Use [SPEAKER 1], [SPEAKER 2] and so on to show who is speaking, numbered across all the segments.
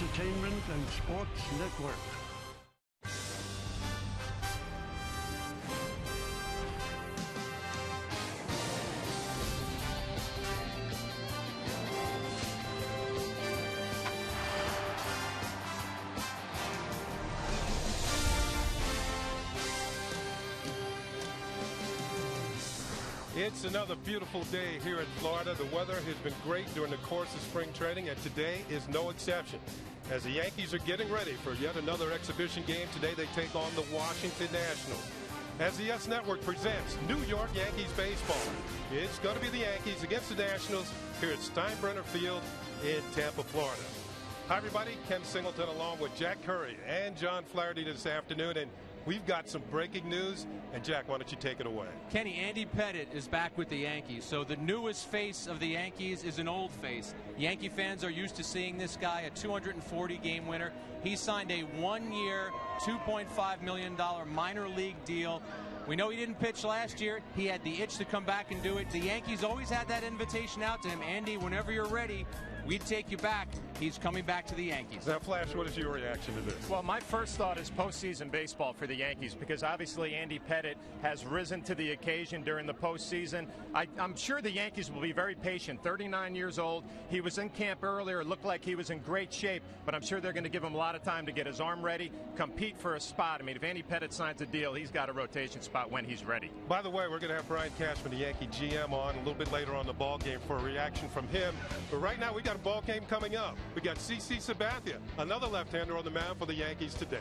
[SPEAKER 1] Entertainment and Sports Network.
[SPEAKER 2] It's another beautiful day here in Florida. The weather has been great during the course of spring training, and today is no exception. As the Yankees are getting ready for yet another exhibition game, today they take on the Washington Nationals. As the YES Network presents New York Yankees baseball, it's going to be the Yankees against the Nationals here at Steinbrenner Field in Tampa, Florida. Hi, everybody. Ken Singleton along with Jack Curry and John Flaherty this afternoon, and we've got some breaking news, and Jack, why don't you take it away?
[SPEAKER 3] Kenny, Andy Pettitte is back with the Yankees, so the newest face of the Yankees is an old face. Yankee fans are used to seeing this guy, a 240-game winner. He signed a one-year, $2.5 million minor league deal. We know he didn't pitch last year. He had the itch to come back and do it. The Yankees always had that invitation out to him. Andy, whenever you're ready, we'd take you back. He's coming back to the Yankees.
[SPEAKER 2] Now, Flash, what is your reaction to this?
[SPEAKER 4] Well, my first thought is postseason baseball for the Yankees, because obviously Andy Pettitte has risen to the occasion during the postseason. I'm sure the Yankees will be very patient. 39 years old. He was in camp earlier. It looked like he was in great shape, but I'm sure they're going to give him a lot of time to get his arm ready, compete for a spot. I mean, if Andy Pettitte signs a deal, he's got a rotation spot when he's ready.
[SPEAKER 2] By the way, we're going to have Brian Cashman, the Yankee GM, on a little bit later on the ball game for a reaction from him. But right now, we got a ball game coming up. We got CC Sabathia, another left-hander on the mound for the Yankees today.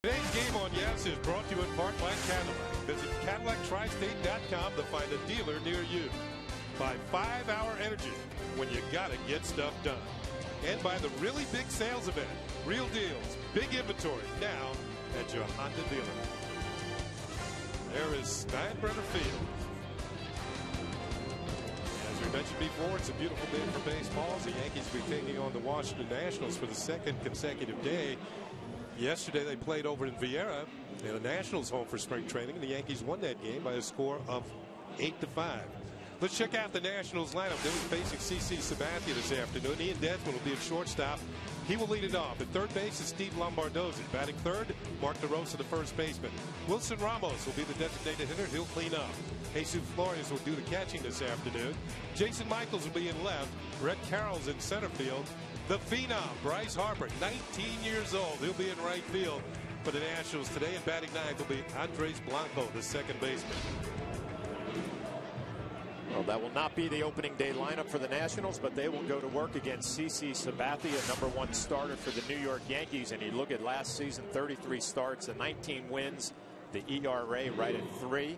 [SPEAKER 2] Today's game on YES is brought to you in part by Cadillac. Visit CadillacTristate.com to find a dealer near you. By 5-Hour Energy, when you gotta get stuff done. And by the really big sales event. Real deals, big inventory, now at your Honda dealer. There is Steinbrenner Field. As we mentioned before, it's a beautiful day for baseball as the Yankees will be taking on the Washington Nationals for the second consecutive day. Yesterday they played over in Vieira, and the Nationals home for spring training, and the Yankees won that game by a score of 8-5. Let's check out the Nationals lineup. They'll be facing CC Sabathia this afternoon. Ian Desmond will be at shortstop. He will lead it off. At third base is Steve Lombardozzi. Batting third, Mark DeRosa, the first baseman. Wilson Ramos will be the designated hitter. He'll clean up. Jesus Flores will do the catching this afternoon. Jason Michaels will be in left. Red Carroll's in center field. The phenom, Bryce Harper, 19 years old. He'll be in right field for the Nationals today. And batting ninth will be Andres Blanco, the second baseman.
[SPEAKER 4] Well, that will not be the opening day lineup for the Nationals, but they will go to work against CC Sabathia, #1 starter for the New York Yankees. And you look at last season, 33 starts and 19 wins. The ERA right at 3.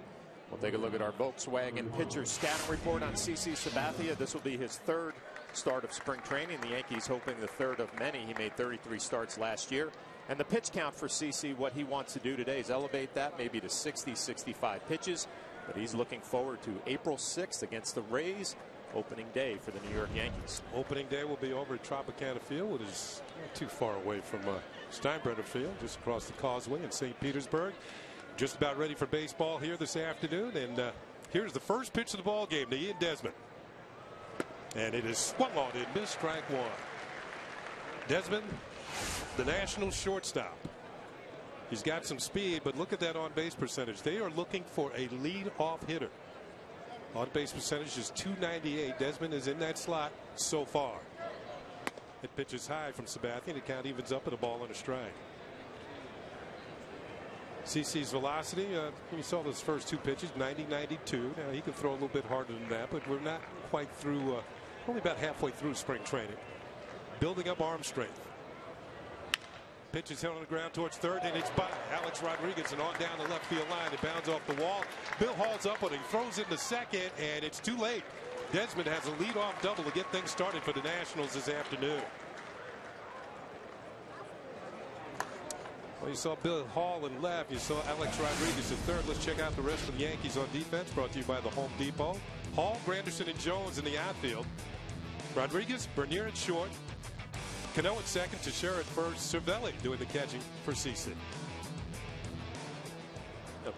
[SPEAKER 4] We'll take a look at our Volkswagen pitcher scouting report on CC Sabathia. This will be his 3rd start of spring training. The Yankees hoping the 3rd of many. He made 33 starts last year. And the pitch count for CC, what he wants to do today is elevate that maybe to 60, 65 pitches. But he's looking forward to April 6th against the Rays, opening day for the New York Yankees.
[SPEAKER 2] Opening day will be over at Tropicana Field, which is not too far away from Steinbrenner Field, just across the causeway in St. Petersburg. Just about ready for baseball here this afternoon. And here's the first pitch of the ball game to Ian Desmond. And it is swung on and missed, strike 1. Desmond, the Nationals shortstop. He's got some speed, but look at that on-base percentage. They are looking for a lead-off hitter. On-base percentage is .298. Desmond is in that slot so far. It pitches high from Sabathia, and the count evens up at a ball and a strike. CC's velocity, you saw those first 2 pitches, 90-92. Now, he can throw a little bit harder than that, but we're not quite through, only about halfway through spring training. Building up arm strength. Pitch is hit on the ground towards third, and it's by Alex Rodriguez, and on down the left field line. It bounds off the wall. Bill Hall's up on it. He throws into second, and it's too late. Desmond has a leadoff double to get things started for the Nationals this afternoon. Well, you saw Bill Hall in left. You saw Alex Rodriguez in third. Let's check out the rest of the Yankees on defense, brought to you by the Home Depot. Hall, Granderson, and Jones in the outfield. Rodriguez, Bernier at short. Cano at second, Teixeira at first, Cervelli doing the catching for CC.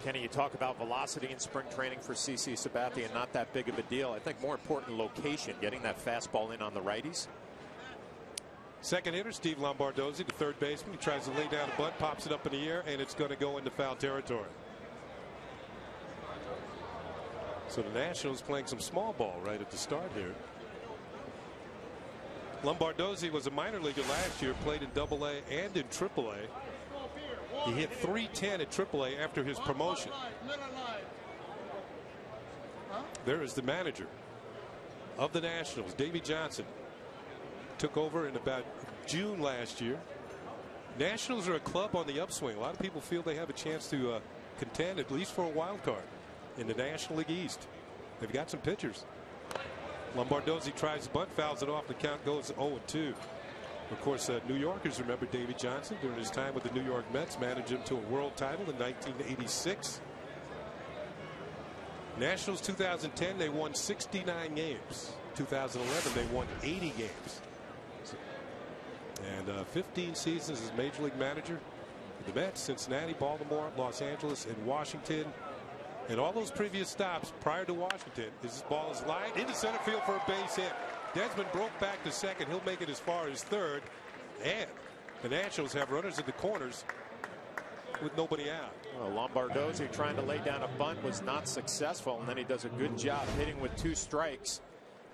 [SPEAKER 4] Kenny, you talk about velocity in spring training for CC Sabathia, not that big of a deal. I think more important, location, getting that fastball in on the righties.
[SPEAKER 2] Second hitter, Steve Lombardozzi, the third baseman. He tries to lay down a bunt, pops it up in the air, and it's going to go into foul territory. So the Nationals playing some small ball right at the start here. Lombardozzi was a minor leaguer last year, played in AA and in AAA. He hit .310 at AAA after his promotion. There is the manager of the Nationals, Davey Johnson. Took over in about June last year. Nationals are a club on the upswing. A lot of people feel they have a chance to contend at least for a wild card in the National League East. They've got some pitchers. Lombardozzi tries to bunt, fouls it off. The count goes 0-2. Of course, New Yorkers remember Davey Johnson during his time with the New York Mets, managed him to a world title in 1986. Nationals 2010, they won 69 games. 2011, they won 80 games. And 15 seasons as Major League Manager. The Mets, Cincinnati, Baltimore, Los Angeles, and Washington. And all those previous stops prior to Washington, this ball is lined into center field for a base hit. Desmond broke back to second. He'll make it as far as third. And the Nationals have runners at the corners with nobody out.
[SPEAKER 4] Well, Lombardozzi trying to lay down a bunt was not successful, and then he does a good job hitting with 2 strikes.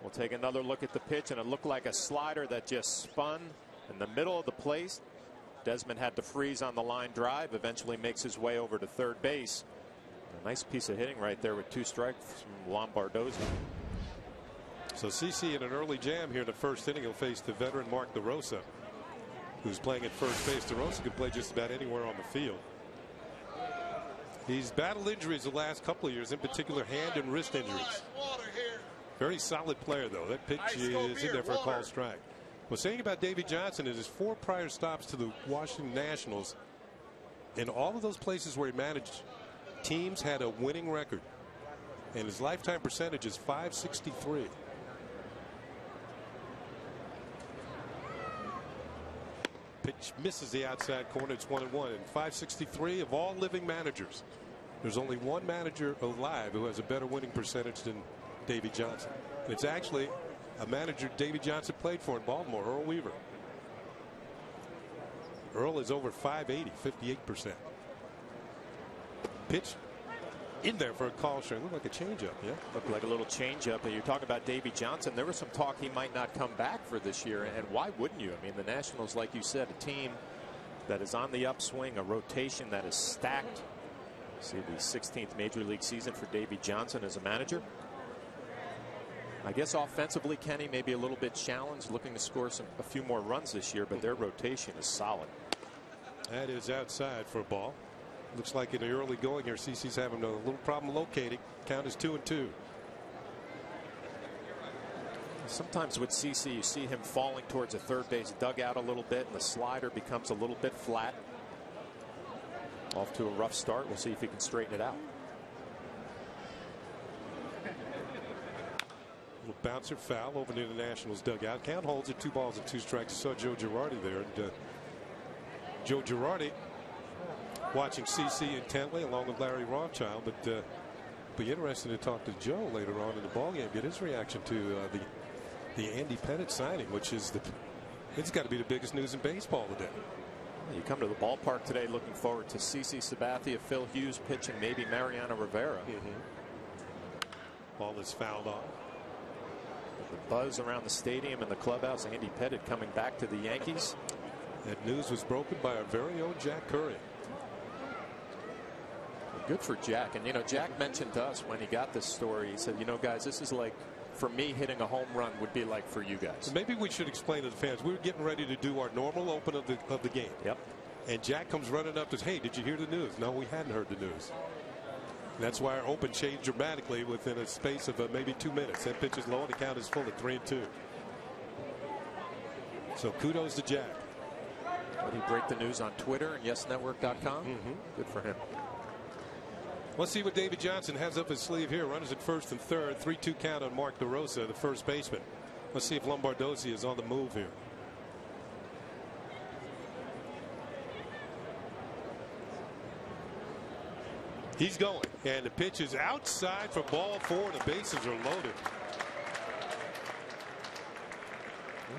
[SPEAKER 4] We'll take another look at the pitch, and it looked like a slider that just spun in the middle of the plate. Desmond had to freeze on the line drive, eventually makes his way over to third base. A nice piece of hitting right there with 2 strikes from Lombardozzi.
[SPEAKER 2] So CC in an early jam here in the first inning. He'll face the veteran Mark DeRosa, who's playing at first base. DeRosa can play just about anywhere on the field. He's battled injuries the last couple of years, in particular hand and wrist injuries. Very solid player, though. That pitch is in there for a called strike. Well, saying about Davey Johnson is his 4 prior stops to the Washington Nationals. In all of those places where he managed, teams had a winning record, and his lifetime percentage is .563. Pitch misses the outside corner. It's 1-1. And .563 of all living managers, there's only one manager alive who has a better winning percentage than Davey Johnson. And it's actually a manager Davey Johnson played for in Baltimore, Earl Weaver. Earl is over .580, 58%. Pitch in there for a call strike. Looked like a changeup. Yeah,
[SPEAKER 4] looked like a little changeup. And you're talking about Davey Johnson. There was some talk he might not come back for this year, and why wouldn't you? I mean, the Nationals, like you said, a team that is on the upswing, a rotation that is stacked. See the 16th Major League season for Davey Johnson as a manager.
[SPEAKER 5] I guess offensively, Kenny may be a little bit challenged, looking to score a few more runs this year, but their rotation is solid.
[SPEAKER 2] That is outside for a ball. Looks like in the early going here, CC's having a little problem locating. Count is 2-2.
[SPEAKER 5] Sometimes with CC, you see him falling towards a third base dugout a little bit, and the slider becomes a little bit flat. Off to a rough start. We'll see if he can straighten it out.
[SPEAKER 2] Little bouncer foul over near the Nationals dugout. Count holds at 2-2. You saw Joe Girardi there, and Joe Girardi watching CC intently along with Larry Rothschild, but be interesting to talk to Joe later on in the ballgame, get his reaction to the Andy Pettitte signing, which is it's got to be the biggest news in baseball today.
[SPEAKER 5] You come to the ballpark today looking forward to CC Sabathia, Phil Hughes pitching, maybe Mariano Rivera.
[SPEAKER 2] Ball is fouled off.
[SPEAKER 5] The buzz around the stadium and the clubhouse. Andy Pettitte coming back to the Yankees.
[SPEAKER 2] That news was broken by our very own Jack Curry.
[SPEAKER 5] Good for Jack. And, you know, Jack mentioned to us when he got this story, he said, you know, guys, this is like for me hitting a home run would be like for you guys.
[SPEAKER 2] Maybe we should explain to the fans. We were getting ready to do our normal open of the game.
[SPEAKER 5] Yep.
[SPEAKER 2] And Jack comes running up to us, hey, did you hear the news? No, we hadn't heard the news. And that's why our open changed dramatically within a space of maybe 2 minutes. That pitch is low and the count is full at 3-2. So kudos to Jack.
[SPEAKER 5] Did he break the news on Twitter and YesNetwork.com? Good for him.
[SPEAKER 2] Let's see what David Johnson has up his sleeve here. Runners at first and third. 3-2 count on Mark DeRosa, the first baseman. Let's see if Lombardozzi is on the move here. He's going, and the pitch is outside for ball 4. The bases are loaded.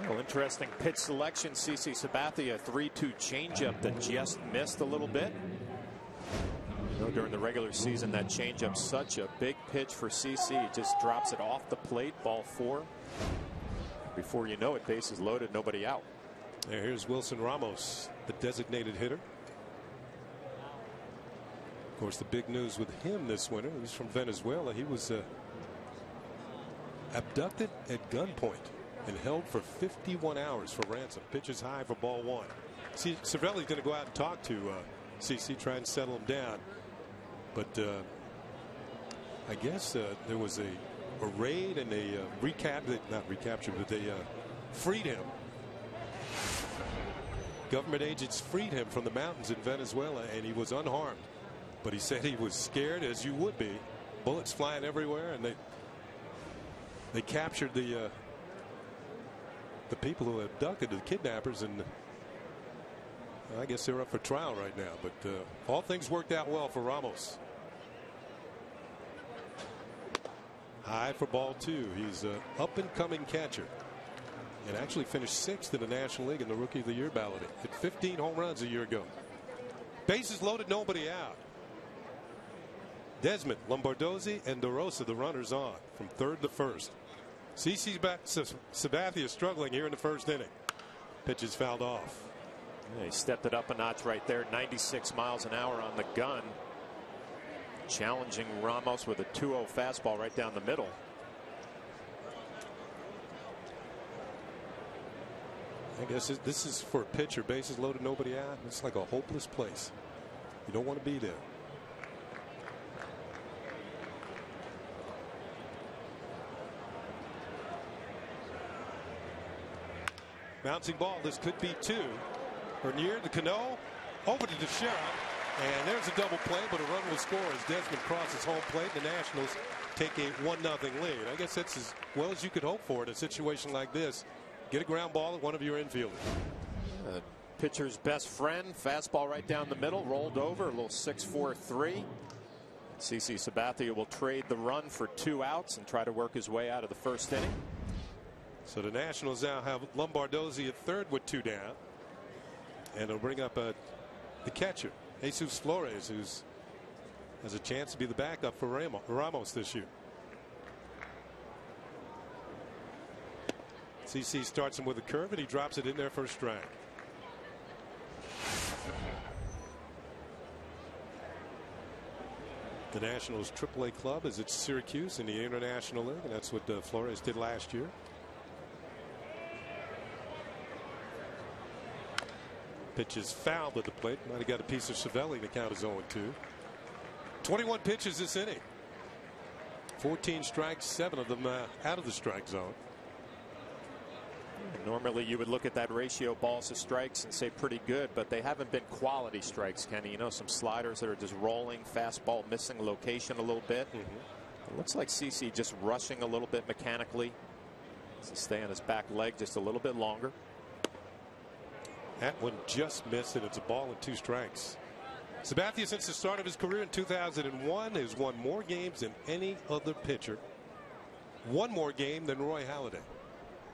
[SPEAKER 5] Well, interesting pitch selection. CC Sabathia, 3-2 changeup that just missed a little bit. You know, during the regular season, that changeup such a big pitch for CC. He just drops it off the plate, ball 4. Before you know it, bases loaded, nobody out.
[SPEAKER 2] Here's Wilson Ramos, the designated hitter. Of course, the big news with him this winter, he's from Venezuela. He was abducted at gunpoint and held for 51 hours for ransom. Pitches high for ball 1. See, Cervelli's going to go out and talk to CC, try and settle him down. But I guess there was a raid and they not recaptured, but they freed him. Government agents freed him from the mountains in Venezuela, and he was unharmed. But he said he was scared, as you would be. Bullets flying everywhere, and they captured the people who abducted the kidnappers, and I guess they're up for trial right now. But all things worked out well for Ramos. High for ball 2. He's an up-and-coming catcher, and actually finished 6th in the National League in the Rookie of the Year balloting. Hit 15 home runs a year ago. Bases loaded, nobody out. Desmond, Lombardozzi, and DeRosa, the runners on from third to first. CC's back. Sabathia struggling here in the first inning. Pitch is fouled off.
[SPEAKER 5] Yeah, he stepped it up a notch right there. 96 miles an hour on the gun. Challenging Ramos with a 2-0 fastball right down the middle.
[SPEAKER 2] I guess this is for a pitcher. Bases loaded, nobody out. It's like a hopeless place. You don't want to be there. Bouncing ball. This could be 2. Or near the Cano. Over to Teixeira. And there's a double play, but a run will score as Desmond crosses home plate. The Nationals take a 1-0 lead. I guess that's as well as you could hope for in a situation like this. Get a ground ball at one of your infielders.
[SPEAKER 5] Pitcher's best friend. Fastball right down the middle. Rolled over. A little 6-4-3. CC Sabathia will trade the run for 2 outs and try to work his way out of the first inning.
[SPEAKER 2] So the Nationals now have Lombardozzi at third with 2 down. And it'll bring up the catcher, Jesus Flores, who has a chance to be the backup for Ramos this year. CC starts him with a curve, and he drops it in there for a strike. The Nationals AAA club is at Syracuse in the International League, and that's what Flores did last year. Pitch is fouled at the plate. Might have got a piece of Savelli to count as 0-2. 21 pitches this inning. 14 strikes, 7 of them out of the strike zone.
[SPEAKER 5] Normally you would look at that ratio balls to strikes and say pretty good, but they haven't been quality strikes, Kenny. You know, some sliders that are just rolling, fastball missing location a little bit. It looks like CC just rushing a little bit mechanically to stay on his back leg just a little bit longer.
[SPEAKER 2] That one just missed, and it's a ball and 2 strikes. Sabathia, since the start of his career in 2001, has won more games than any other pitcher. One more game than Roy Halladay.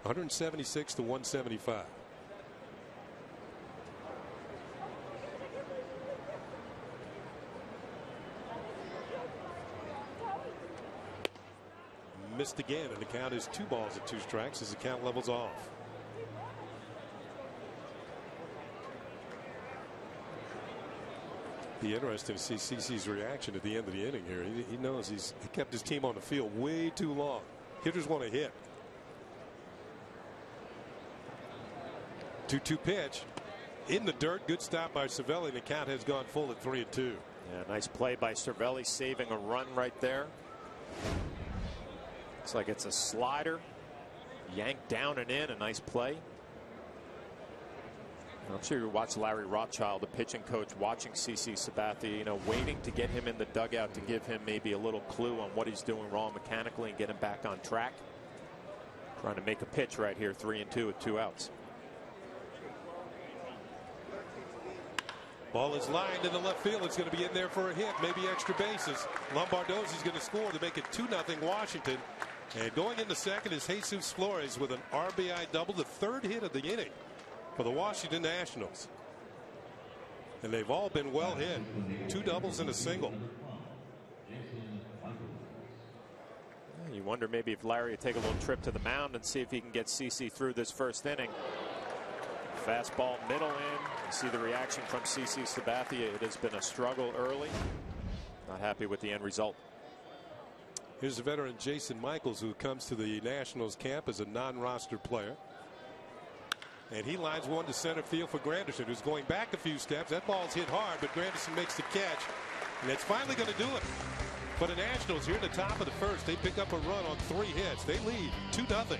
[SPEAKER 2] 176 to 175. Missed again, and the count is 2 balls and 2 strikes as the count levels off. Be interesting to see CC's reaction at the end of the inning here. He knows he kept his team on the field way too long. Hitters want to hit. 2-2 pitch in the dirt. Good stop by Savelli. The count has gone full at 3-2.
[SPEAKER 5] Yeah, nice play by Savelli, saving a run right there. Looks like it's a slider. Yanked down and in. A nice play. I'm sure you watch Larry Rothschild, the pitching coach, watching CC Sabathia, you know, waiting to get him in the dugout to give him maybe a little clue on what he's doing wrong mechanically and get him back on track. Trying to make a pitch right here, 3-2 with 2 outs.
[SPEAKER 2] Ball is lined in the left field. It's going to be in there for a hit, maybe extra bases. Lombardozzi's going to score to make it 2-0 Washington. And going into second is Jesus Flores with an RBI double, the 3rd hit of the inning for the Washington Nationals. And they've all been well hit. 2 doubles and a single.
[SPEAKER 5] You wonder maybe if Larry would take a little trip to the mound and see if he can get CC through this 1st inning. Fastball middle in. You see the reaction from CC Sabathia. It has been a struggle early. Not happy with the end result.
[SPEAKER 2] Here's the veteran Jason Michaels, who comes to the Nationals camp as a non-roster player. And he lines one to center field for Granderson, who's going back a few steps. That ball's hit hard, but Granderson makes the catch. And that's finally going to do it. For the Nationals here in the top of the 1st, they pick up a run on 3 hits. They lead 2-0.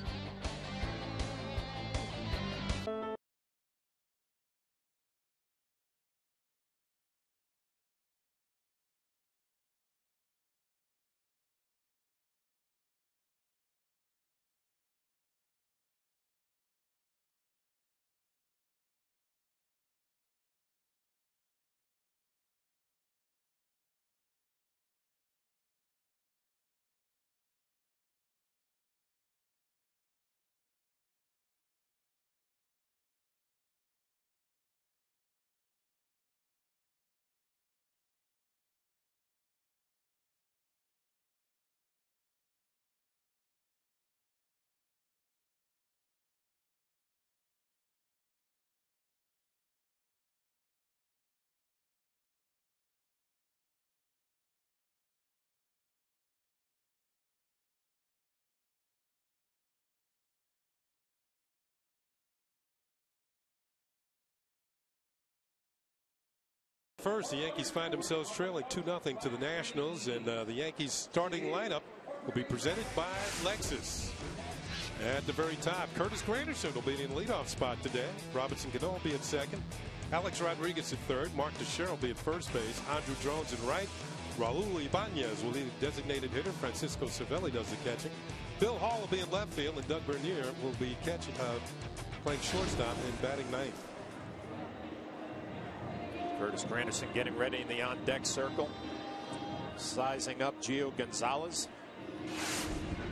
[SPEAKER 2] First, the Yankees find themselves trailing 2-0 to the Nationals, and the Yankees starting lineup will be presented by Lexus. At the very top, Curtis Granderson will be in the leadoff spot today. Robinson Cano will be at second. Alex Rodriguez at third. Mark Teixeira will be at first base. Andrew Jones at right. Raul Ibanez will be the designated hitter. Francisco Savelli does the catching. Bill Hall will be in left field, and Doug Bernier will be playing shortstop and batting ninth.
[SPEAKER 5] Curtis Granderson getting ready in the on-deck circle. Sizing up Gio Gonzalez.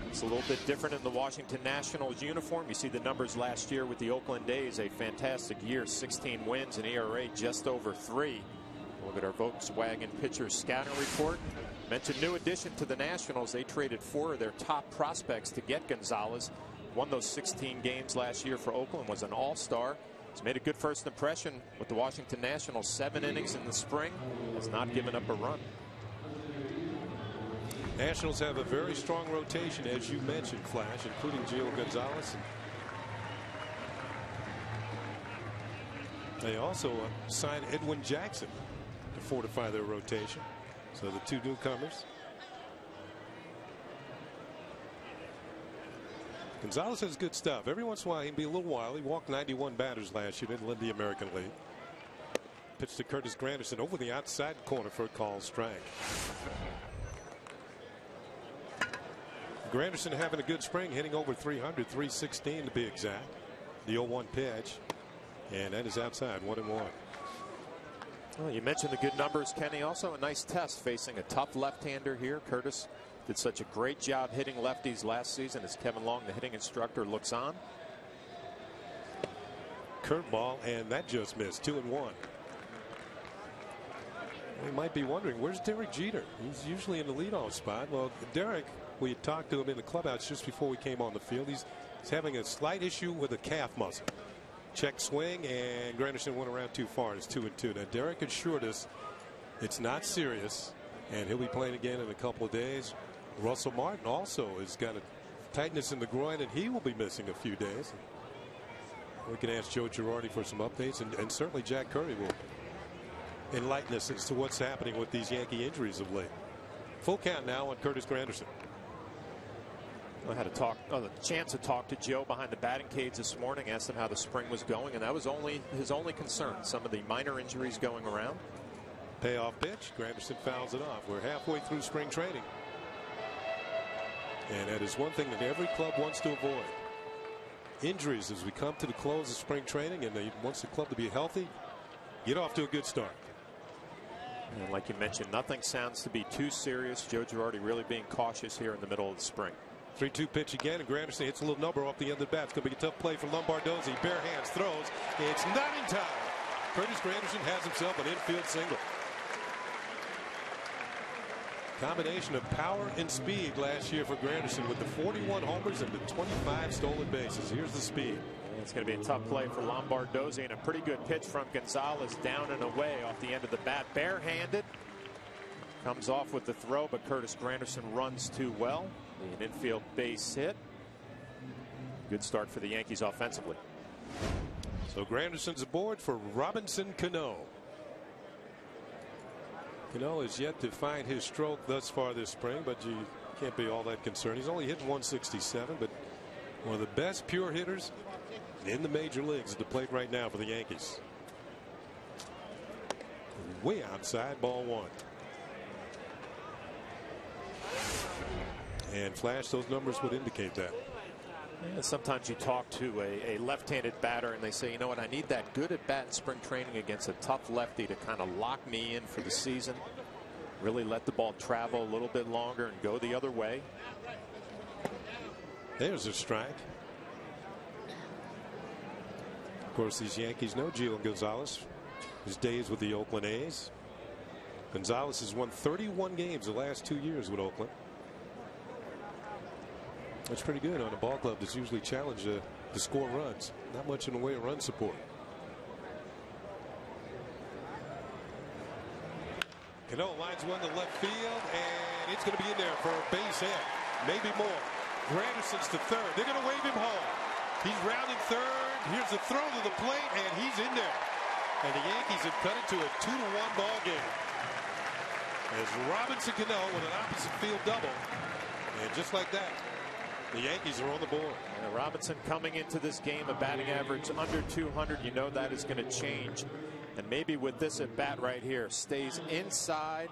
[SPEAKER 5] It's a little bit different in the Washington Nationals uniform. You see the numbers last year with the Oakland A's. A fantastic year. 16 wins, an ERA just over 3. Look at our Volkswagen pitcher scouting report. Mentioned new addition to the Nationals. They traded 4 of their top prospects to get Gonzalez. Won those 16 games last year for Oakland. Was an all-star. He's made a good first impression with the Washington Nationals. 7 innings in the spring. Has not given up a run.
[SPEAKER 2] Nationals have a very strong rotation, as you mentioned, Flash, including Gio Gonzalez. They also signed Edwin Jackson to fortify their rotation. So the two newcomers. Gonzalez has good stuff. Every once in a while, he can be a little wild. He walked 91 batters last year, didn't lead the American League. Pitch to Curtis Granderson over the outside corner for a call strike. Granderson having a good spring, hitting over 300, 316 to be exact. The 0-1 pitch, and that is outside, 1-1.
[SPEAKER 5] Well, you mentioned the good numbers, Kenny. Also a nice test facing a tough left-hander here. Curtis did such a great job hitting lefties last season as Kevin Long, the hitting instructor, looks on.
[SPEAKER 2] Curveball, and that just missed. 2-1. We might be wondering, where's Derek Jeter? He's usually in the leadoff spot. Well, Derek, we had talked to him in the clubhouse just before we came on the field. He's having a slight issue with a calf muscle. Check swing, and Granderson went around too far. It's 2-2. Now, Derek assured us it's not serious, and he'll be playing again in a couple of days. Russell Martin also has got a tightness in the groin, and he will be missing a few days. We can ask Joe Girardi for some updates, and certainly Jack Curry will enlighten us as to what's happening with these Yankee injuries of late. Full count now on Curtis Granderson.
[SPEAKER 5] I had a chance to talk to Joe behind the batting cage this morning, asked him how the spring was going, and that was his only concern, some of the minor injuries going around.
[SPEAKER 2] Payoff pitch. Granderson fouls it off. We're halfway through spring training, and that is one thing that every club wants to avoid. Injuries as we come to the close of spring training, and they wants the club to be healthy, get off to a good start.
[SPEAKER 5] And like you mentioned, nothing sounds to be too serious. Joe Girardi really being cautious here in the middle of the spring.
[SPEAKER 2] 3-2 pitch again, and Granderson hits a little number off the end of the bat. It's going to be a tough play for Lombardozzi. Bare hands throws. It's not in time. Curtis Granderson has himself an infield single. Combination of power and speed last year for Granderson with the 41 homers and the 25 stolen bases. Here's the speed.
[SPEAKER 5] It's going to be a tough play for Lombardozzi, and a pretty good pitch from Gonzalez down and away off the end of the bat. Barehanded. Comes off with the throw, but Curtis Granderson runs too well. An infield base hit. Good start for the Yankees offensively.
[SPEAKER 2] So Granderson's aboard for Robinson Cano. Cano has yet to find his stroke thus far this spring, but you can't be all that concerned. He's only hitting 167, but one of the best pure hitters in the major leagues at the plate right now for the Yankees. Way outside, ball one. And Flash, those numbers would indicate that.
[SPEAKER 5] Yeah, sometimes you talk to a left-handed batter and they say, you know what, I need that good at bat in spring training against a tough lefty to kind of lock me in for the season. Really let the ball travel a little bit longer and go the other way.
[SPEAKER 2] There's a strike. Of course, these Yankees know Gio Gonzalez. His days with the Oakland A's. Gonzalez has won 31 games the last 2 years with Oakland. That's pretty good on a ball club that's usually challenged to score runs. Not much in the way of run support. Cano lines one to left field, and it's going to be in there for a base hit. Maybe more. Granderson's to third. They're going to wave him home. He's rounding third. Here's the throw to the plate, and he's in there. And the Yankees have cut it to a 2-1 ball game. As Robinson Cano with an opposite field double. And just like that, the Yankees are on the board.
[SPEAKER 5] And Robinson coming into this game, a batting average under 200. You know that is going to change. And maybe with this at bat right here, stays inside,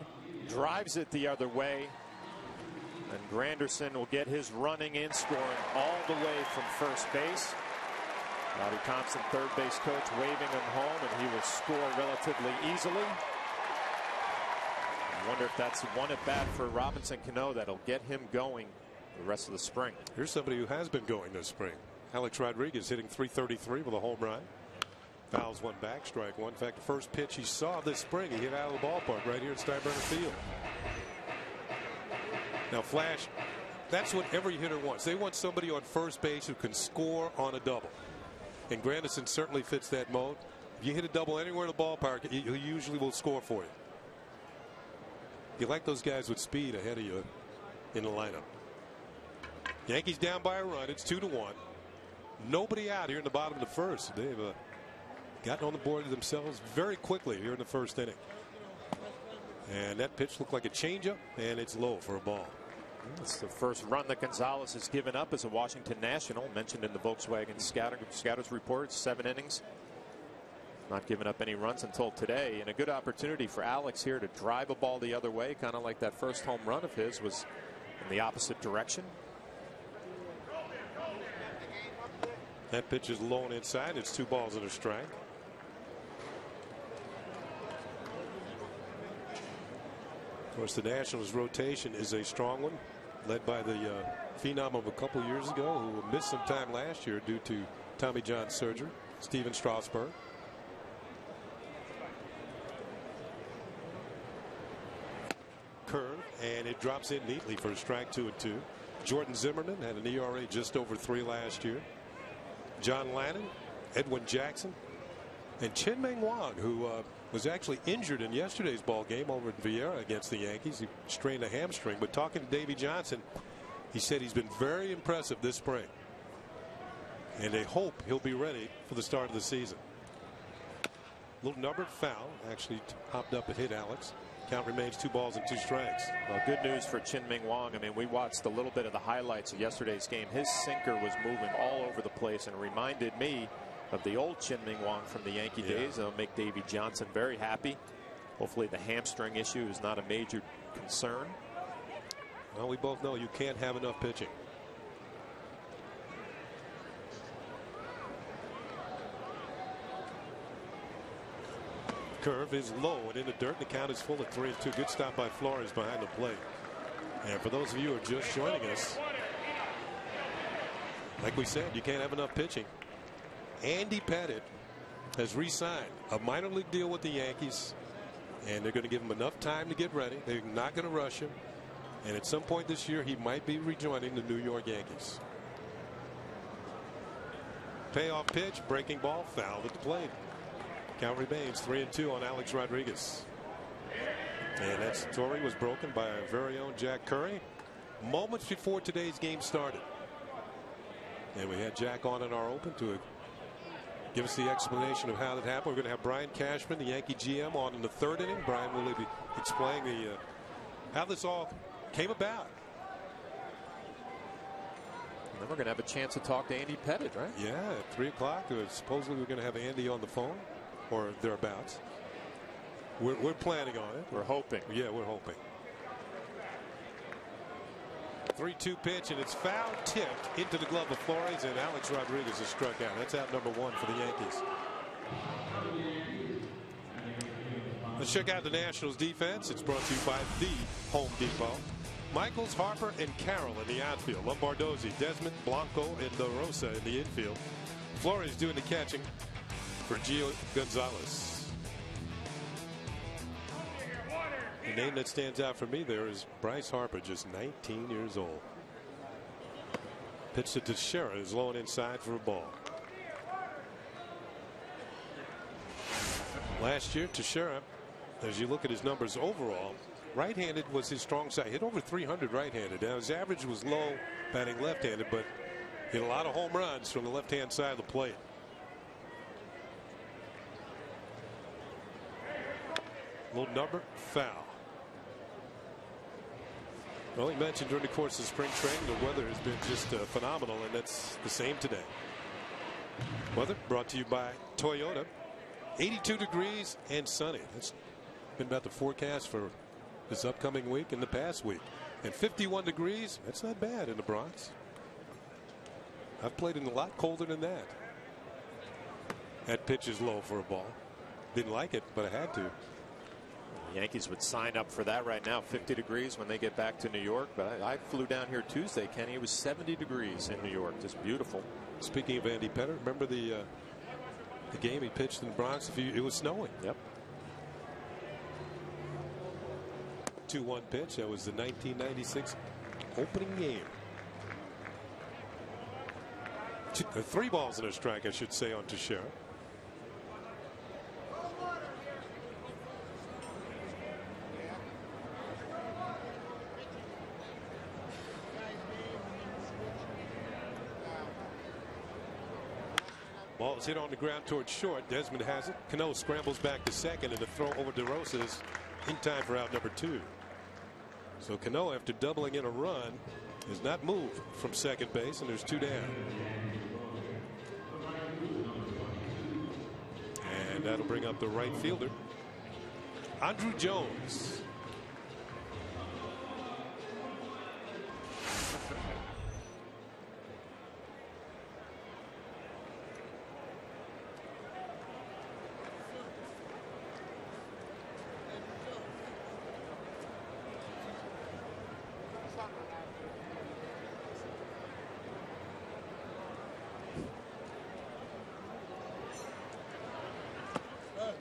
[SPEAKER 5] drives it the other way. And Granderson will get his running in, scoring all the way from first base. Bobby Thompson, third base coach, waving him home, and he will score relatively easily. I wonder if that's one at bat for Robinson Cano that'll get him going the rest of the spring.
[SPEAKER 2] Here's somebody who has been going this spring. Alex Rodriguez hitting .333 with a home run. Fouls one back, strike one. In fact, the first pitch he saw this spring, he hit out of the ballpark right here at Steinbrenner Field. Now, Flash, that's what every hitter wants. They want somebody on first base who can score on a double. And Granderson certainly fits that mode. If you hit a double anywhere in the ballpark, he usually will score for you. You like those guys with speed ahead of you. in the lineup. Yankees down by a run. It's 2-1. Nobody out here in the bottom of the first. They've gotten on the board themselves very quickly here in the first inning. And that pitch looked like a changeup, and it's low for a ball.
[SPEAKER 5] It's the first run that Gonzalez has given up as a Washington National, mentioned in the Volkswagen Scouters report. 7 innings. Not giving up any runs until today, and a good opportunity for Alex here to drive a ball the other way, kind of like that first home run of his was in the opposite direction.
[SPEAKER 2] That pitch is low and inside. It's 2 balls and a strike. Of course, the Nationals rotation is a strong one, led by the phenom of a couple years ago who missed some time last year due to Tommy John surgery, Steven Strasburg. Curve, and it drops in neatly for a strike. 2-2. Jordan Zimmerman had an ERA just over 3 last year. John Lannon, Edwin Jackson, and Chien-Ming Wang, who was actually injured in yesterday's ball game over at Vieira against the Yankees. He strained a hamstring, but talking to Davey Johnson, he said he's been very impressive this spring, and they hope he'll be ready for the start of the season. Little numbered foul, actually hopped up and hit Alex. Count remains 2 balls and 2 strikes.
[SPEAKER 5] Well, good news for Chien-Ming Wang. I mean, we watched a little bit of the highlights of yesterday's game. His sinker was moving all over the place and reminded me of the old Chien-Ming Wang from the Yankee days. It'll make Davey Johnson very happy. Hopefully the hamstring issue is not a major concern.
[SPEAKER 2] Well, we both know you can't have enough pitching. Curve is low and in the dirt. The count is full at 3-2. Good stop by Flores behind the plate. And for those of you who are just joining us, like we said, you can't have enough pitching. Andy Pettitte has re-signed a minor league deal with the Yankees, and they're going to give him enough time to get ready. They're not going to rush him, and at some point this year he might be rejoining the New York Yankees. Payoff pitch, breaking ball, foul at the plate. Count remains 3-2 on Alex Rodriguez. And that story was broken by our very own Jack Curry moments before today's game started. And we had Jack on in our open to give us the explanation of how that happened. We're going to have Brian Cashman, the Yankee GM, on in the 3rd inning. Brian will be explaining how this all came about.
[SPEAKER 5] And then we're going to have a chance to talk to Andy Pettitte, right?
[SPEAKER 2] Yeah, at 3 o'clock. Supposedly we're going to have Andy on the phone or thereabouts. We're planning on it.
[SPEAKER 5] We're hoping.
[SPEAKER 2] Yeah, we're hoping. 3-2 pitch, and it's foul tipped into the glove of Flores, and Alex Rodriguez is struck out. That's out number 1 for the Yankees. Let's check out the Nationals defense. It's brought to you by the Home Depot. Michaels, Harper, and Carroll in the outfield. Lombardozzi, Desmond, Blanco, and De Rosa in the infield. Flores doing the catching for Gio Gonzalez. The name that stands out for me there is Bryce Harper, just 19 years old. Pitch to Teixeira is low and inside for a ball. Last year, Teixeira, as you look at his numbers overall, right-handed was his strong side. Hit over 300 right-handed. Now his average was low batting left-handed, but hit a lot of home runs from the left-hand side of the plate. Little number, foul. Well, he mentioned during the course of spring training the weather has been just phenomenal, and that's the same today. Weather brought to you by Toyota. 82 degrees and sunny. That's been about the forecast for this upcoming week and the past week. And 51 degrees, that's not bad in the Bronx. I've played in a lot colder than that. That pitch is low for a ball. Didn't like it, but I had to.
[SPEAKER 5] The Yankees would sign up for that right now. 50 degrees when they get back to New York. But I flew down here Tuesday, Kenny. It was 70 degrees in New York. Just beautiful.
[SPEAKER 2] Speaking of Andy Pettitte, remember the game he pitched in the Bronx? It was snowing.
[SPEAKER 5] Yep.
[SPEAKER 2] 2-1 pitch. That was the 1996 opening game. 3 balls and a strike, I should say, on Teixeira. Ball is hit on the ground towards short. Desmond has it. Cano scrambles back to second, and the throw over DeRosa is in time for out number 2. So Cano, after doubling in a run, has not moved from second base, and there's 2 down. And that'll bring up the right fielder, Andrew Jones.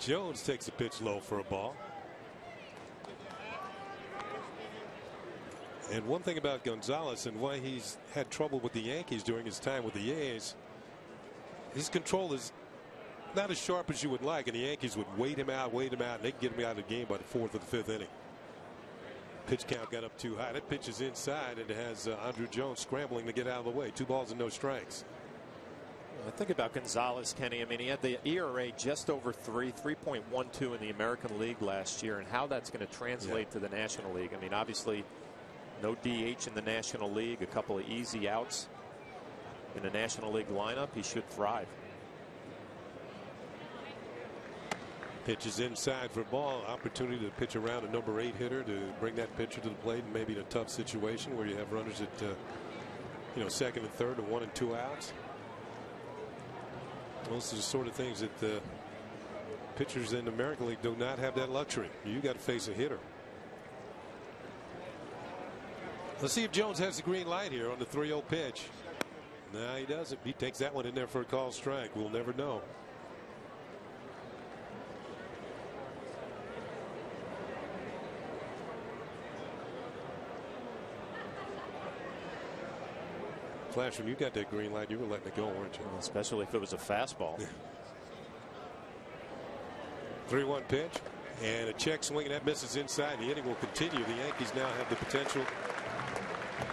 [SPEAKER 2] Jones takes a pitch low for a ball. And one thing about Gonzalez and why he's had trouble with the Yankees during his time with the A's, his control is not as sharp as you would like, and the Yankees would wait him out, and they could get him out of the game by the 4th or the 5th inning. Pitch count got up too high. That pitch is inside, and it has Andrew Jones scrambling to get out of the way. 2 balls and no strikes.
[SPEAKER 5] I think about Gonzalez, Kenny. I mean, he had the ERA just over 3.12 in the American League last year, and how that's going to translate to the National League. I mean, obviously, no DH in the National League, a couple of easy outs in the National League lineup. He should thrive.
[SPEAKER 2] Pitch is inside for a ball. Opportunity to pitch around a number 8 hitter to bring that pitcher to the plate, maybe in a tough situation where you have runners at second and third, and 1 and 2 outs. Those are the sort of things that the pitchers in the American League do not have that luxury. You got to face a hitter. Let's see if Jones has the green light here on the 3-0 pitch. No, he doesn't. He takes that one in there for a called strike. We'll never know. Flash, when you got that green light, you were letting it go, weren't you?
[SPEAKER 5] Especially if it was a fastball.
[SPEAKER 2] 3-1 pitch and a check swing, and that misses inside. The inning will continue. The Yankees now have the potential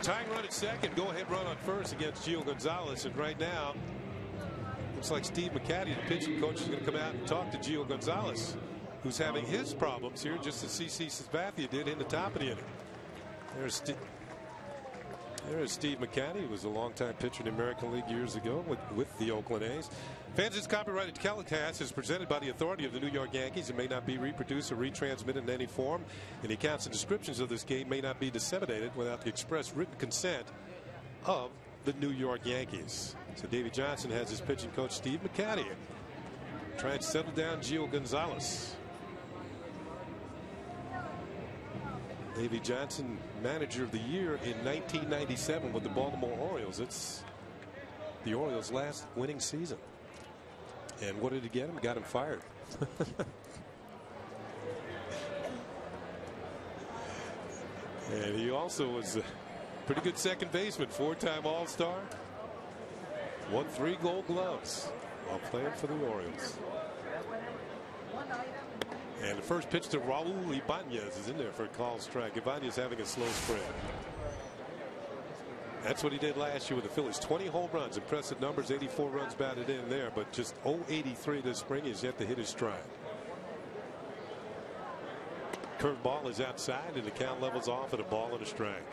[SPEAKER 2] tying run at second, go ahead run on first against Gio Gonzalez, and right now looks like Steve McCatty, the pitching coach, is going to come out and talk to Gio Gonzalez, who's having his problems here, just as CC Sabathia did in the top of the inning. There's Steve McCatty, who was a longtime pitcher in the American League years ago with the Oakland A's. Fans' copyrighted telecast is presented by the authority of the New York Yankees and may not be reproduced or retransmitted in any form. Any accounts and descriptions of this game may not be disseminated without the express written consent of the New York Yankees. So Davey Johnson has his pitching coach Steve McCatty trying to settle down Gio Gonzalez. Davey Johnson, manager of the year in 1997 with the Baltimore Orioles. It's the Orioles' last winning season. And what did he get him? Got him fired. And he also was a pretty good second baseman, 4-time All-Star. Won 3 Gold Gloves while playing for the Orioles. And the first pitch to Raul Ibanez is in there for a called strike. Ibanez having a slow spread. That's what he did last year with the Phillies. 20 home runs, impressive numbers, 84 runs batted in there, but just 083 this spring. He's yet to hit his stride. Curveball is outside, and the count levels off at a ball and a strike.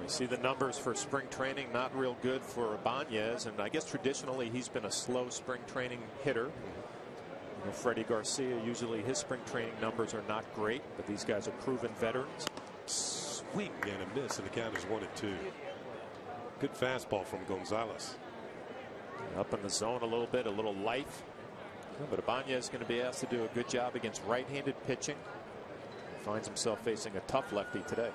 [SPEAKER 5] We see the numbers for spring training, not real good for Ibanez, and I guess traditionally he's been a slow spring training hitter. Freddie Garcia, usually his spring training numbers are not great, but these guys are proven veterans.
[SPEAKER 2] Swing and a miss, and the count is 1-2. Good fastball from Gonzalez.
[SPEAKER 5] Up in the zone a little bit, a little life. But Ibanez is going to be asked to do a good job against right-handed pitching. Finds himself facing a tough lefty today.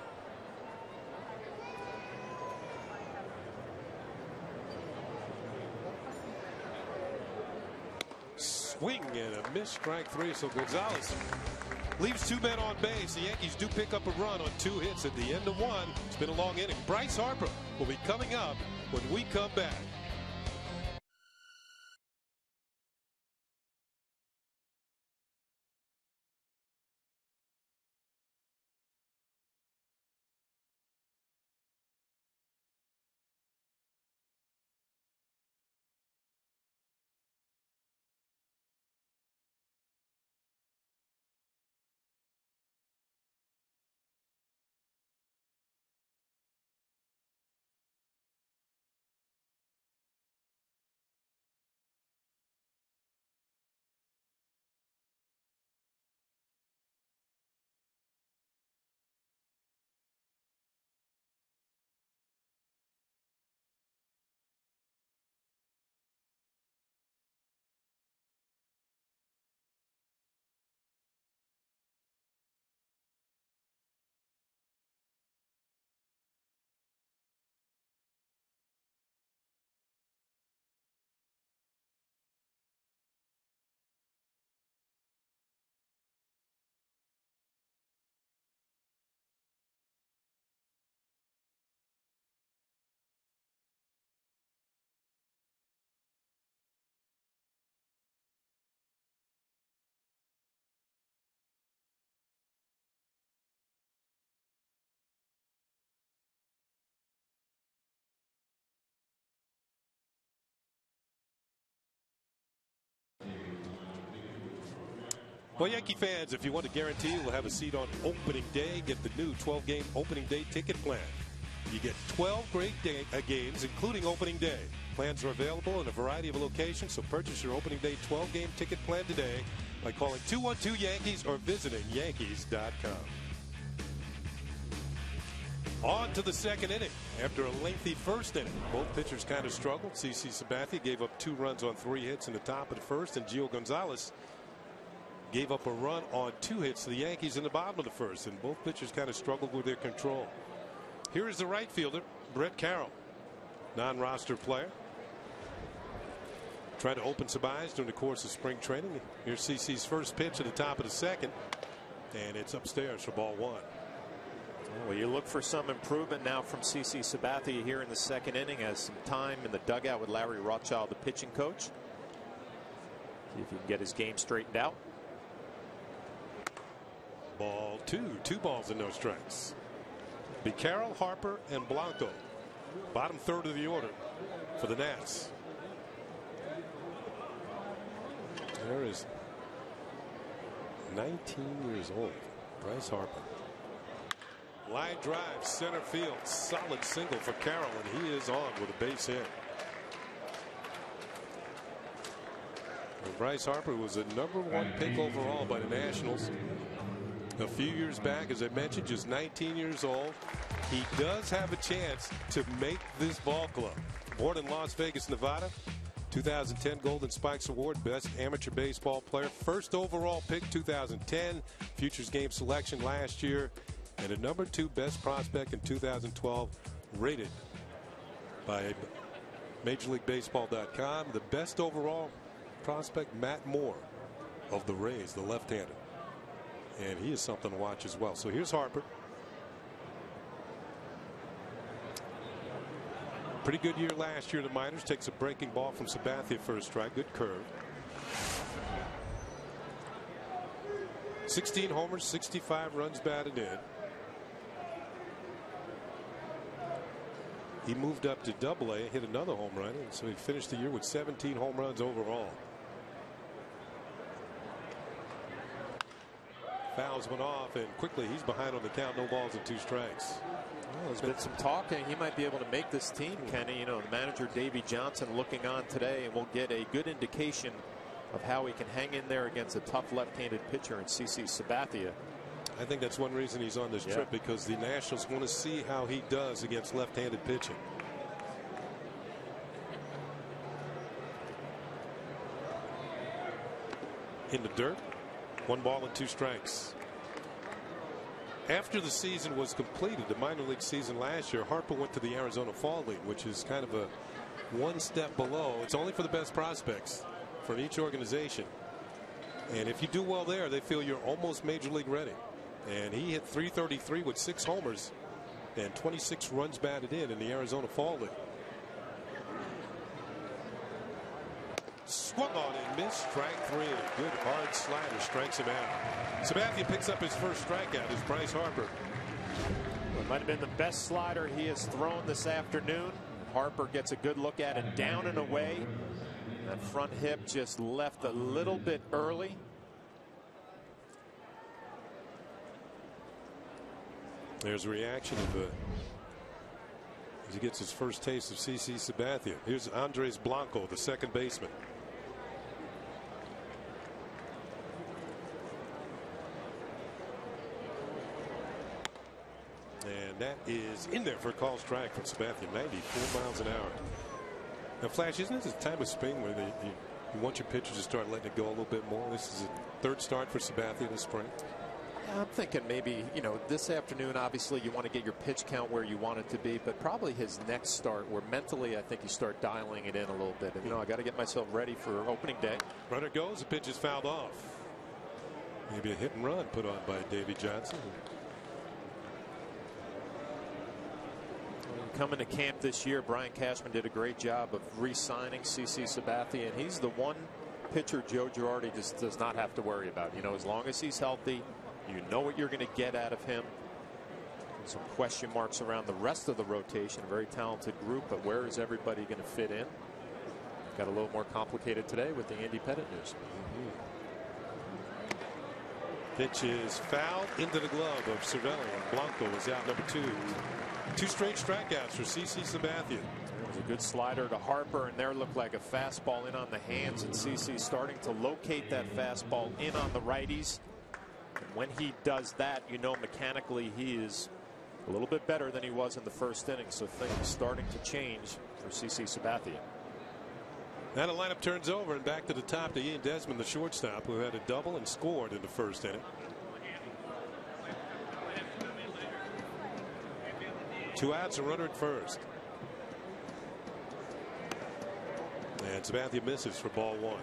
[SPEAKER 2] Swing and a miss, strike 3. So Gonzalez leaves 2 men on base. The Yankees do pick up a run on 2 hits at the end of 1. It's been a long inning. Bryce Harper will be coming up when we come back. Well, Yankee fans, if you want to guarantee you'll have a seat on opening day, get the new 12-game opening day ticket plan. You get 12 great games, including opening day. Plans are available in a variety of locations, so purchase your opening day 12-game ticket plan today by calling 212-YANKEES or visiting Yankees.com. On to the second inning. After a lengthy first inning, both pitchers kind of struggled. CC Sabathia gave up 2 runs on 3 hits in the top of the first, and Gio Gonzalez gave up a run on 2 hits to the Yankees in the bottom of the first, and both pitchers kind of struggled with their control. Here is the right fielder, Brett Carroll, non-roster player. Tried to open some eyes during the course of spring training. Here's CC's first pitch at the top of the second, and it's upstairs for ball 1.
[SPEAKER 5] Well, you look for some improvement now from CC Sabathia here in the second inning. Has some time in the dugout with Larry Rothschild, the pitching coach. See if he can get his game straightened out.
[SPEAKER 2] Ball 2. 2 balls and no strikes. Be Carroll, Harper, and Blanco. Bottom third of the order for the Nats. There is 19 years old, Bryce Harper. Line drive, center field, solid single for Carroll, and he is on with a base hit. And Bryce Harper was a #1 pick overall by the Nationals a few years back. As I mentioned, just 19 years old. He does have a chance to make this ball club. Born in Las Vegas, Nevada. 2010 Golden Spikes Award, best amateur baseball player. First overall pick 2010. Futures game selection last year. And a #2 best prospect in 2012, rated by MajorLeagueBaseball.com. The best overall prospect, Matt Moore of the Rays, the left-hander. And he is something to watch as well. So here's Harper. Pretty good year last year in the minors. Takes a breaking ball from Sabathia for a strike. Good curve. 16 homers, 65 runs batted in. He moved up to Double-A, hit another home run, and so he finished the year with 17 home runs overall. Fouls went off, and quickly he's behind on the count. No balls and 2 strikes.
[SPEAKER 5] Well, there's been some talking. He might be able to make this team, Kenny. You know, the manager Davey Johnson looking on today, and we'll get a good indication of how he can hang in there against a tough left-handed pitcher in CC Sabathia.
[SPEAKER 2] I think that's one reason he's on this trip, because the Nationals want to see how he does against left-handed pitching. In the dirt, 1 ball and 2 strikes. After the season was completed, the minor league season last year, Harper went to the Arizona Fall League, which is kind of a 1 step below. It's only for the best prospects from each organization. And if you do well there, they feel you're almost major league ready. And he hit .333 with 6 homers and 26 runs batted in the Arizona Fall League. Swung on and missed. Strike 3. Good hard slider strikes him out. Sabathia picks up his first strikeout as Bryce Harper.
[SPEAKER 5] Well, it might have been the best slider he has thrown this afternoon. Harper gets a good look at it, down and away. That front hip just left a little bit early.
[SPEAKER 2] There's a reaction as he gets his first taste of CC Sabathia. Here's Andres Blanco, the second baseman. And that is in there for a call strike from Sabathia. 94 miles an hour. Now, Flash, isn't this a time of spring where you want your pitchers to start letting it go a little bit more? This is a 3rd start for Sabathia this spring.
[SPEAKER 5] I'm thinking maybe, you know, this afternoon, obviously you want to get your pitch count where you want it to be, but probably his next start, where mentally I think you start dialing it in a little bit. And, you know, I got to get myself ready for opening day.
[SPEAKER 2] Runner goes, the pitch is fouled off. Maybe a hit and run put on by Davey Johnson.
[SPEAKER 5] Coming to camp this year, Brian Cashman did a great job of re-signing CC Sabathia, and he's the one pitcher Joe Girardi just does not have to worry about. You know, as long as he's healthy, you know what you're going to get out of him. Some question marks around the rest of the rotation. A very talented group, but where is everybody going to fit in? Got a little more complicated today with the Andy Pettitte news.
[SPEAKER 2] Pitch is fouled into the glove of Cervelli, and Blanco is out number 2. 2 straight strikeouts for CC Sabathia.
[SPEAKER 5] It was a good slider to Harper, and there looked like a fastball in on the hands, and CC starting to locate that fastball in on the righties. And when he does that, you know mechanically he is a little bit better than he was in the first inning, so things starting to change for CC Sabathia.
[SPEAKER 2] Now the lineup turns over, and back to the top to Ian Desmond, the shortstop, who had a double and scored in the first inning. 2 outs, a runner at first. And Sabathia misses for ball 1.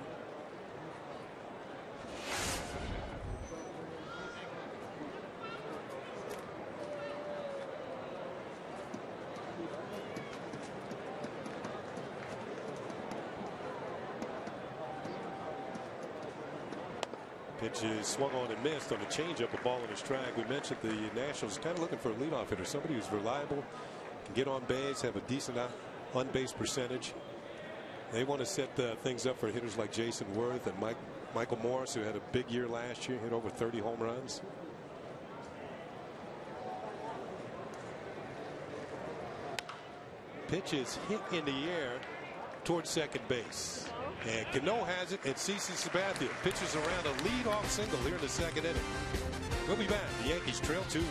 [SPEAKER 2] Pitch is swung on and missed on a changeup, a ball in his track. We mentioned the Nationals kind of looking for a leadoff hitter, somebody who's reliable, can get on base, have a decent on base percentage. They want to set things up for hitters like Jason Worth and Michael Morris, who had a big year last year, hit over 30 home runs. Pitch is hit in the air towards second base. And Cano has it, and CC Sabathia pitches around a lead-off single here in the second inning. We'll be back. The Yankees trail 2-1.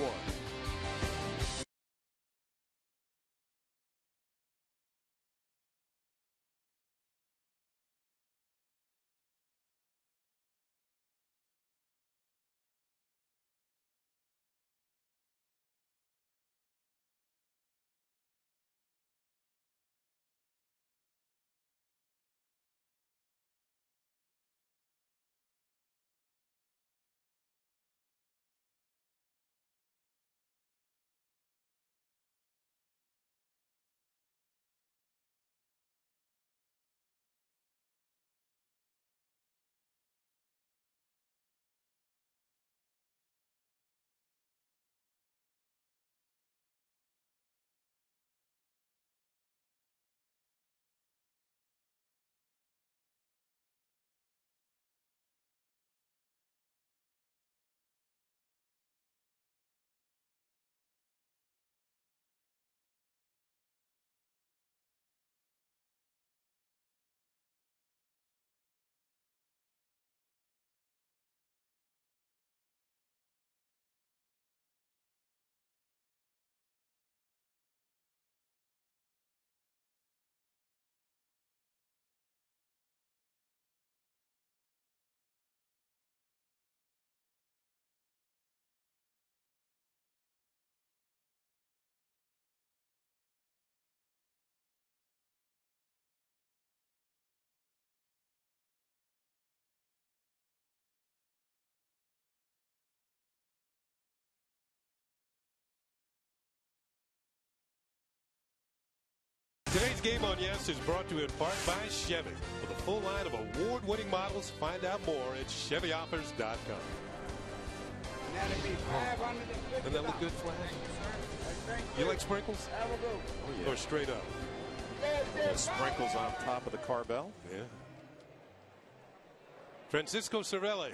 [SPEAKER 2] Today's Game on Yes is brought to you in part by Chevy. With a full line of award-winning models, find out more at ChevyOffers.com. Doesn't that look good, Flash? You like sprinkles?
[SPEAKER 5] Oh, yeah.
[SPEAKER 2] Or straight up?
[SPEAKER 5] The sprinkles on top of the Carvel.
[SPEAKER 2] Yeah. Francisco Cervelli.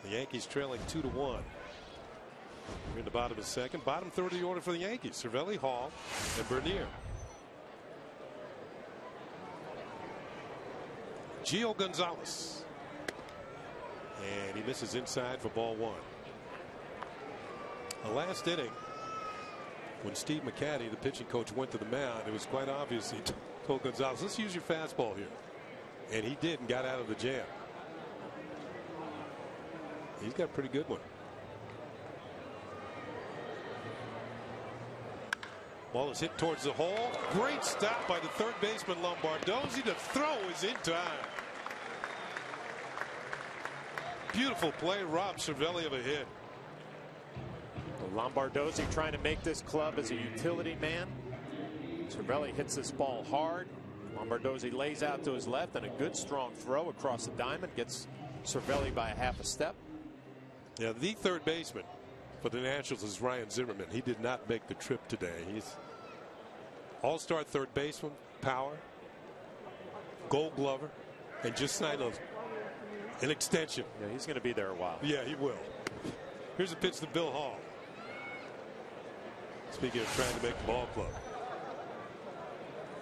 [SPEAKER 2] The Yankees trailing 2-1. We're in the bottom of the second. Bottom third of the order for the Yankees. Cervelli, Hall, and Bernier. Gio Gonzalez. And he misses inside for ball 1. The last inning, when Steve McCaddy, the pitching coach, went to the mound, it was quite obvious he told Gonzalez, let's use your fastball here. And he did and got out of the jam. He's got a pretty good one. Ball is hit towards the hole. Great stop by the third baseman Lombardozzi. The throw is in time. Beautiful play. Rob Cervelli of a hit.
[SPEAKER 5] Lombardozzi trying to make this club as a utility man. Cervelli hits this ball hard. Lombardozzi lays out to his left, and a good strong throw across the diamond gets Cervelli by a half a step.
[SPEAKER 2] Yeah, the third baseman for the Nationals is Ryan Zimmerman. He did not make the trip today. He's all-star third baseman, power, Gold Glover, and just signed An extension.
[SPEAKER 5] Yeah, he's going to be there a while.
[SPEAKER 2] Yeah, he will. Here's a pitch to Bill Hall. Speaking of trying to make the ball club.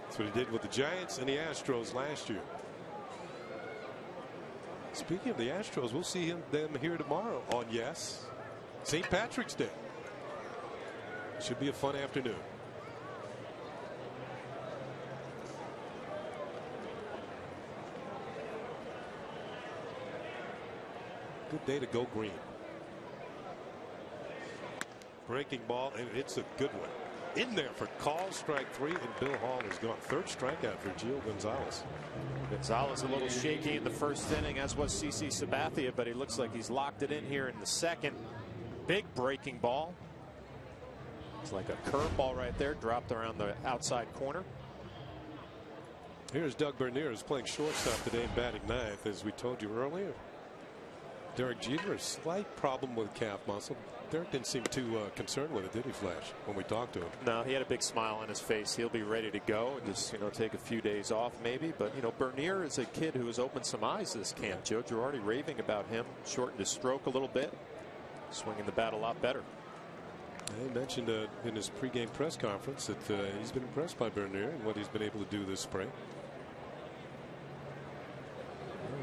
[SPEAKER 2] That's what he did with the Giants and the Astros last year. Speaking of the Astros, we'll see them here tomorrow on St. Patrick's Day. Should be a fun afternoon. Good day to go green. Breaking ball, and it's a good one. In there for call, strike 3, and Bill Hall is gone. Third strikeout for Gio Gonzalez.
[SPEAKER 5] Gonzalez a little shaky in the first inning, as was CC Sabathia, but he looks like he's locked it in here in the second. Big breaking ball. It's like a curveball right there, dropped around the outside corner.
[SPEAKER 2] Here's Doug Bernier, who's playing shortstop today and batting ninth, as we told you earlier. Derek Jeter, a slight problem with calf muscle. Derek didn't seem too concerned with it, did he, Flash, when we talked to him?
[SPEAKER 5] No, he had a big smile on his face. He'll be ready to go and just, take a few days off maybe. But, Bernier is a kid who has opened some eyes this camp. Joe Girardi raving about him. Shortened his stroke a little bit. Swinging the bat a lot better.
[SPEAKER 2] He mentioned in his pregame press conference that he's been impressed by Bernier and what he's been able to do this spring.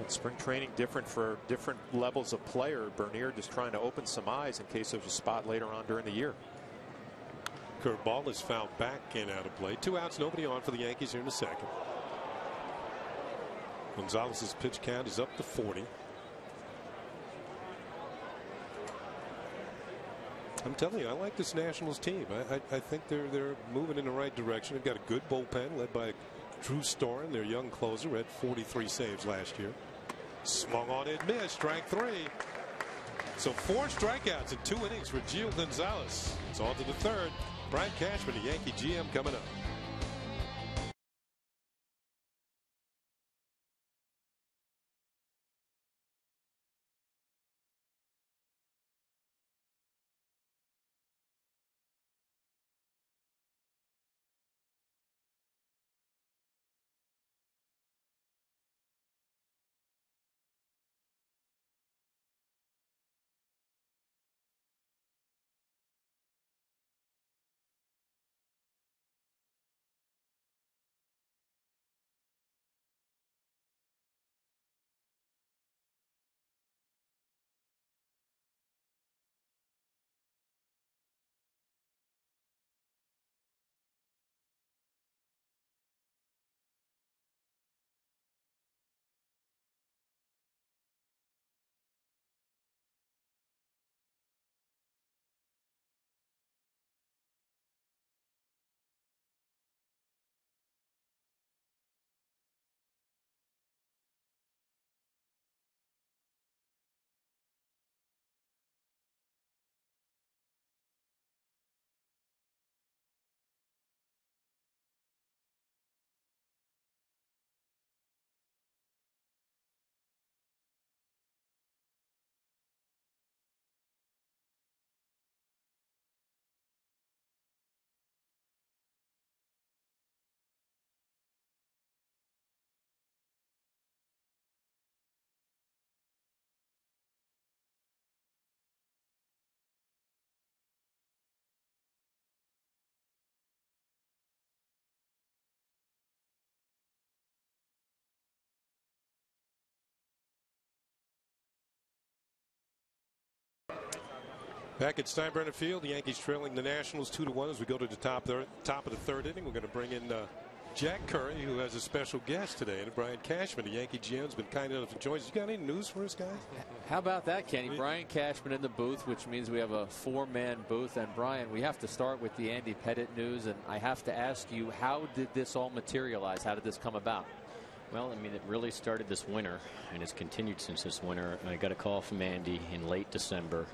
[SPEAKER 5] Spring training different for different levels of player. Bernier just trying to open some eyes in case there's a spot later on during the year.
[SPEAKER 2] Curveball is fouled back and out of play. 2 outs, nobody on for the Yankees here in the second. Gonzalez's pitch count is up to 40. I'm telling you, I like this Nationals team. I think they're moving in the right direction. They've got a good bullpen led by Drew Storen, their young closer, had 43 saves last year. Swung on and missed, strike 3. So 4 strikeouts in 2 innings for Gio Gonzalez. It's on to the third. Brian Cashman, the Yankee GM, coming up. Back at Steinbrenner Field, the Yankees trailing the Nationals 2-1 as we go to the top of the third inning. We're going to bring in Jack Curry, who has a special guest today, and Brian Cashman, the Yankee GM, has been kind enough to join us. You got any news for us, guys?
[SPEAKER 6] How about that, Kenny? Brian Cashman in the booth, which means we have a 4-man booth. And Brian, we have to start with the Andy Pettitte news, and I have to ask you, how did this all materialize? How did this come about?
[SPEAKER 7] Well, I mean, it really started this winter, and it's continued since this winter. I got a call from Andy in late December.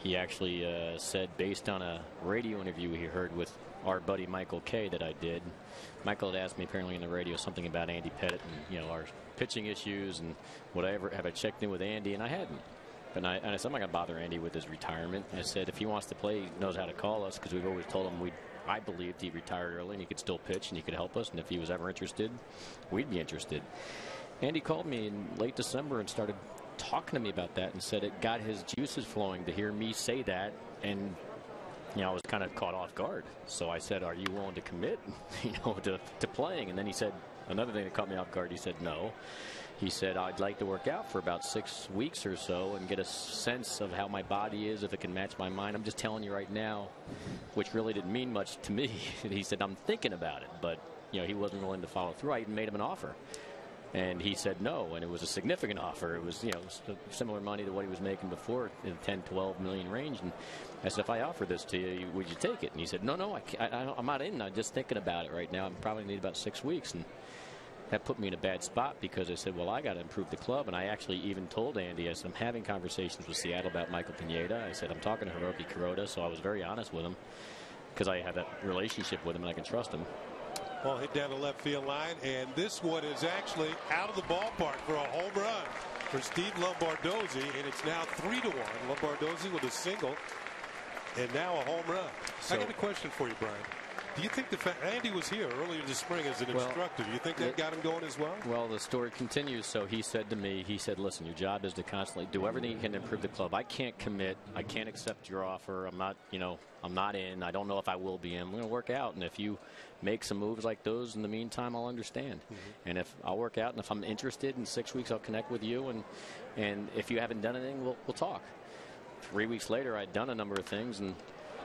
[SPEAKER 7] He actually said, based on a radio interview he heard with our buddy Michael Kay that I did, Michael had asked me apparently in the radio something about Andy Pettitte and, our pitching issues and would I ever have I checked in with Andy, and I hadn't. And I said, I'm not going to bother Andy with his retirement. I said, if he wants to play, he knows how to call us, because we've always told him I believed he retired early and he could still pitch and he could help us, and if he was ever interested, we'd be interested. Andy called me in late December and started talking to me about that and said it got his juices flowing to hear me say that. And I was kind of caught off guard. So I said, are you willing to commit, to playing? And then he said, another thing that caught me off guard, he said, no. He said, I'd like to work out for about 6 weeks or so and get a sense of how my body is, if it can match my mind. I'm just telling you right now, which really didn't mean much to me. He said, I'm thinking about it. But, he wasn't willing to follow through. I even made him an offer. And he said no, and it was a significant offer. It was, similar money to what he was making before, in the 10, 12 million range. And I said, if I offer this to you, would you take it? And he said, no, I'm not in. I'm just thinking about it right now. I probably need about 6 weeks. And that put me in a bad spot because I said, well, I got to improve the club. And I actually even told Andy, I said, I'm having conversations with Seattle about Michael Pineda. I said, I'm talking to Hiroki Kuroda. So I was very honest with him because I have that relationship with him and I can trust him.
[SPEAKER 2] Ball hit down the left field line, and this one is actually out of the ballpark for a home run for Steve Lombardozzi, and it's now 3-1. Lombardozzi with a single, and now a home run. So, I got a question for you, Brian. Do you think the fact Andy was here earlier this spring as an instructor, do you think that got him going as well?
[SPEAKER 7] Well, the story continues. So he said to me, listen, your job is to constantly do everything you can to improve the club. I can't commit. I can't accept your offer. I'm not, I'm not in. I don't know if I will be in. I'm going to work out. And if you make some moves like those in the meantime, I'll understand. And if I'll work out, and if I'm interested in 6 weeks, I'll connect with you. And if you haven't done anything, we'll talk. 3 weeks later, I'd done a number of things, and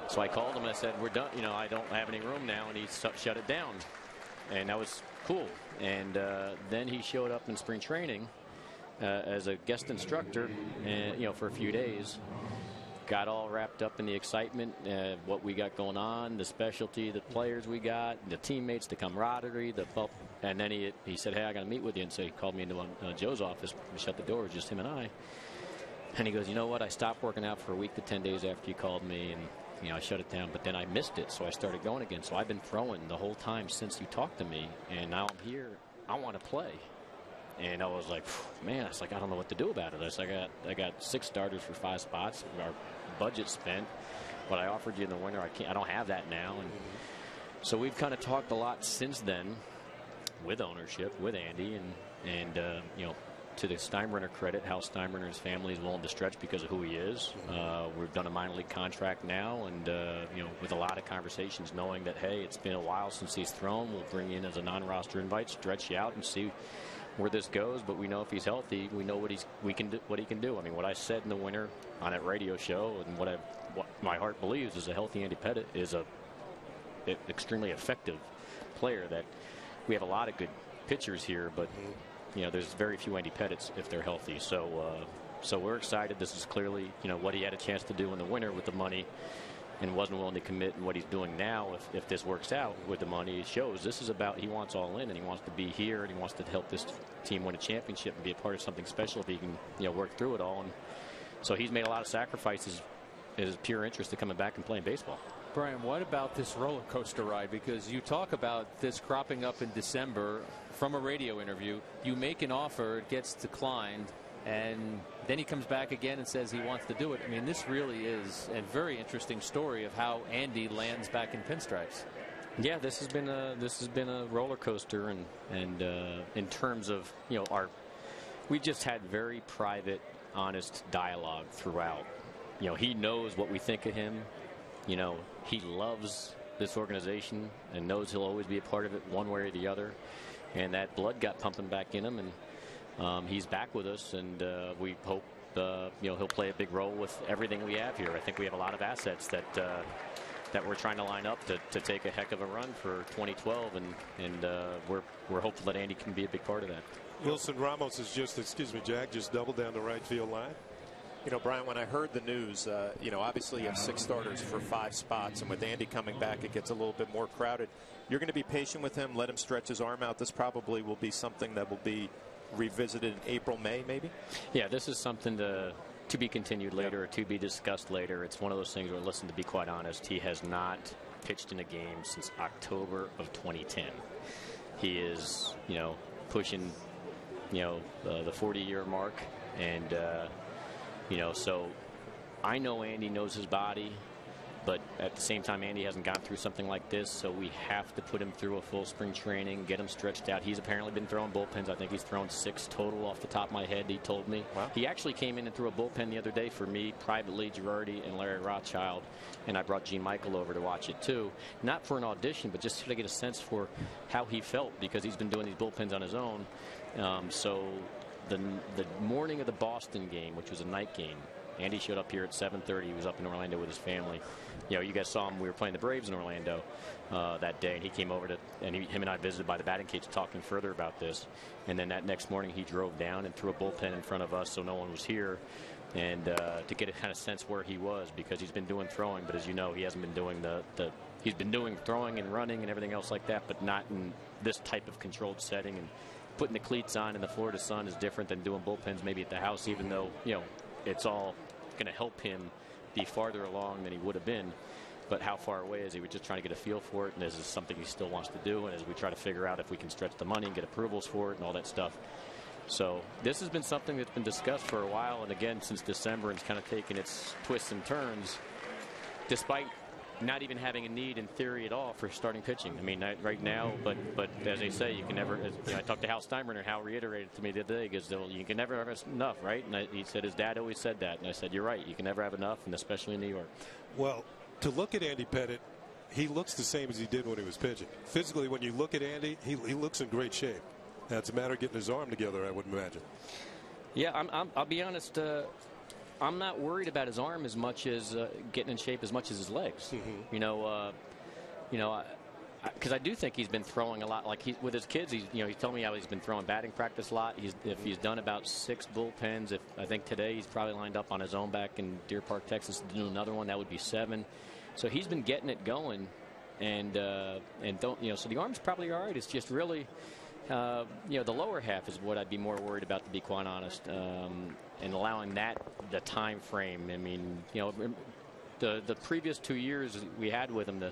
[SPEAKER 7] so I called him. I said, we're done. I don't have any room now. And he shut it down. And that was cool. And then he showed up in spring training as a guest instructor, and, for a few days. Got all wrapped up in the excitement, what we got going on, the specialty, the players we got, the teammates, the camaraderie, and then he said, hey, I got to meet with you. And so he called me into Joe's office. We shut the doors, just him and I. And he goes, you know what? I stopped working out for a week to 10 days after you called me, and I shut it down, but then I missed it, so I started going again. So I've been throwing the whole time since you talked to me, and now I'm here. I want to play. And I was like, man, it's like, I don't know what to do about it. It's like, I got 6 starters for 5 spots. Our budget spent. What I offered you in the winter, I don't have that now. And so we've kind of talked a lot since then with ownership, with Andy, and to the Steinbrenner credit, how Steinbrenner and his family is willing to stretch because of who he is. We've done a minor league contract now, and with a lot of conversations, knowing that, hey, it's been a while since he's thrown. We'll bring you in as a non-roster invite, stretch you out, and see where this goes. But we know if he's healthy, we know what he can do. I mean, what I said in the winter on that radio show, and what my heart believes is a healthy Andy Pettitte is a extremely effective player. That we have a lot of good pitchers here, but there's very few Andy Pettittes if they're healthy. So we're excited. This is clearly, what he had a chance to do in the winter with the money and wasn't willing to commit, and what he's doing now, if this works out with the money, it shows this is about, he wants all in, and he wants to be here, and he wants to help this team win a championship and be a part of something special if he can, work through it all. And so he's made a lot of sacrifices in his pure interest to coming back and playing baseball.
[SPEAKER 3] Brian, what about this roller coaster ride? Because you talk about this cropping up in December from a radio interview. You make an offer, it gets declined, and then he comes back again and says he wants to do it. I mean, this really is a very interesting story of how Andy lands back in pinstripes.
[SPEAKER 7] Yeah, this has been a roller coaster, and in terms of we just had very private, honest dialogue throughout. He knows what we think of him. He loves this organization and knows he'll always be a part of it one way or the other. And that blood got pumping back in him, and he's back with us, and we hope he'll play a big role with everything we have here. I think we have a lot of assets that we're trying to line up to take a heck of a run for 2012, and we're hopeful that Andy can be a big part of that.
[SPEAKER 2] Wilson Ramos is just doubled down the right field line.
[SPEAKER 5] Brian, when I heard the news, obviously you have 6 starters for 5 spots, and with Andy coming back, it gets a little bit more crowded. You're going to be patient with him, let him stretch his arm out. This probably will be something that will be revisited in April, May, maybe?
[SPEAKER 7] Yeah, this is something to be continued later, or to be discussed later. It's one of those things where, listen, to be quite honest, he has not pitched in a game since October of 2010. He is, pushing, the 40-year mark, and so I know Andy knows his body. But at the same time, Andy hasn't gone through something like this, so we have to put him through a full spring training, get him stretched out. He's apparently been throwing bullpens. I think he's thrown 6 total off the top of my head, he told me.
[SPEAKER 5] Wow.
[SPEAKER 7] He actually came in and threw a bullpen the other day for me, privately, Girardi and Larry Rothschild, and I brought Gene Michael over to watch it too. Not for an audition, but just to get a sense for how he felt, because he's been doing these bullpens on his own. So the morning of the Boston game, which was a night game, Andy showed up here at 7:30. He was up in Orlando with his family. You know, you guys saw him. We were playing the Braves in Orlando that day, and he came over him and I visited by the batting cage talking further about this. And then that next morning, he drove down and threw a bullpen in front of us, so no one was here, and to get a kind of sense where he was, because he's been doing throwing, but as you know, he hasn't been doing he's been doing throwing and running and everything else like that, but not in this type of controlled setting. And putting the cleats on in the Florida sun is different than doing bullpens maybe at the house, even though, you know, it's all going to help him be farther along than he would have been. But how far away is he? We're just trying to get a feel for it, and this is something he still wants to do, and as we try to figure out if we can stretch the money and get approvals for it and all that stuff. So this has been something that's been discussed for a while, and again since December, and it's kind of taken its twists and turns, despite not even having a need in theory at all for starting pitching. I mean, right now, but as they say, you can never. I talked to Hal Steinbrenner. Hal reiterated to me the other day, because you can never have enough, right? And he said his dad always said that, and I said, you're right. You can never have enough, and especially in New York.
[SPEAKER 2] Well, to look at Andy Pettitte, he looks the same as he did when he was pitching. Physically, when you look at Andy, he looks in great shape. Now, it's a matter of getting his arm together, I would imagine.
[SPEAKER 7] Yeah, I'll be honest. I'm not worried about his arm as much as getting in shape as much as his legs. Mm-hmm. Because I do think he's been throwing a lot. Like with his kids, he told me how he's been throwing batting practice a lot. If he's done about 6 bullpens, I think today he's probably lined up on his own back in Deer Park, Texas, to do another one. That would be 7. So he's been getting it going, and so the arm's probably all right. It's just really. The lower half is what I'd be more worried about, to be quite honest, and allowing that the time frame. I mean, the previous 2 years we had with him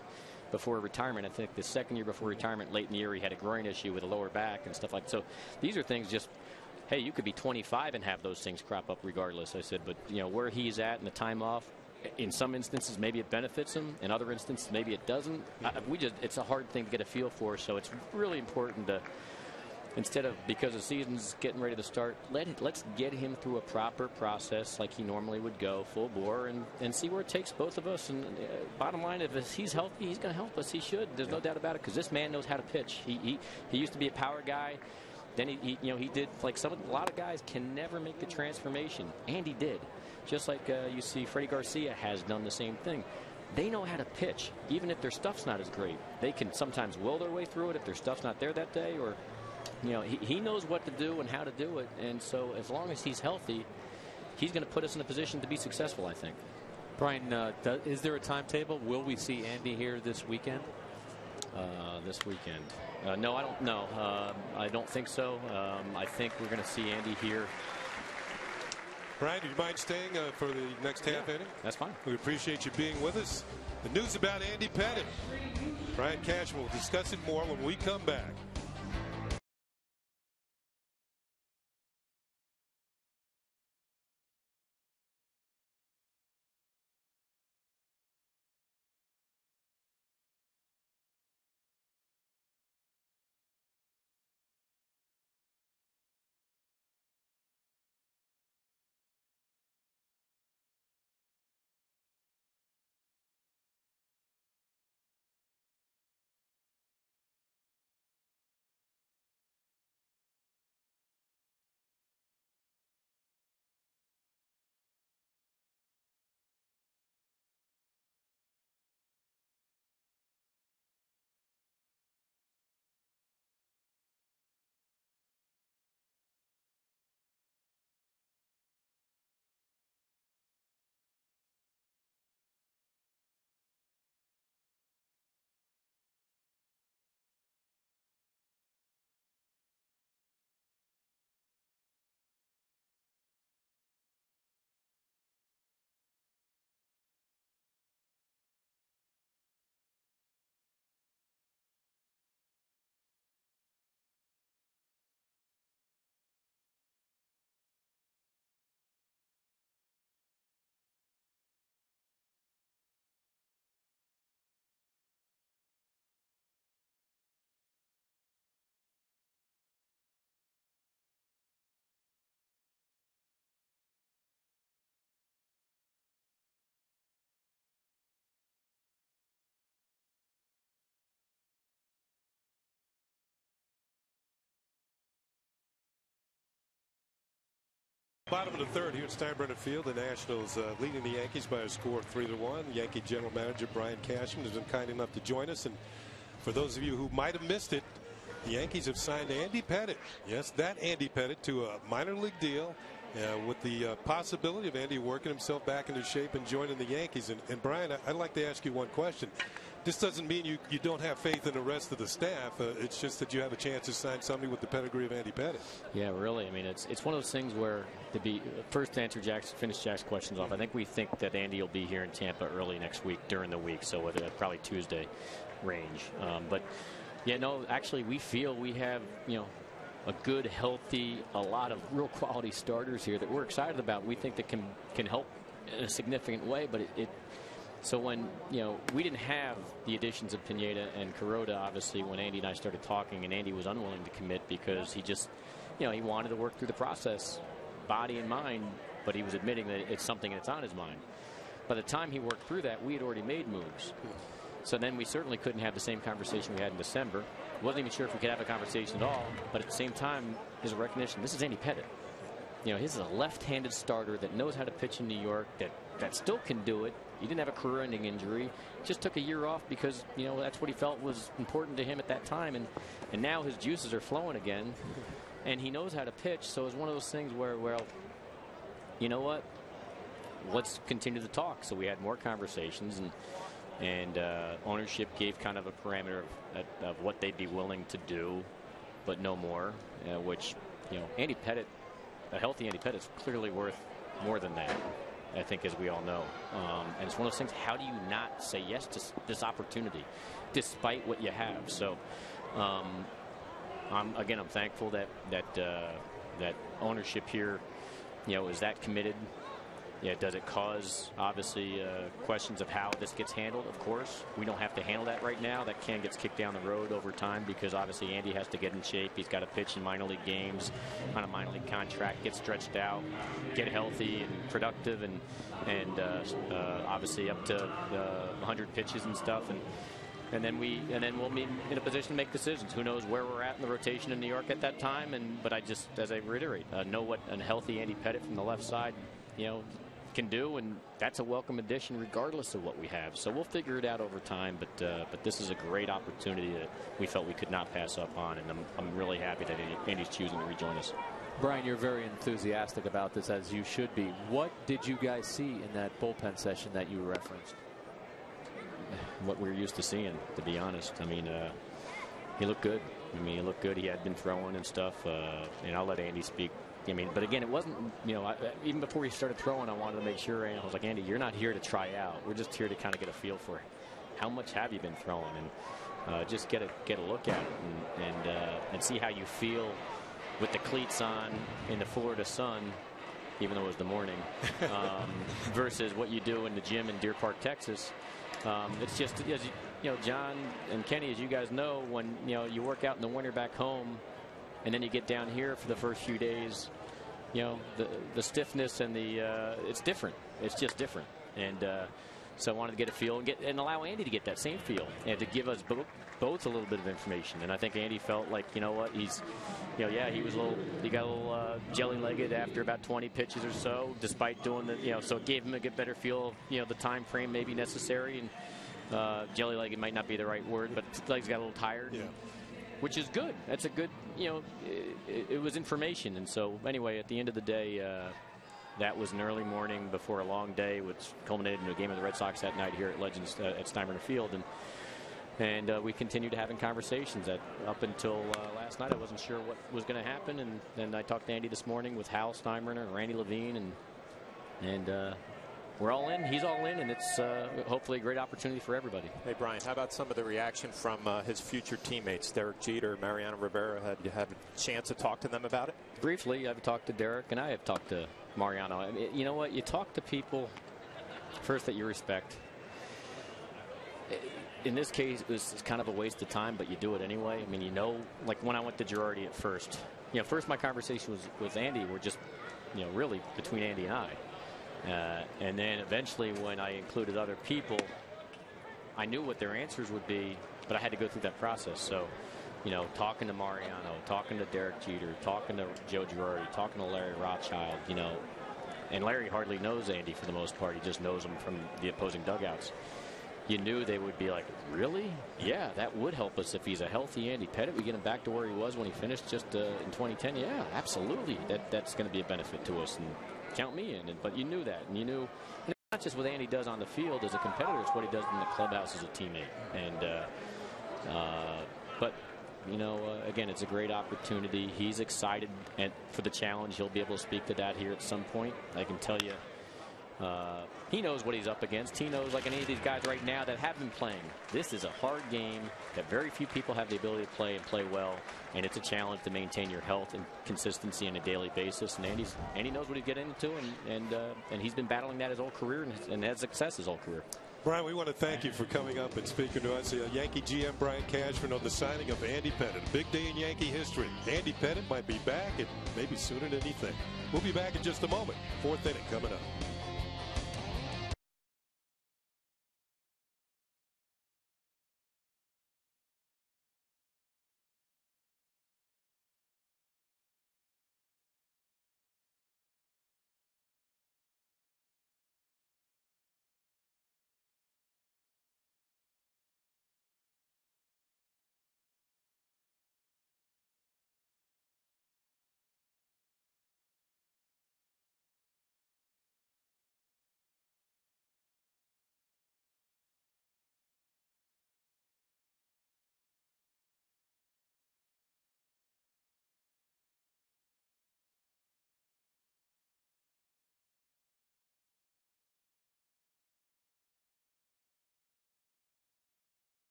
[SPEAKER 7] before retirement, I think the second year before retirement, late in the year, he had a groin issue with a lower back and stuff like that. So these are things just, hey, you could be 25 and have those things crop up regardless. I said, but where he's at and the time off, in some instances maybe it benefits him, in other instances maybe it doesn't. It's a hard thing to get a feel for, so it's really important to, instead of, because the season's getting ready to start, let's get him through a proper process like he normally would go, full bore, and see where it takes both of us. And bottom line, if he's healthy, he's going to help us. He should. There's no doubt about it, because this man knows how to pitch. He used to be a power guy. Then he did, like a lot of guys can never make the transformation. Andy did. Just like you see Freddie Garcia has done the same thing. They know how to pitch, even if their stuff's not as great. They can sometimes will their way through it if their stuff's not there that day, or he knows what to do and how to do it. And so as long as he's healthy, he's going to put us in a position to be successful, I think.
[SPEAKER 3] Brian, is there a timetable? Will we see Andy here this weekend?
[SPEAKER 7] This weekend? No, I don't know. I don't think so. I think we're going to see Andy here.
[SPEAKER 2] Brian, do you mind staying for the next half inning?
[SPEAKER 7] That's fine.
[SPEAKER 2] We appreciate you being with us. The news about Andy Pettitte. Brian Cashman will discuss it more when we come back. Bottom of the third here at Steinbrenner Field. The Nationals leading the Yankees by a score of 3-1. Yankee General Manager Brian Cashman has been kind enough to join us. And for those of you who might have missed it, the Yankees have signed Andy Pettitte. Yes, that Andy Pettitte to a minor league deal with the possibility of Andy working himself back into shape and joining the Yankees. And Brian, I'd like to ask you one question. This doesn't mean you don't have faith in the rest of the staff. It's just that you have a chance to sign somebody with the pedigree of Andy Pettitte.
[SPEAKER 7] Yeah, really. I mean, it's one of those things where first to answer finish Jack's questions off. I think we think that Andy will be here in Tampa early next week during the week, so probably Tuesday range. But yeah, no, actually, we feel we have a good, healthy, a lot of real quality starters here that we're excited about. We think that can help in a significant way, but so when we didn't have the additions of Pineda and Kuroda, obviously, when Andy and I started talking, and Andy was unwilling to commit because he just he wanted to work through the process, body and mind, but he was admitting that it's something that's on his mind. By the time he worked through that, we had already made moves. So then we certainly couldn't have the same conversation we had in December. Wasn't even sure if we could have a conversation at all, but at the same time, there's a recognition this is Andy Pettitte. He's a left-handed starter that knows how to pitch in New York, that still can do it. He didn't have a career-ending injury. Just took a year off because that's what he felt was important to him at that time, and now his juices are flowing again, and he knows how to pitch. So it's one of those things where, well, you know what? Let's continue to talk. So we had more conversations, and ownership gave kind of a parameter of what they'd be willing to do, but no more. Which Andy Pettitte, a healthy Andy Pettitte, is clearly worth more than that, I think, as we all know. And it's one of those things, how do you not say yes to this opportunity despite what you have? So I'm thankful that ownership here is that committed. Does it cause, obviously, questions of how this gets handled? Of course. We don't have to handle that right now. That can get kicked down the road over time because, obviously, Andy has to get in shape. He's got to pitch in minor league games on a minor league contract, get stretched out, get healthy and productive, and obviously up to 100 pitches and stuff. And then we'll be in a position to make decisions. Who knows where we're at in the rotation in New York at that time? But as I reiterate, know what a healthy Andy Pettitte from the left side, can do, and that's a welcome addition regardless of what we have. So we'll figure it out over time, but this is a great opportunity that we felt we could not pass up on, and I'm really happy that Andy's choosing to rejoin us.
[SPEAKER 6] Brian, you're very enthusiastic about this, as you should be. What did you guys see in that bullpen session that you referenced?
[SPEAKER 7] What we're used to seeing, to be honest. I mean, he looked good. He looked good. He had been throwing and stuff, and I'll let Andy speak. But again, it wasn't, even before he started throwing, I wanted to make sure, I was like, Andy, you're not here to try out. We're just here to kind of get a feel for how much have you been throwing, and just get a look at it and see how you feel with the cleats on in the Florida sun, even though it was the morning, versus what you do in the gym in Deer Park, Texas. It's just, as John and Kenny, as you guys know, when you work out in the winter back home, and then you get down here for the first few days, the stiffness and it's different. It's just different. And so I wanted to get a feel and allow Andy to get that same feel and to give us both a little bit of information. And I think Andy felt like, he was he got a little jelly-legged after about 20 pitches or so, despite doing so it gave him a better feel of, the time frame maybe necessary. And jelly-legged might not be the right word, but his legs got a little tired. Yeah. Which is good. That's a good, it was information. And so anyway, at the end of the day, that was an early morning before a long day, which culminated in a game of the Red Sox that night here at Legends at Steinbrenner Field. And we continued having conversations up until last night. I wasn't sure what was going to happen. And then I talked to Andy this morning with Hal Steinbrenner and Randy Levine. And we're all in. He's all in, and it's hopefully a great opportunity for everybody.
[SPEAKER 5] Hey, Brian, how about some of the reaction from his future teammates, Derek Jeter, Mariano Rivera? Had you had a chance to talk to them about it?
[SPEAKER 7] Briefly, I've talked to Derek, and I have talked to Mariano. I mean, you know what? You talk to people first that you respect. In this case, it's kind of a waste of time, but you do it anyway. I mean, like when I went to Girardi at first, first my conversation was with Andy. We're just, really between Andy and I. And then eventually when I included other people, I knew what their answers would be, but I had to go through that process. So you know, talking to Mariano, talking to Derek Jeter, talking to Joe Girardi, talking to Larry Rothschild, you know, and Larry hardly knows Andy for the most part. He just knows him from the opposing dugouts. You knew they would be like, really? Yeah, that would help us if he's a healthy Andy Pettitte. We get him back to where he was when he finished just in 2010. Yeah, absolutely. That's going to be a benefit to us, and count me in. But you knew that, and you knew, and it's not just what Andy does on the field as a competitor, it's what he does in the clubhouse as a teammate. And but you know, again, it's a great opportunity. He's excited for the challenge. He'll be able to speak to that here at some point. I can tell you. He knows what he's up against. He knows, like any of these guys right now that have been playing, this is a hard game that very few people have the ability to play and play well, and it's a challenge to maintain your health and consistency on a daily basis. And Andy knows what he's getting into, and he's been battling that his whole career and had success his whole career.
[SPEAKER 2] Brian, we want to thank you for coming up and speaking to us. Yankee GM Brian Cashman on the signing of Andy Pettitte. A big day in Yankee history. Andy Pettitte might be back, and maybe sooner than you think. We'll be back in just a moment. Fourth inning coming up.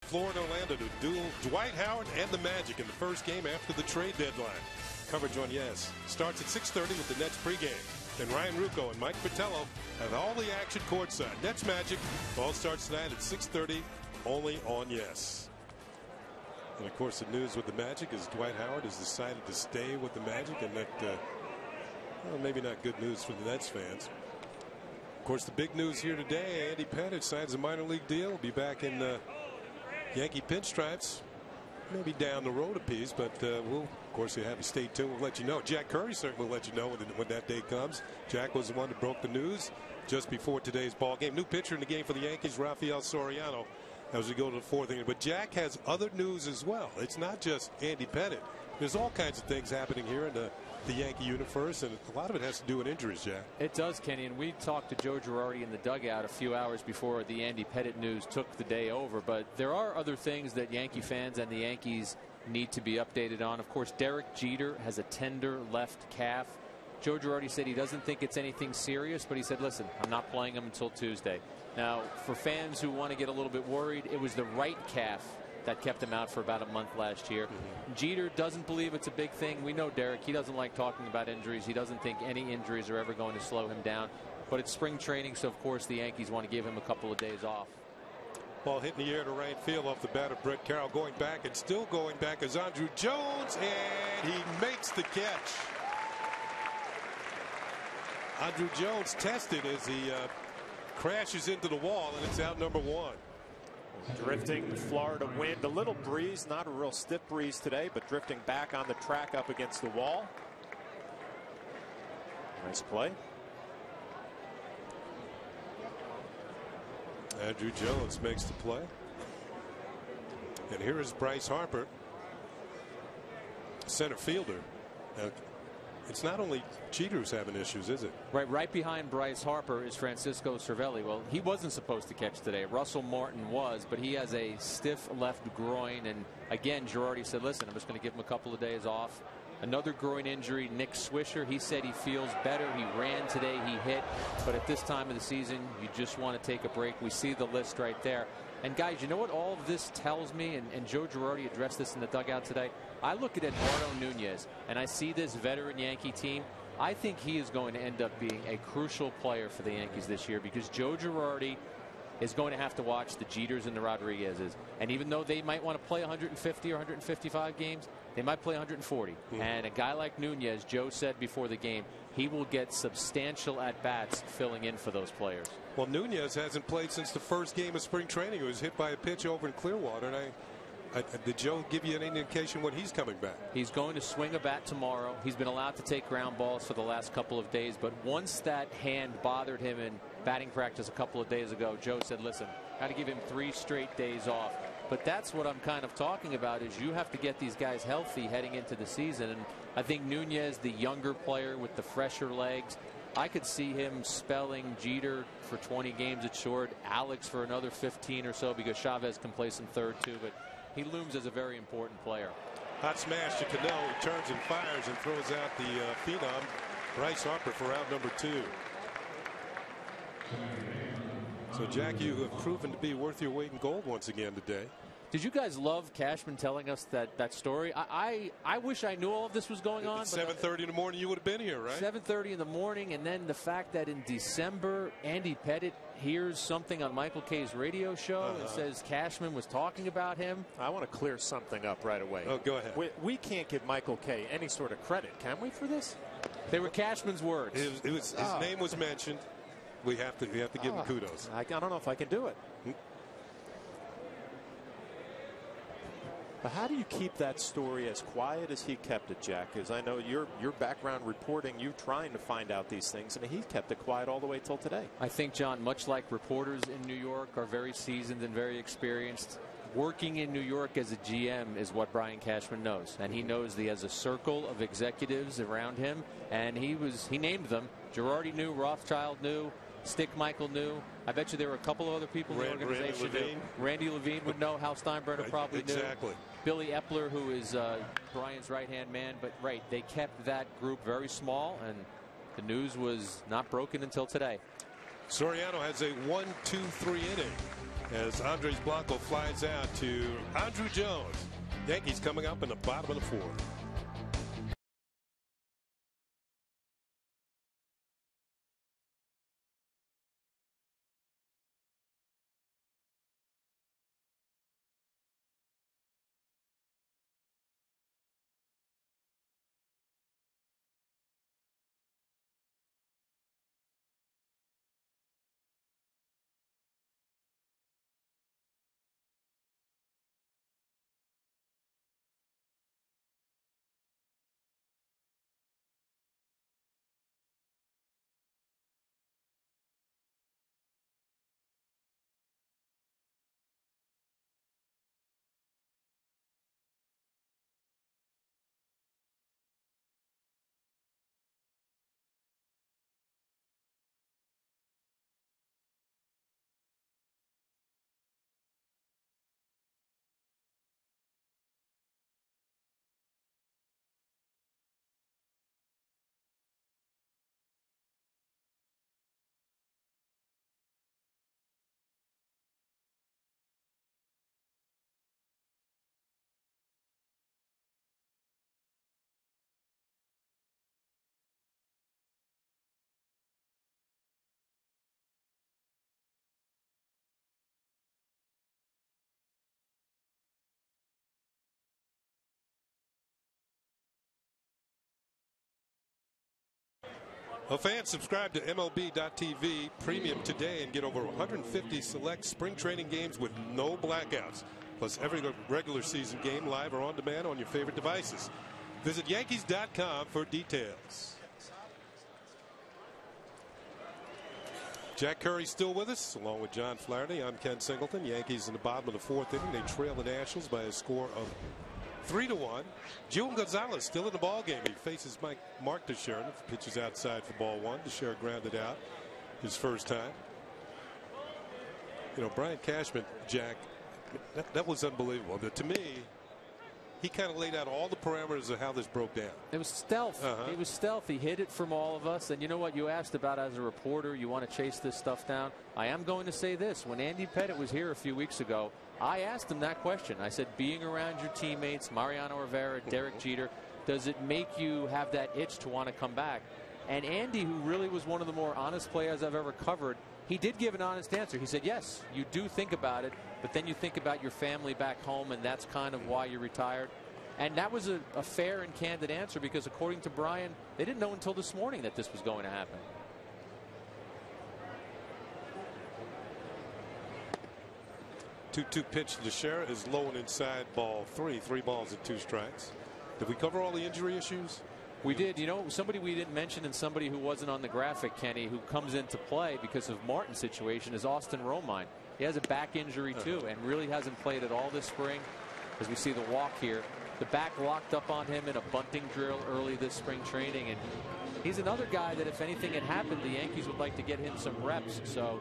[SPEAKER 2] Floor in Orlando to duel Dwight Howard and the Magic in the first game after the trade deadline. Coverage on Yes starts at 6:30 with the Nets pregame. Then Ryan Ruocco and Mike Fratello have all the action courtside. Nets Magic all starts tonight at 6:30 only on Yes. And of course the news with the Magic is Dwight Howard has decided to stay with the Magic, and that well, maybe not good news for the Nets fans. Of course the big news here today, Andy Pettitte signs a minor league deal. Will be back in Yankee pinstripes, maybe down the road a piece, but we'll, of course, you have to stay tuned. We'll let you know. Jack Curry certainly will let you know when that day comes. Jack was the one that broke the news just before today's ball game. New pitcher in the game for the Yankees, Rafael Soriano, as we go to the fourth inning. But Jack has other news as well. It's not just Andy Pettitte. There's all kinds of things happening here in the Yankee universe, and a lot of it has to do with injuries, Jack.
[SPEAKER 6] It does, Kenny, and we talked to Joe Girardi in the dugout a few hours before the Andy Pettitte news took the day over, but there are other things that Yankee fans and the Yankees need to be updated on. Of course, Derek Jeter has a tender left calf. Joe Girardi said he doesn't think it's anything serious, but he said, listen, I'm not playing him until Tuesday. Now, for fans who want to get a little bit worried, it was the right calf that kept him out for about a month last year. Jeter doesn't believe it's a big thing. We know Derek. He doesn't like talking about injuries. He doesn't think any injuries are ever going to slow him down. But it's spring training, so of course the Yankees want to give him a couple of days off.
[SPEAKER 2] Ball hitting the air to right field off the bat of Brett Carroll. Going back and still going back is Andrew Jones, and he makes the catch. Andrew Jones tested as he crashes into the wall, and it's out number one.
[SPEAKER 5] Drifting Florida wind, a little breeze, not a real stiff breeze today, but drifting back on the track up against the wall. Nice play.
[SPEAKER 2] Andrew Jones makes the play. And here is Bryce Harper, center fielder. It's not only Jeter who's having issues, is it?
[SPEAKER 6] Right behind Bryce Harper is Francisco Cervelli. Well, he wasn't supposed to catch today. Russell Martin was, but he has a stiff left groin. And again, Girardi said, listen, I'm just going to give him a couple of days off. Another groin injury, Nick Swisher. He said he feels better. He ran today. He hit. But at this time of the season, you just want to take a break. We see the list right there. And guys, you know what all of this tells me? And Joe Girardi addressed this in the dugout today. I look at Eduardo Nunez and I see this veteran Yankee team. I think he is going to end up being a crucial player for the Yankees this year because Joe Girardi is going to have to watch the Jeters and the Rodriguezes. And even though they might want to play 150 or 155 games, they might play 140. And a guy like Nunez, Joe said before the game, he will get substantial at-bats filling in for those players.
[SPEAKER 2] Well, Nunez hasn't played since the first game of spring training. He was hit by a pitch over in Clearwater. And did Joe give you any indication when he's coming back?
[SPEAKER 6] He's going to swing a bat tomorrow. He's been allowed to take ground balls for the last couple of days. But once that hand bothered him in batting practice a couple of days ago, Joe said, listen, got to give him 3 straight days off. But that's what I'm kind of talking about is you have to get these guys healthy heading into the season. And I think Nunez, the younger player with the fresher legs, I could see him spelling Jeter for 20 games at short, Alex for another 15 or so because Chavez can play some third too. But he looms as a very important player.
[SPEAKER 2] Hot smash to Cano. He turns and fires and throws out the phenom Bryce Harper for out number 2. So, Jack, you have proven to be worth your weight in gold once again today.
[SPEAKER 6] Did you guys love Cashman telling us that story? I wish I knew all of this was going on.
[SPEAKER 2] At 7:30 in the morning, you would have been here, right?
[SPEAKER 6] 7:30 in the morning, and then the fact that in December, Andy Pettitte hears something on Michael Kay's radio show and says Cashman was talking about him.
[SPEAKER 5] I want to clear something up right away.
[SPEAKER 2] Oh, go ahead.
[SPEAKER 5] We can't give Michael Kay any sort of credit, can we, for this?
[SPEAKER 6] They were Cashman's words.
[SPEAKER 2] His name was mentioned. We have to give him kudos.
[SPEAKER 5] I don't know if I can do it. But how do you keep that story as quiet as he kept it, Jack? Because I know your background reporting, you trying to find out these things, and he kept it quiet all the way till today.
[SPEAKER 6] I think, John, much like reporters in New York are very seasoned and very experienced, working in New York as a GM is what Brian Cashman knows. And he knows he has a circle of executives around him, and he named them. Girardi knew, Rothschild knew, Stick Michael knew. I bet you there were a couple of other people in the organization. Randy Levine would know. Hal Steinbrenner probably knew.
[SPEAKER 2] Exactly.
[SPEAKER 6] Billy Epler, who is Brian's right-hand man. But, they kept that group very small, and the news was not broken until today.
[SPEAKER 2] Soriano has a 1-2-3 inning as Andres Blanco flies out to Andrew Jones. Yankees coming up in the bottom of the 4th. Well, fans, subscribe to MLB.tv Premium today and get over 150 select spring training games with no blackouts. Plus every regular season game live or on demand on your favorite devices. Visit Yankees.com for details. Jack Curry still with us, along with John Flaherty. I'm Ken Singleton. Yankees in the bottom of the 4th inning. They trail the Nationals by a score of 3-1. Gio Gonzalez still in the ball game. He faces Mark Teixeira. Pitches outside for ball 1. Teixeira grounded out his first time. You know, Brian Cashman, Jack, that was unbelievable. But to me, he kind of laid out all the parameters of how this broke down.
[SPEAKER 6] It was stealth. He was stealth. He hid it from all of us. And you know what you asked about as a reporter? You want to chase this stuff down? I am going to say this. When Andy Pettitte was here a few weeks ago, I asked him that question. I said, being around your teammates, Mariano Rivera, Derek Jeter, does it make you have that itch to want to come back? And Andy, who really was one of the more honest players I've ever covered, he did give an honest answer. He said, yes, you do think about it, but then you think about your family back home, and that's kind of why you retired. And that was a fair and candid answer, because according to Brian, they didn't know until this morning that this was going to happen.
[SPEAKER 2] Two pitch to Teixeira is low and inside, ball 3. 3 balls and 2 strikes. Did we cover all the injury issues?
[SPEAKER 6] We did. You know, somebody we didn't mention, and somebody who wasn't on the graphic, Kenny, who comes into play because of Martin's situation, is Austin Romine. He has a back injury too, and really hasn't played at all this spring. As we see the walk here, the back locked up on him in a bunting drill early this spring training, and he's another guy that if anything had happened, the Yankees would like to get him some reps. So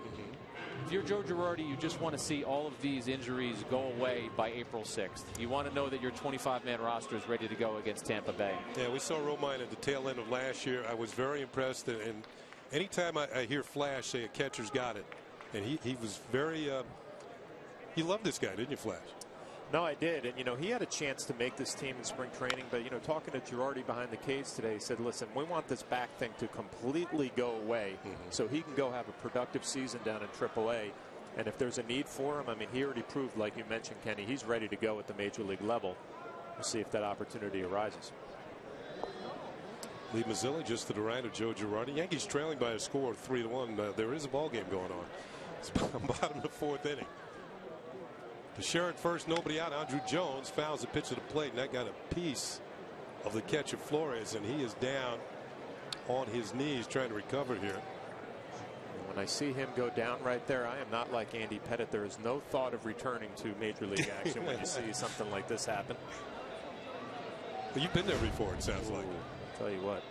[SPEAKER 6] if you're Joe Girardi, you just want to see all of these injuries go away by April 6th. You want to know that your 25-man roster is ready to go against Tampa Bay.
[SPEAKER 2] Yeah, we saw Romine at the tail end of last year. I was very impressed, and anytime I hear Flash say a catcher's got it, and he was very you loved this guy, didn't you, Flash?
[SPEAKER 5] No, I did. And, you know, he had a chance to make this team in spring training. But, you know, talking to Girardi behind the cage today, he said, listen, we want this back thing to completely go away so he can go have a productive season down in AAA. And if there's a need for him, I mean, he already proved, like you mentioned, Kenny, he's ready to go at the major league level. We'll see if that opportunity arises.
[SPEAKER 2] Lee Mazzilli just to the right of Joe Girardi. Yankees trailing by a score of 3-1. There is a ball game going on. It's bottom of the 4th inning. Teixeira at first, nobody out. Andrew Jones fouls the pitch to the plate, and that got a piece of the catch of Flores, and he is down on his knees trying to recover here.
[SPEAKER 5] When I see him go down right there, I am not like Andy Pettitte. There is no thought of returning to major league action when you see something like this happen.
[SPEAKER 2] Well, you've been there before, it sounds like.
[SPEAKER 5] I'll tell you what.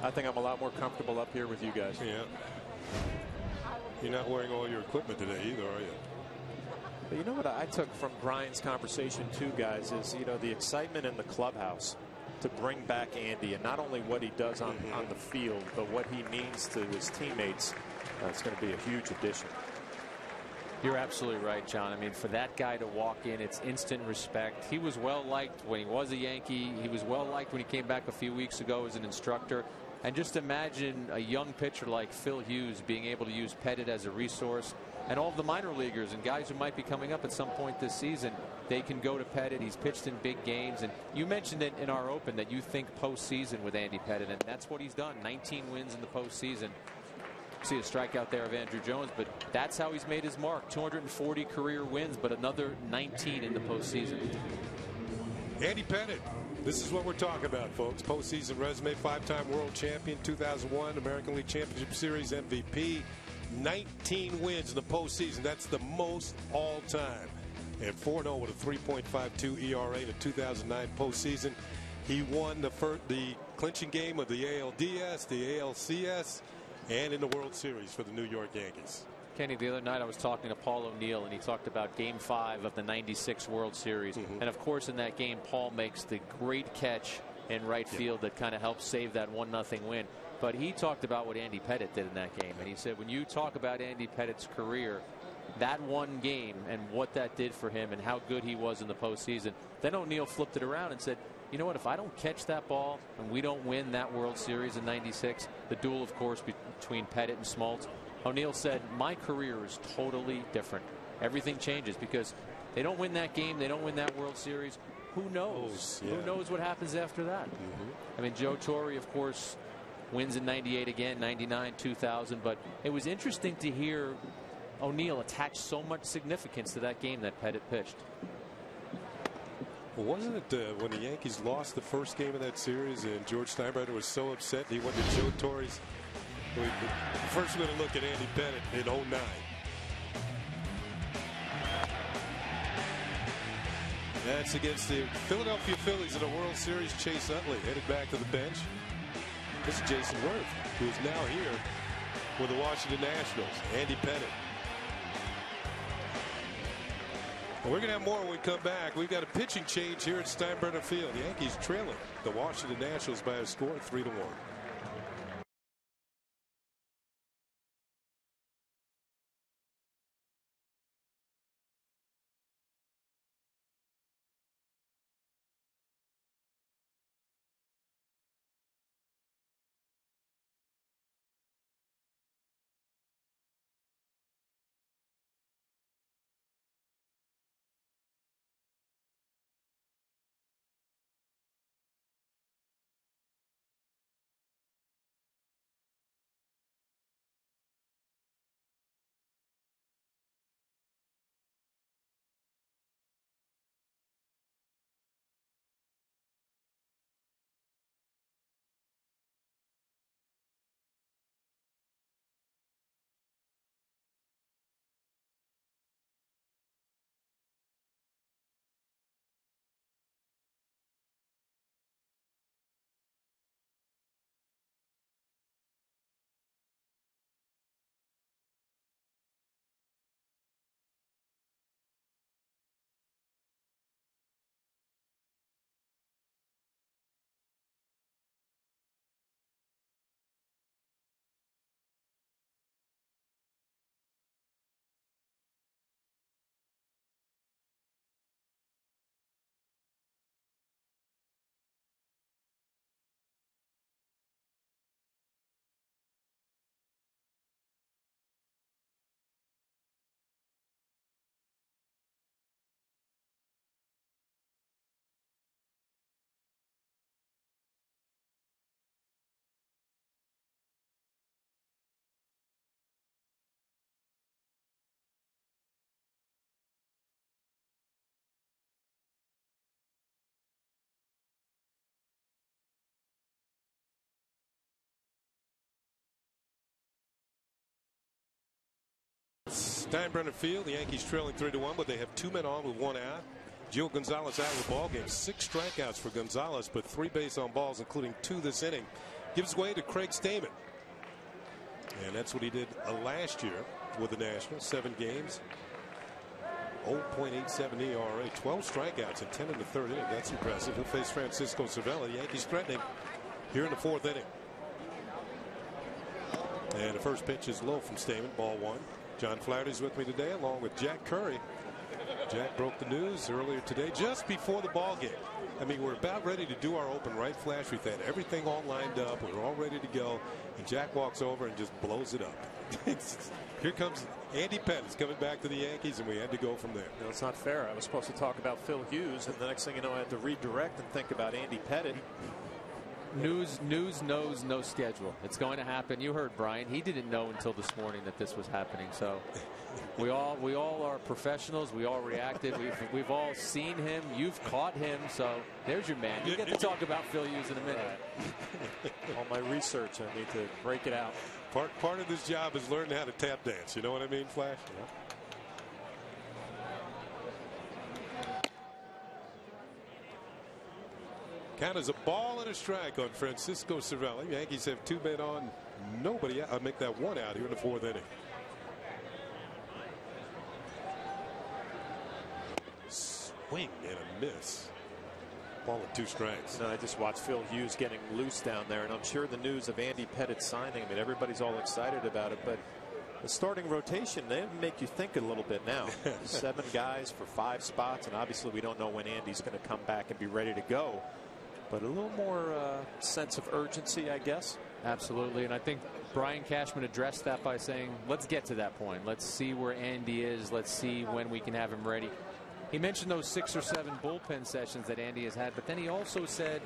[SPEAKER 5] I think I'm a lot more comfortable up here with you guys.
[SPEAKER 2] Yeah. You're not wearing all your equipment today either, are you?
[SPEAKER 5] But you know what I took from Brian's conversation too, guys, is, you know, the excitement in the clubhouse to bring back Andy, and not only what he does on the field, but what he means to his teammates. It's going to be a huge addition.
[SPEAKER 6] You're absolutely right, John. I mean, for that guy to walk in, it's instant respect. He was well liked when he was a Yankee. He was well liked when he came back a few weeks ago as an instructor. And just imagine a young pitcher like Phil Hughes being able to use Pettitte as a resource, and all of the minor leaguers and guys who might be coming up at some point this season, they can go to Pettitte. He's pitched in big games, and you mentioned it in our open that you think postseason with Andy Pettitte, and that's what he's done. 19 wins in the postseason. See a strikeout there of Andrew Jones, but that's how he's made his mark. 240 career wins, but another 19 in the postseason.
[SPEAKER 2] Andy Pettitte. This is what we're talking about, folks. Postseason resume, 5-time world champion, 2001 American League Championship Series MVP, 19 wins in the postseason. That's the most all time. And 4-0 with a 3.52 ERA in the 2009 postseason. He won the clinching game of the ALDS, the ALCS, and in the World Series for the New York Yankees.
[SPEAKER 6] Kenny, the other night I was talking to Paul O'Neill, and he talked about Game 5 of the '96 World Series. And of course, in that game, Paul makes the great catch in right field that kind of helps save that 1-0 win. But he talked about what Andy Pettitte did in that game, and he said when you talk about Andy Pettitte's career, that one game and what that did for him and how good he was in the postseason, then O'Neill flipped it around and said, you know what, if I don't catch that ball and we don't win that World Series in '96, the duel, of course, between Pettitte and Smoltz, O'Neill said, my career is totally different. Everything changes because they don't win that game. They don't win that World Series. Who knows? Who knows what happens after that? I mean, Joe Torre, of course, wins in '98 again, '99, 2000. But it was interesting to hear O'Neill attach so much significance to that game that Pettitte pitched.
[SPEAKER 2] Well, wasn't it when the Yankees lost the first game of that series and George Steinbrenner was so upset he went to Joe Torre's? First we're going to look at Andy Pettitte in 09. That's against the Philadelphia Phillies in the World Series. Chase Utley headed back to the bench. This is Jason Worth, who is now here with the Washington Nationals. Andy Pettitte. Well, we're going to have more when we come back. We've got a pitching change here at Steinbrenner Field. The Yankees trailing the Washington Nationals by a score of 3-1. Steinbrenner Field, the Yankees trailing 3-1, but they have 2 men on with 1 out. Gio Gonzalez out of the ball game. 6 strikeouts for Gonzalez, but 3 base on balls, including 2 this inning. Gives way to Craig Stammen, and that's what he did last year with the Nationals. 7 games, 0.87 ERA, 12 strikeouts, and 10 in the 3rd inning. That's impressive. He'll face Francisco Cervelli. The Yankees threatening here in the 4th inning. And the first pitch is low from Stammen, ball 1. John Flaherty's with me today, along with Jack Curry. Jack broke the news earlier today, just before the ball game. I mean, we're about ready to do our open right flash. We've had everything all lined up. We're all ready to go. And Jack walks over and just blows it up. Here comes Andy Pettitte coming back to the Yankees, and we had to go from there.
[SPEAKER 5] No, it's not fair. I was supposed to talk about Phil Hughes, and the next thing you know, I had to redirect and think about Andy Pettitte.
[SPEAKER 6] News knows no schedule. It's going to happen. You heard Brian. He didn't know until this morning that this was happening. So we all are professionals. We all reacted. We've all seen him. You've caught him. So there's your man. You get to talk about Phil Hughes in a minute.
[SPEAKER 5] All my research, I need to break it out.
[SPEAKER 2] Part of this job is learning how to tap dance. You know what I mean, Flash?
[SPEAKER 5] Yeah.
[SPEAKER 2] Count as a ball and a strike on Francisco Cervelli. Yankees have 2 men on, nobody out. I'll make that 1 out here in the 4th inning. Swing and a miss. Ball with 2 strikes.
[SPEAKER 5] No, I just watched Phil Hughes getting loose down there, and I'm sure the news of Andy Pettitte signing, I mean, everybody's all excited about it, but the starting rotation, they make you think a little bit now. 7 guys for 5 spots, and obviously we don't know when Andy's going to come back and be ready to go. But a little more sense of urgency, I guess.
[SPEAKER 6] Absolutely. And I think Brian Cashman addressed that by saying, let's get to that point. Let's see where Andy is. Let's see when we can have him ready. He mentioned those 6 or 7 bullpen sessions that Andy has had. But then he also said,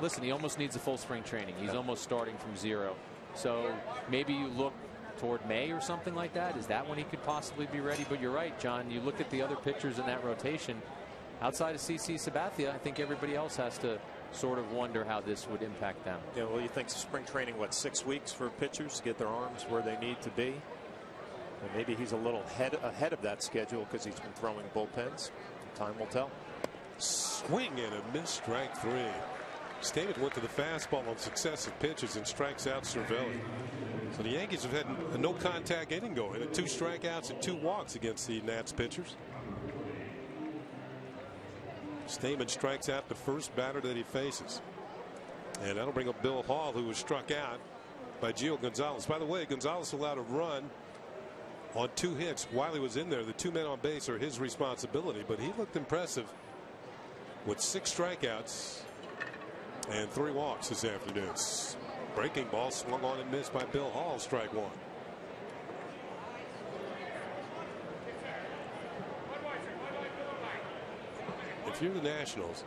[SPEAKER 6] listen, he almost needs a full spring training. He's almost starting from 0. So maybe you look toward May or something like that. Is that when he could possibly be ready? But you're right, John. You look at the other pitchers in that rotation. outside of CC Sabathia, I think everybody else has to sort of wonder how this would impact them.
[SPEAKER 5] Yeah, well, you think spring training, what, 6 weeks for pitchers to get their arms where they need to be? And maybe he's a little ahead of that schedule because he's been throwing bullpens. Time will tell.
[SPEAKER 2] Swing and a miss, strike 3. Stamen went to the fastball on successive pitches and strikes out Cervelli. So the Yankees have had a no contact inning going, and 2 strikeouts and 2 walks against the Nats pitchers. Stamen strikes out the first batter that he faces. And that'll bring up Bill Hall, who was struck out by Gio Gonzalez. By the way, Gonzalez allowed a run on 2 hits while he was in there. The 2 men on base are his responsibility, but he looked impressive with 6 strikeouts and 3 walks this afternoon. Breaking ball swung on and missed by Bill Hall, strike 1. If you're the Nationals,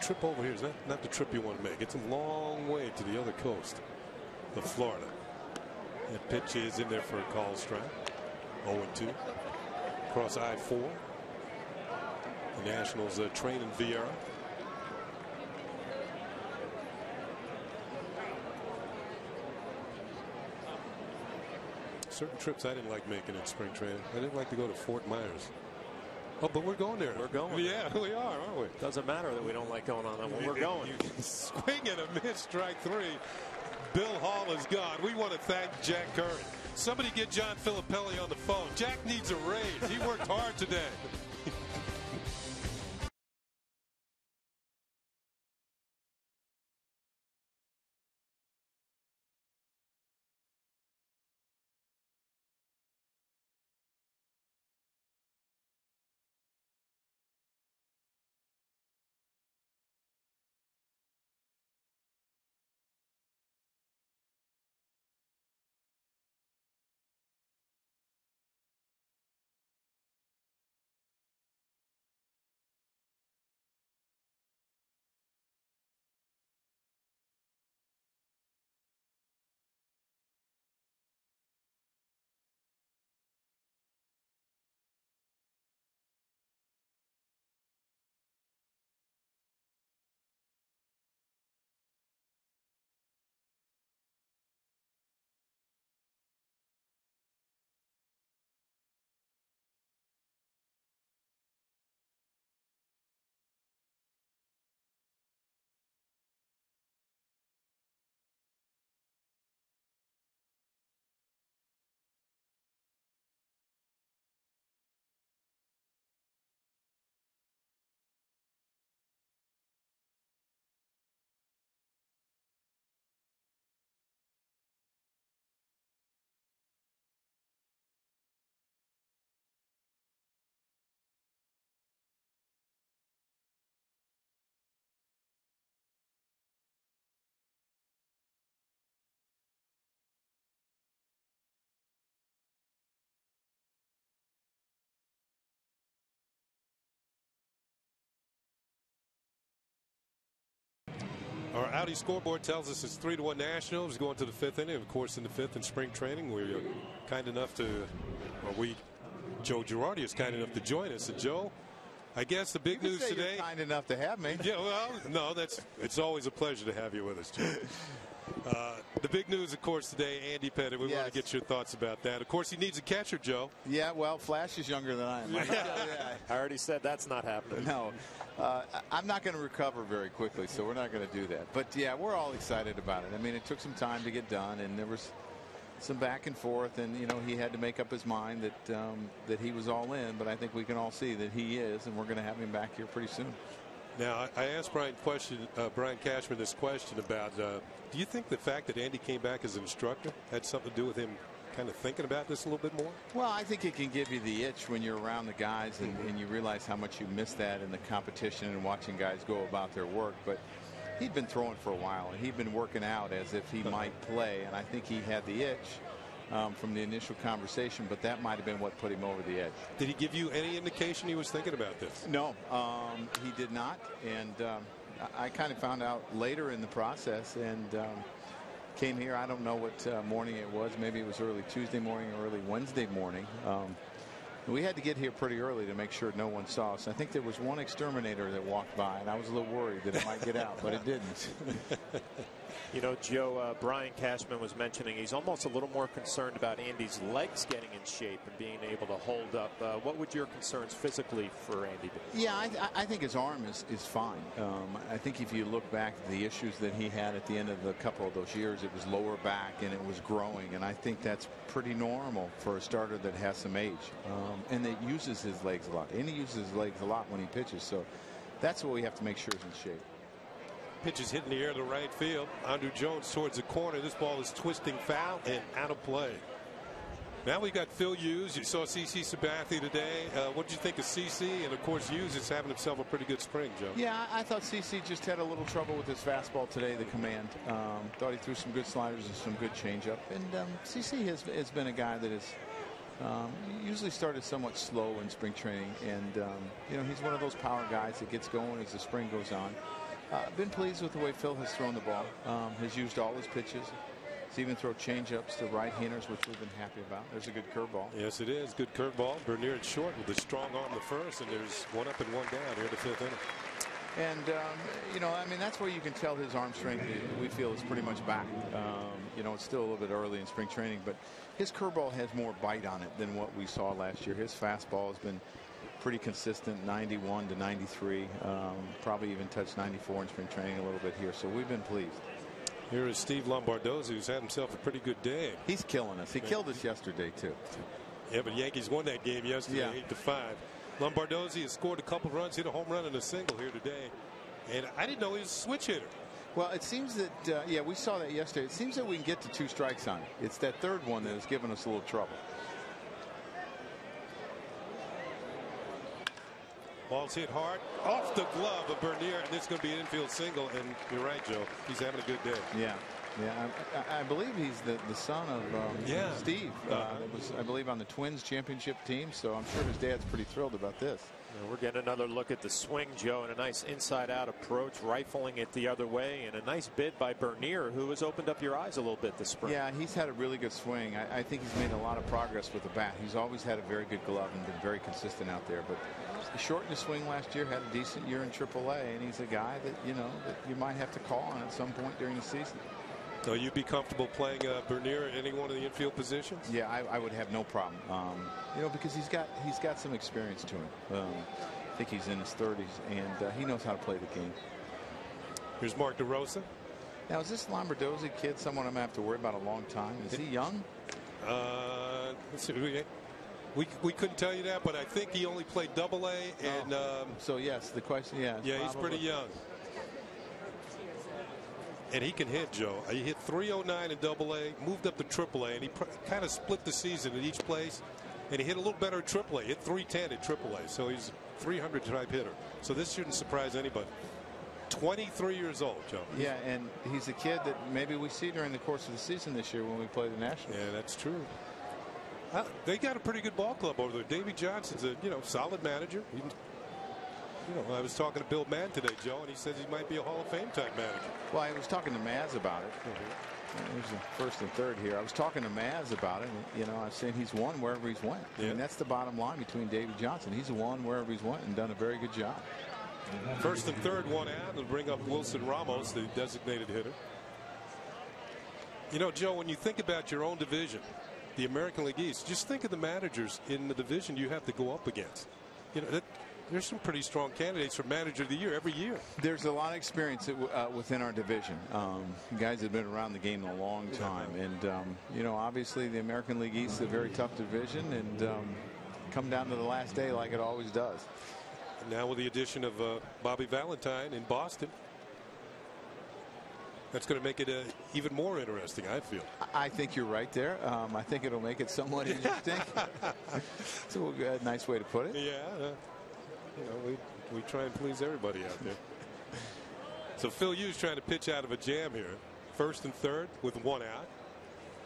[SPEAKER 2] trip over here is not the trip you want to make. It's a long way to the other coast of Florida. That pitch is in there for a call strike. 0-2. Across I-4. The Nationals train in Vieira. Certain trips I didn't like making in spring training. I didn't like to go to Fort Myers. Oh, but we're going there.
[SPEAKER 5] We're going.
[SPEAKER 2] Yeah, we are, aren't we?
[SPEAKER 5] Doesn't matter that we don't like going on that one. We're going.
[SPEAKER 2] Swing and a miss, strike 3. Bill Hall is gone. We want to thank Jack Curry. Somebody get John Filippelli on the phone. Jack needs a raise. He worked hard today. Our Audi scoreboard tells us it's 3-1 Nationals going to the 5th inning. Of course, in the 5th in spring training, we are kind enough to, Joe Girardi is kind enough to join us. And Joe, I guess the big news today.
[SPEAKER 8] You're kind enough to have me.
[SPEAKER 2] Yeah, well, no, it's always a pleasure to have you with us, Joe. The big news, of course, today, Andy Pettitte. We want to get your thoughts about that. Of course, he needs a catcher, Joe.
[SPEAKER 8] Yeah, well, Flash is younger than I am.
[SPEAKER 5] I already said that's not happening.
[SPEAKER 8] No, I'm not going to recover very quickly, so we're not going to do that. But, yeah, we're all excited about it. I mean, it took some time to get done, and there was some back and forth, and, you know, he had to make up his mind that he was all in. But I think we can all see that he is, and we're going to have him back here pretty soon.
[SPEAKER 2] Now, I asked Brian Cashman this question about, do you think the fact that Andy came back as an instructor had something to do with him kind of thinking about this a little bit more?
[SPEAKER 8] Well, I think it can give you the itch when you're around the guys and you realize how much you miss that in the competition and watching guys go about their work. But he'd been throwing for a while, and he'd been working out as if he might play, and I think he had the itch from the initial conversation, but that might have been what put him over the edge.
[SPEAKER 2] Did he give you any indication he was thinking about this?
[SPEAKER 8] No, he did not, and I kind of found out later in the process, and came here. I don't know what morning it was. Maybe it was early Tuesday morning or early Wednesday morning. We had to get here pretty early to make sure no one saw us. I think there was one exterminator that walked by, and I was a little worried that it might get out, but it didn't.
[SPEAKER 5] You know, Joe, Brian Cashman was mentioning he's almost a little more concerned about Andy's legs getting in shape and being able to hold up. What would your concerns physically for Andy be?
[SPEAKER 8] Yeah, I think his arm is fine. I think if you look back at the issues that he had at the end of a couple of those years, it was lower back and it was growing. And I think that's pretty normal for a starter that has some age and that uses his legs a lot. And he uses his legs a lot when he pitches. So that's what we have to make sure is in shape.
[SPEAKER 2] Pitch is hit in the air to right field. Andrew Jones towards the corner. This ball is twisting foul and out of play. Now we got Phil Hughes. You saw CC Sabathia today. What did you think of CC? And of course, Hughes is having himself a pretty good spring, Joe.
[SPEAKER 8] Yeah, I thought CC just had a little trouble with his fastball today, the command. Thought he threw some good sliders and some good changeup. And CC has been a guy that has usually started somewhat slow in spring training. And, you know, he's one of those power guys that gets going as the spring goes on. Been pleased with the way Phil has thrown the ball. Has used all his pitches. He's even thrown changeups to right-handers, which we've been happy about. There's a good curveball.
[SPEAKER 2] Yes, it is. Good curveball. Bernier at short with a strong arm the first, and there's one up and one down here the fifth inning.
[SPEAKER 8] And, you know, I mean, that's where you can tell his arm strength, we feel, is pretty much back. You know, it's still a little bit early in spring training, but his curveball has more bite on it than what we saw last year. His fastball has been pretty consistent, 91 to 93, probably even touched 94 in spring training a little bit here. So we've been pleased.
[SPEAKER 2] Here is Steve Lombardozzi, who's had himself a pretty good day.
[SPEAKER 8] He's killing us. He killed us yesterday, too.
[SPEAKER 2] Yeah, but Yankees won that game yesterday, 8-5. Lombardozzi has scored a couple runs, hit a home run and a single here today. And I didn't know he was a switch hitter.
[SPEAKER 8] Well, it seems that, yeah, we saw that yesterday. It seems that we can get to 2 strikes on it. It's that third one that has given us a little trouble.
[SPEAKER 2] Ball's hit hard off the glove of Bernier, and this is going to be an infield single. And you're right, Joe. He's having a good day.
[SPEAKER 8] Yeah. Yeah, I believe he's the son of Steve. That was, I believe, on the Twins championship team. So I'm sure his dad's pretty thrilled about this.
[SPEAKER 5] Now we're getting another look at the swing, Joe, and a nice inside-out approach, rifling it the other way, and a nice bid by Bernier, who has opened up your eyes a little bit this spring.
[SPEAKER 8] Yeah, he's had a really good swing. I think he's made a lot of progress with the bat. He's always had a very good glove and been very consistent out there. But he shortened his swing last year, had a decent year in AAA, and he's a guy that, you know, that you might have to call on at some point during the season.
[SPEAKER 2] So you'd be comfortable playing Bernier at any one of the infield positions?
[SPEAKER 8] Yeah, I would have no problem. You know, because he's got some experience to him. I think he's in his 30s, and he knows how to play the game.
[SPEAKER 2] Here's Mark DeRosa.
[SPEAKER 8] Now, is this Lombardozzi kid someone I'm going to have to worry about a long time? Is he young?
[SPEAKER 2] Let's see. We couldn't tell you that, but I think he only played AA. And
[SPEAKER 8] so yes, the question, yeah,
[SPEAKER 2] he's pretty young. And he can hit, Joe. He hit .309 in AA, moved up to AAA, and he kind of split the season at each place. And he hit a little better at AAA. Hit .310 at AAA, so he's a 300 type hitter. So this shouldn't surprise anybody. 23 years old, Joe.
[SPEAKER 8] Yeah, and he's a kid that maybe we see during the course of the season this year when we play the Nationals.
[SPEAKER 2] Yeah, that's true. They got a pretty good ball club over there. Davey Johnson's a solid manager. I was talking to Bill Mann today, Joe, and he says he might be a Hall of Fame type manager.
[SPEAKER 8] Well, I was talking to Maz about it. There's the first and third here. I was talking to Maz about it. And, I was saying he's won wherever he's went. Yeah. I mean, that's the bottom line between Davey Johnson. He's won wherever he's went and done a very good job.
[SPEAKER 2] First and third, one out. They'll bring up Wilson Ramos, the designated hitter. Joe, when you think about your own division, the American League East, just think of the managers in the division you have to go up against. There's some pretty strong candidates for manager of the year every year.
[SPEAKER 8] There's a lot of experience within our division. Guys that have been around the game a long time. And, obviously the American League East is a very tough division and come down to the last day like it always does.
[SPEAKER 2] And now with the addition of Bobby Valentine in Boston, that's going to make it even more interesting, I feel.
[SPEAKER 8] I think you're right there. I think it'll make it somewhat interesting. It's a nice way to put it.
[SPEAKER 2] Yeah. We try and please everybody out there. So Phil Hughes trying to pitch out of a jam here. First and third with one out.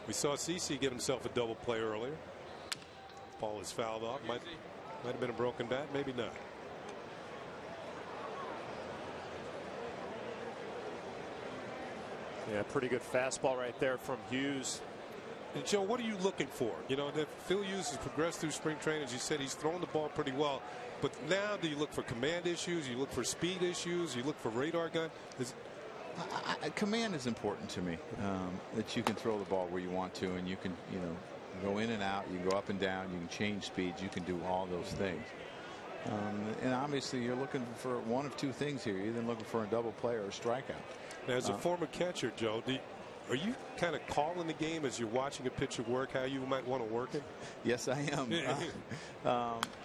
[SPEAKER 2] We saw CC get himself a double play earlier. Ball is fouled off. Might have been a broken bat, maybe not.
[SPEAKER 5] Yeah, pretty good fastball right there from Hughes.
[SPEAKER 2] And Joe, what are you looking for? You know, that Phil Hughes has progressed through spring training. As you said, he's thrown the ball pretty well. But now, do you look for command issues? You look for speed issues? You look for radar gun?
[SPEAKER 8] Command is important to me. That you can throw the ball where you want to, and you can, you know, go in and out. You can go up and down. You can change speeds. You can do all those things. And obviously, you're looking for one of two things here. You're either looking for a double play or a strikeout.
[SPEAKER 2] Now, as a former catcher, Joe, are you kind of calling the game as you're watching a pitcher work how you might want to work it?
[SPEAKER 8] Yes, I am.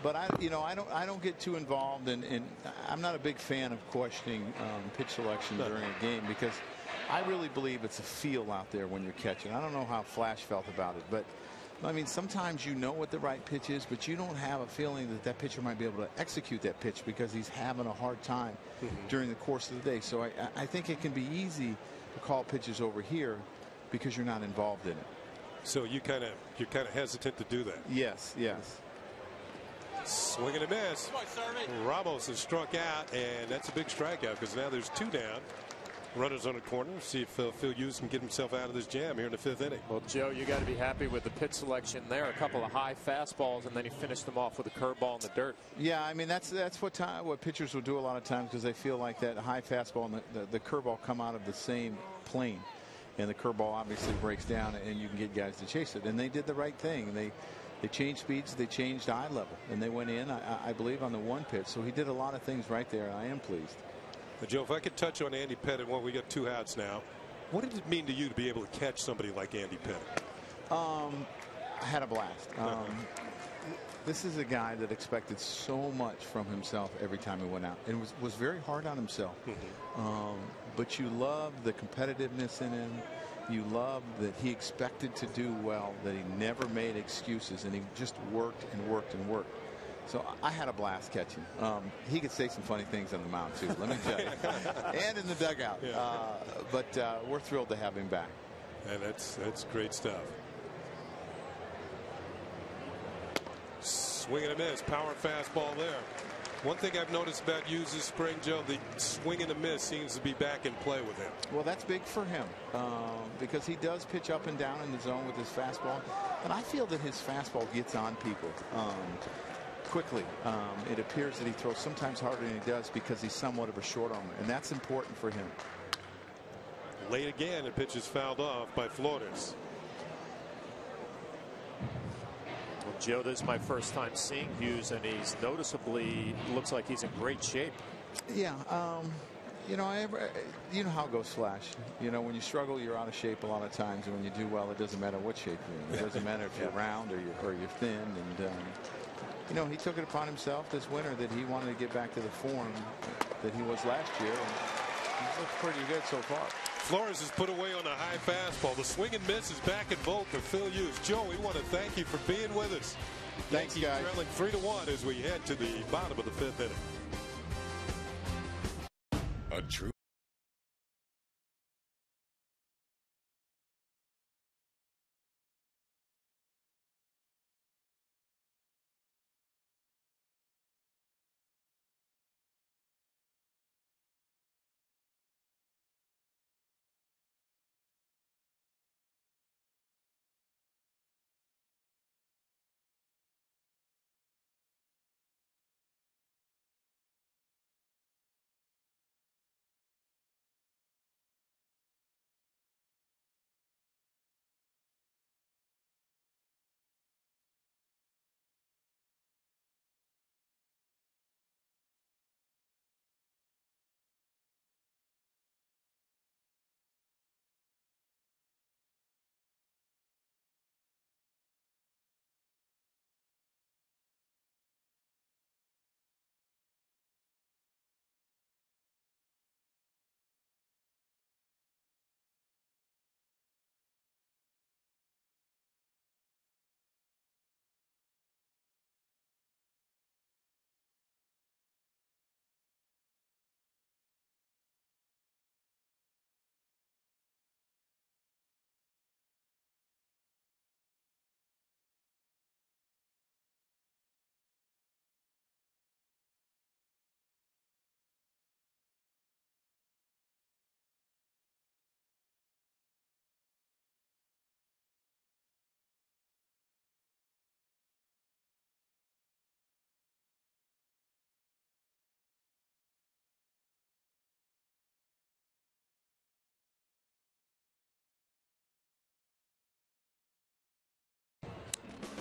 [SPEAKER 8] But I don't get too involved, and I'm not a big fan of questioning pitch selection during a game, because I really believe it's a feel out there when you're catching. I don't know how Flash felt about it, but I mean, sometimes you know what the right pitch is, but you don't have a feeling that that pitcher might be able to execute that pitch because he's having a hard time during the course of the day. So I think it can be easy to call pitches over here because you're not involved in it.
[SPEAKER 2] So you're kind of hesitant to do that.
[SPEAKER 8] Yes.
[SPEAKER 2] Swing and a miss. Ramos has struck out, and that's a big strikeout because now there's 2 down. Runners on the corner. See if Phil Hughes can get himself out of this jam here in the 5th inning.
[SPEAKER 5] Well, Joe, you got to be happy with the pitch selection there. A couple of high fastballs, and then he finished them off with a curveball in the dirt. Yeah, I mean that's what pitchers will do a lot of times, because they feel like that high fastball and the curveball come out of the same plane, and the curveball obviously breaks down, and you can get guys to chase it. And they did the right thing. They changed speeds, they changed eye level, and they went in, I believe, on the 1 pitch. So he did a lot of things right there, and I am pleased.
[SPEAKER 2] Joe, if I could touch on Andy Pettitte, well, we got 2 outs now. What did it mean to you to be able to catch somebody like Andy Pettitte?
[SPEAKER 8] I had a blast. This is a guy that expected so much from himself every time he went out, and was very hard on himself. But you love the competitiveness in him. You love that he expected to do well, that he never made excuses, and he just worked and worked and worked. So I had a blast catching. He could say some funny things on the mound too, let me tell you, and in the dugout. But we're thrilled to have him back.
[SPEAKER 2] And that's great stuff. Swing and a miss, power fastball there. One thing I've noticed about Hughes this spring, Joe, the swing and a miss seems to be back in play with him. Well, that's big for him because he does pitch up and down in the zone with his fastball, and I feel that his fastball gets on people quickly. It appears that he throws sometimes harder than he does because he's somewhat of a short armer, and that's important for him. Late again, the pitch is fouled off by Flores.
[SPEAKER 5] Well, Joe, this is my first time seeing Hughes, and he's noticeably looks like he's in great shape. Yeah. You know how it goes, Flash. You know, when you struggle, you're out of shape a lot of times, and when you do well, it doesn't matter what shape you're in. It doesn't matter if you're round or you're thin. And you know, he took it upon himself this winter that he wanted to get back to the form that he was last year, and he's looked pretty good so far. Flores has put away on a high fastball. The swing and miss is back in vogue for Phil Hughes. Joe, we want to thank you for being with us. Thanks, guys. Trailing 3-1 as we head to the bottom of the 5th inning. A true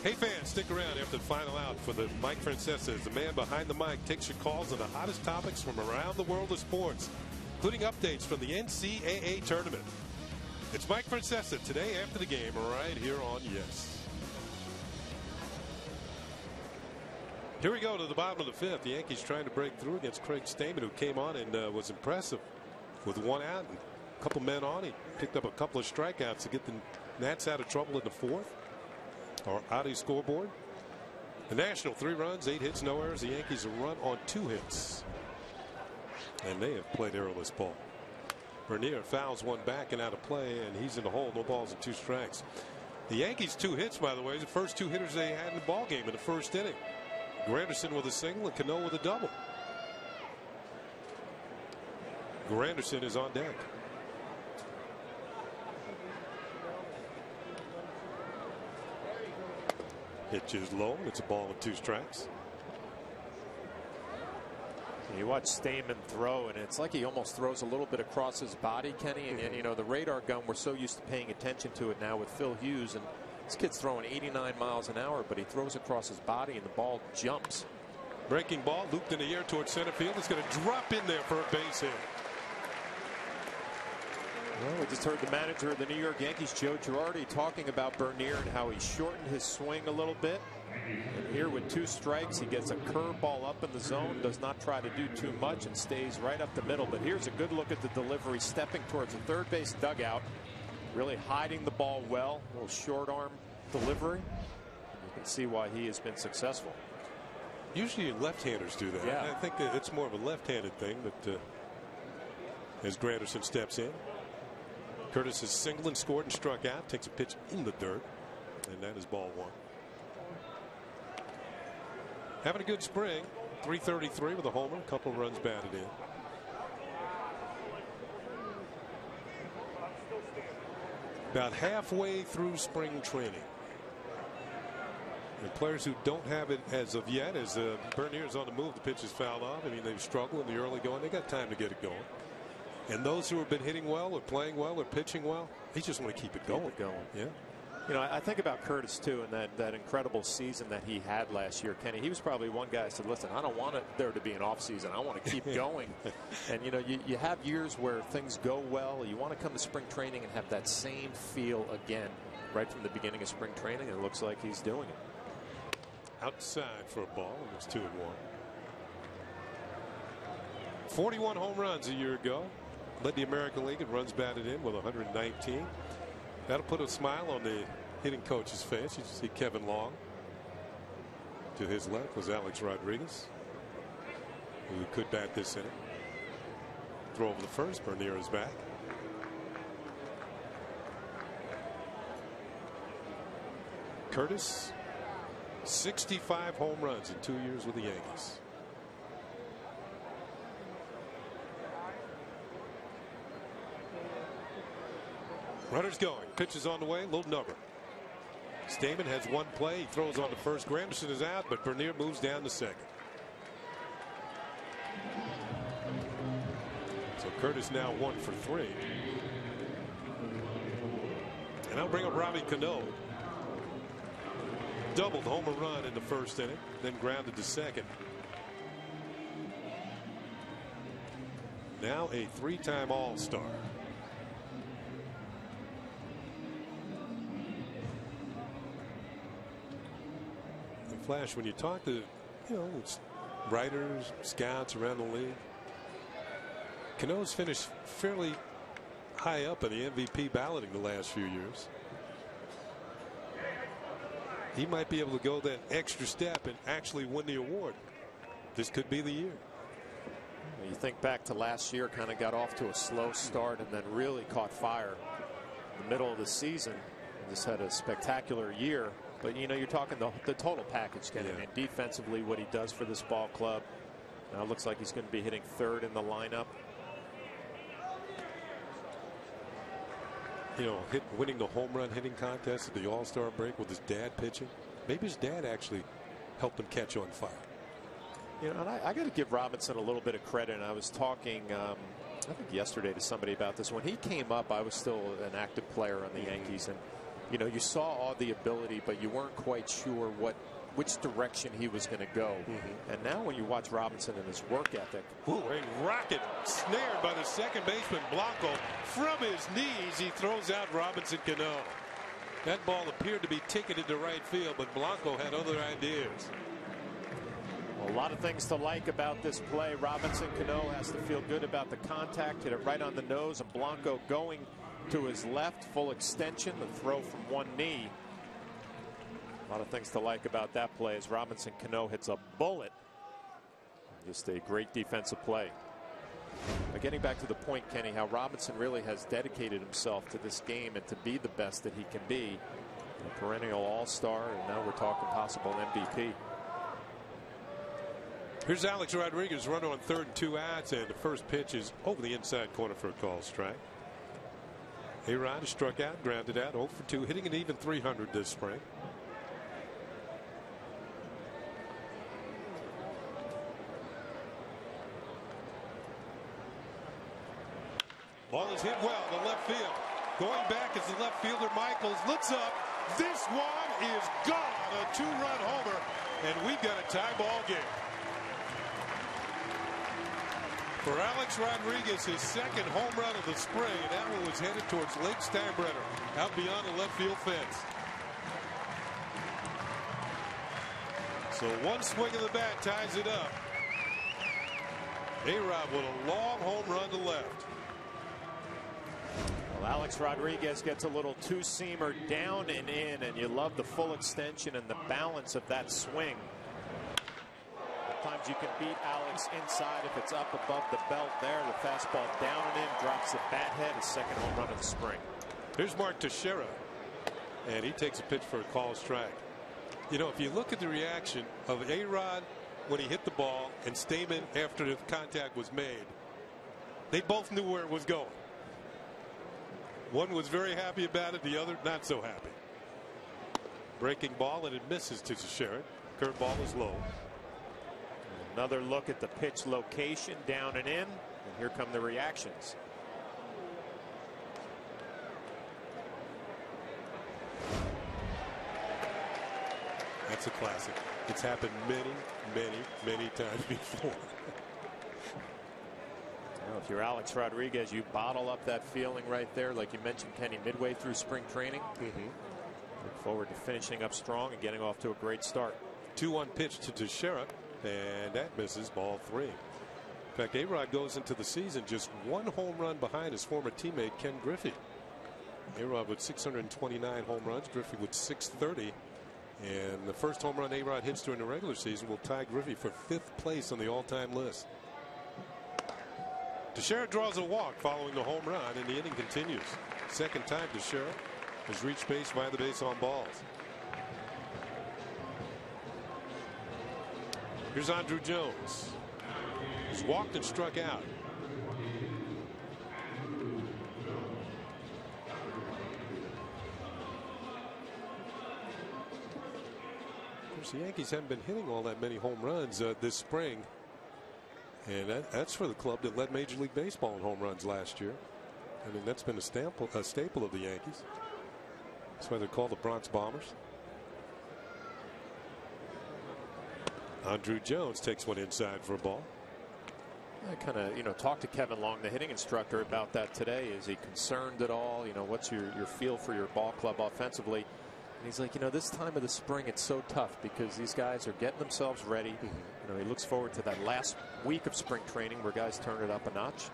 [SPEAKER 2] Hey fans, stick around after the final out for the Mike Francesa. The man behind the mic takes your calls on the hottest topics from around the world of sports, including updates from the NCAA tournament. It's Mike Francesa today after the game right here on Yes. Here we go to the bottom of the fifth. The Yankees trying to break through against Craig Stammen, who came on and was impressive with one out and a couple men on. He picked up a couple of strikeouts to get the Nats out of trouble in the fourth. Or out of the scoreboard. The National 3 runs, 8 hits, no errors. The Yankees a run on 2 hits. And they have played errorless ball. Bernier fouls one back and out of play, and he's in the hole. No balls and 2 strikes. The Yankees 2 hits, by the way, the first 2 hitters they had in the ball game in the first inning. Granderson with a single and Cano with a double. Granderson is on deck. Pitch is low. It's a ball with 2 strikes.
[SPEAKER 5] You watch Stammen throw, and it's like he almost throws a little bit across his body, Kenny. And you know, the radar gun, we're so used to paying attention to it now with Phil Hughes. And this kid's throwing 89 miles an hour, but he throws across his body, and the ball jumps.
[SPEAKER 2] Breaking ball looped in the air towards center field. It's going to drop in there for a base hit.
[SPEAKER 5] Well, we just heard the manager of the New York Yankees, Joe Girardi, talking about Bernier and how he shortened his swing a little bit. And here with 2 strikes, he gets a curveball up in the zone, does not try to do too much, and stays right up the middle. But here's a good look at the delivery, stepping towards the third base dugout, really hiding the ball well. A little short arm delivery. You can see why he has been successful.
[SPEAKER 2] Usually left-handers do that.
[SPEAKER 5] Yeah.
[SPEAKER 2] I think it's more of a left-handed thing, but as Granderson steps in. Curtis has singled and scored and struck out. Takes a pitch in the dirt, and that is ball 1. Having a good spring. 333 with a homer. A couple runs batted in. About halfway through spring training. And players who don't have it as of yet, as Bernier's on the move, the pitch is fouled off. I mean, they've struggled in the early going. They got time to get it going. And those who have been hitting well or playing well or pitching well, they just want to keep it going. Yeah.
[SPEAKER 5] You know, I think about Curtis too, and that incredible season that he had last year, Kenny. He was probably one guy that said, listen, I don't want there to be an off season. I want to keep going. And you know, you have years where things go well. You want to come to spring training and have that same feel again right from the beginning of spring training, and it looks like he's doing it.
[SPEAKER 2] Outside for a ball, and it's 2-1. 41 home runs a year ago. Led the American League in runs batted in with 119. That'll put a smile on the hitting coach's face. You see Kevin Long. To his left was Alex Rodriguez, who could bat this inning. Throw over the first. Bernier is back. Curtis, 65 home runs in 2 years with the Yankees. Runners going. Pitch is on the way. Little number. Stammen has one play. He throws on the first. Granderson is out, but Bernier moves down to second. So Curtis now 1 for 3. And I'll bring up Robbie Cano. Doubled homer run in the first inning, then grounded to second. Now a 3-time All-Star. Flash, when you talk to, writers, scouts around the league, Cano's finished fairly high up in the MVP balloting the last few years. He might be able to go that extra step and actually win the award. This could be the year.
[SPEAKER 5] You think back to last year, kind of got off to a slow start and then really caught fire in the middle of the season. Just had a spectacular year. But you know, you're talking the total package, Kenny.
[SPEAKER 2] Yeah.
[SPEAKER 5] And defensively, what he does for this ball club. Now it looks like he's going to be hitting third in the lineup.
[SPEAKER 2] You know, winning the home run hitting contest at the All-Star break with his dad pitching. Maybe his dad actually helped him catch on fire.
[SPEAKER 5] You know, and I got to give Robinson a little bit of credit. And I was talking, I think yesterday, to somebody about this. When he came up, I was still an active player on the Yankees, and you know, you saw all the ability, but you weren't quite sure which direction he was going to go. And now when you watch Robinson and his work ethic.
[SPEAKER 2] Ooh, a rocket snared by the second baseman Blanco. From his knees, he throws out Robinson Cano. That ball appeared to be ticketed to right field, but Blanco had other ideas.
[SPEAKER 5] A lot of things to like about this play. Robinson Cano has to feel good about the contact, hit it right on the nose, and Blanco going to his left, full extension, the throw from one knee. A lot of things to like about that play as Robinson Cano hits a bullet. Just a great defensive play. But getting back to the point, Kenny, how Robinson really has dedicated himself to this game and to be the best that he can be. A perennial all-star, and now we're talking possible MVP.
[SPEAKER 2] Here's Alex Rodriguez, runner on 3rd and 2 outs, and the first pitch is over the inside corner for a call strike. A-Rod struck out, grounded out, 0 for 2, hitting an even .300 this spring. Ball is hit well to left field. Going back is the left fielder Michaels. Looks up. This one is gone. A 2-run homer, and we've got a tie ball game. For Alex Rodriguez, his second home run of the spring, and that one was headed towards Lake Steinbrenner, out beyond the left field fence. So one swing of the bat ties it up. A-Rod with a long home run to left.
[SPEAKER 5] Well, Alex Rodriguez gets a little two-seamer down and in, and you love the full extension and the balance of that swing. Sometimes you can beat Alex inside if it's up above the belt there. The fastball down and in, drops the bat head, his second home run of the spring.
[SPEAKER 2] Here's Mark Teixeira, and he takes a pitch for a call strike. You know, if you look at the reaction of A-Rod when he hit the ball and Stamen after the contact was made, they both knew where it was going. One was very happy about it, the other not so happy. Breaking ball, and it misses to Teixeira. Curveball is low.
[SPEAKER 5] Another look at the pitch location, down and in, and here come the reactions.
[SPEAKER 2] That's a classic. It's happened many times before.
[SPEAKER 5] Well, if you're Alex Rodriguez, you bottle up that feeling right there, like you mentioned, Kenny, midway through spring training. Look forward to finishing up strong and getting off to a great start.
[SPEAKER 2] 2-1 pitch to Teixeira, and that misses, ball 3. In fact, A-Rod goes into the season just one home run behind his former teammate Ken Griffey. A-Rod with 629 home runs, Griffey with 630. And the first home run A-Rod hits during the regular season will tie Griffey for 5th place on the all-time list. Teixeira draws a walk following the home run, and the inning continues. Second time Teixeira has reached base via the base on balls. Here's Andrew Jones. He's walked and struck out. Of course, the Yankees haven't been hitting all that many home runs this spring. And that's for the club that led Major League Baseball in home runs last year. I mean, that's been a staple of the Yankees. That's why they're called the Bronx Bombers. Andrew Jones takes one inside for a ball.
[SPEAKER 5] I kind of, talked to Kevin Long, the hitting instructor, about that today. Is he concerned at all? What's your feel for your ball club offensively? And he's like, this time of the spring, it's so tough because these guys are getting themselves ready. He looks forward to that last week of spring training where guys turn it up a notch.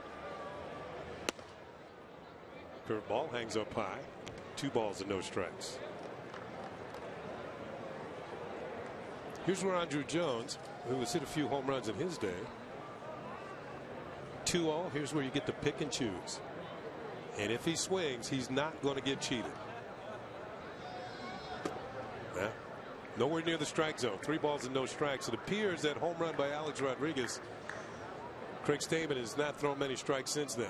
[SPEAKER 2] Curveball hangs up high. 2 balls and no strikes. Here's where Andrew Jones, who has hit a few home runs in his day. 2-0. Here's where you get to pick and choose. And if he swings, he's not going to get cheated. Nowhere near the strike zone. 3 balls and no strikes. It appears that home run by Alex Rodriguez, Craig Stamen has not thrown many strikes since then.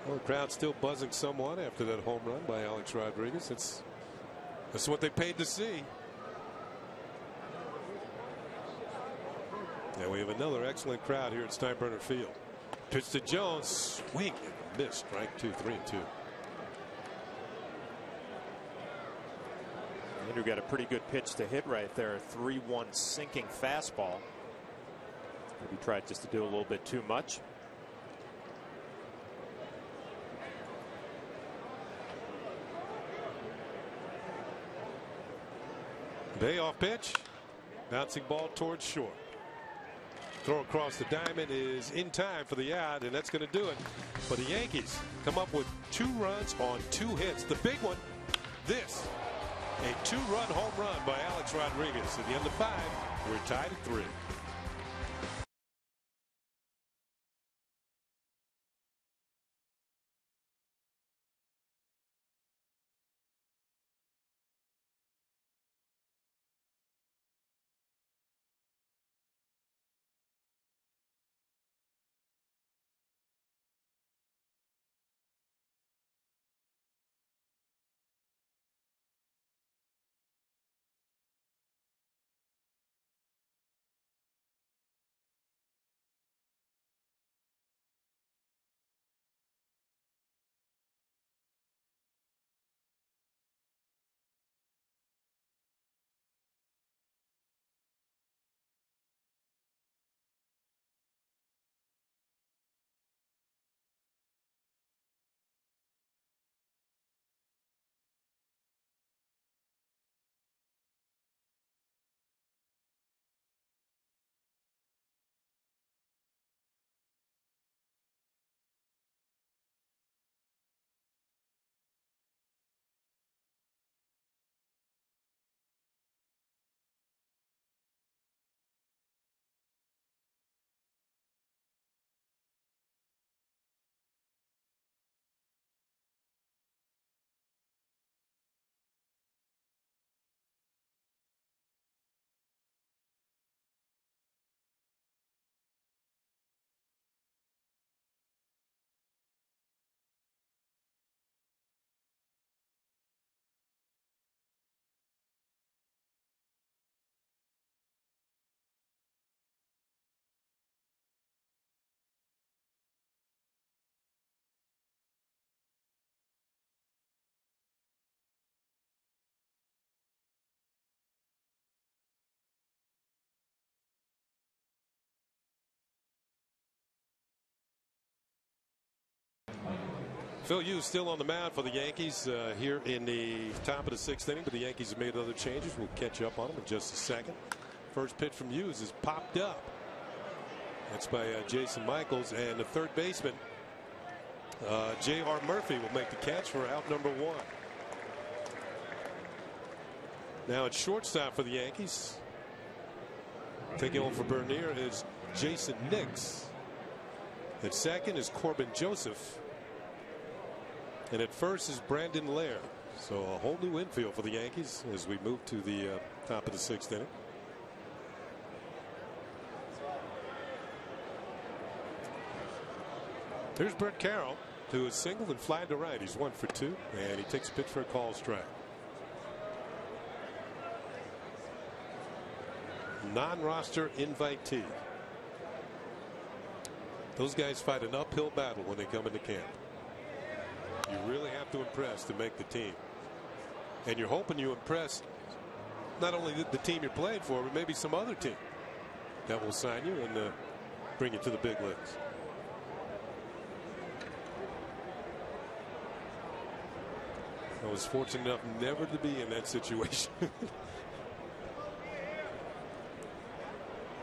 [SPEAKER 2] Well, the crowd's still buzzing somewhat after that home run by Alex Rodriguez. That's what they paid to see. And we have another excellent crowd here at Steinbrenner Field. Pitch to Jones, swing and miss, strike 2, 3-2.
[SPEAKER 5] Andrew got a pretty good pitch to hit right there. 3-1 sinking fastball. Maybe tried just to do a little bit too much.
[SPEAKER 2] Payoff pitch. Bouncing ball towards short. Throw across the diamond is in time for the out, and that's going to do it. But the Yankees come up with 2 runs on 2 hits. The big one, this. A 2-run home run by Alex Rodriguez. At the end of 5, we're tied at 3. Phil Hughes still on the mound for the Yankees here in the top of the 6th inning, but the Yankees have made other changes. We'll catch up on them in just a second. First pitch from Hughes is popped up. That's by Jason Michaels, and the third baseman J.R. Murphy will make the catch for out number 1. Now at shortstop for the Yankees, taking on for Bernier is Jason Nix. At second is Corbin Joseph. And at first is Brandon Lair. So a whole new infield for the Yankees as we move to the top of the 6th inning. Here's Brett Carroll, who is singled and flying to right. He's 1 for 2, and he takes a pitch for a call strike. Non-roster invitee. Those guys fight an uphill battle when they come into camp. You really have to impress to make the team. And you're hoping you impress not only the team you're playing for, but maybe some other team that will sign you and bring you to the big leagues. I was fortunate enough never to be in that situation.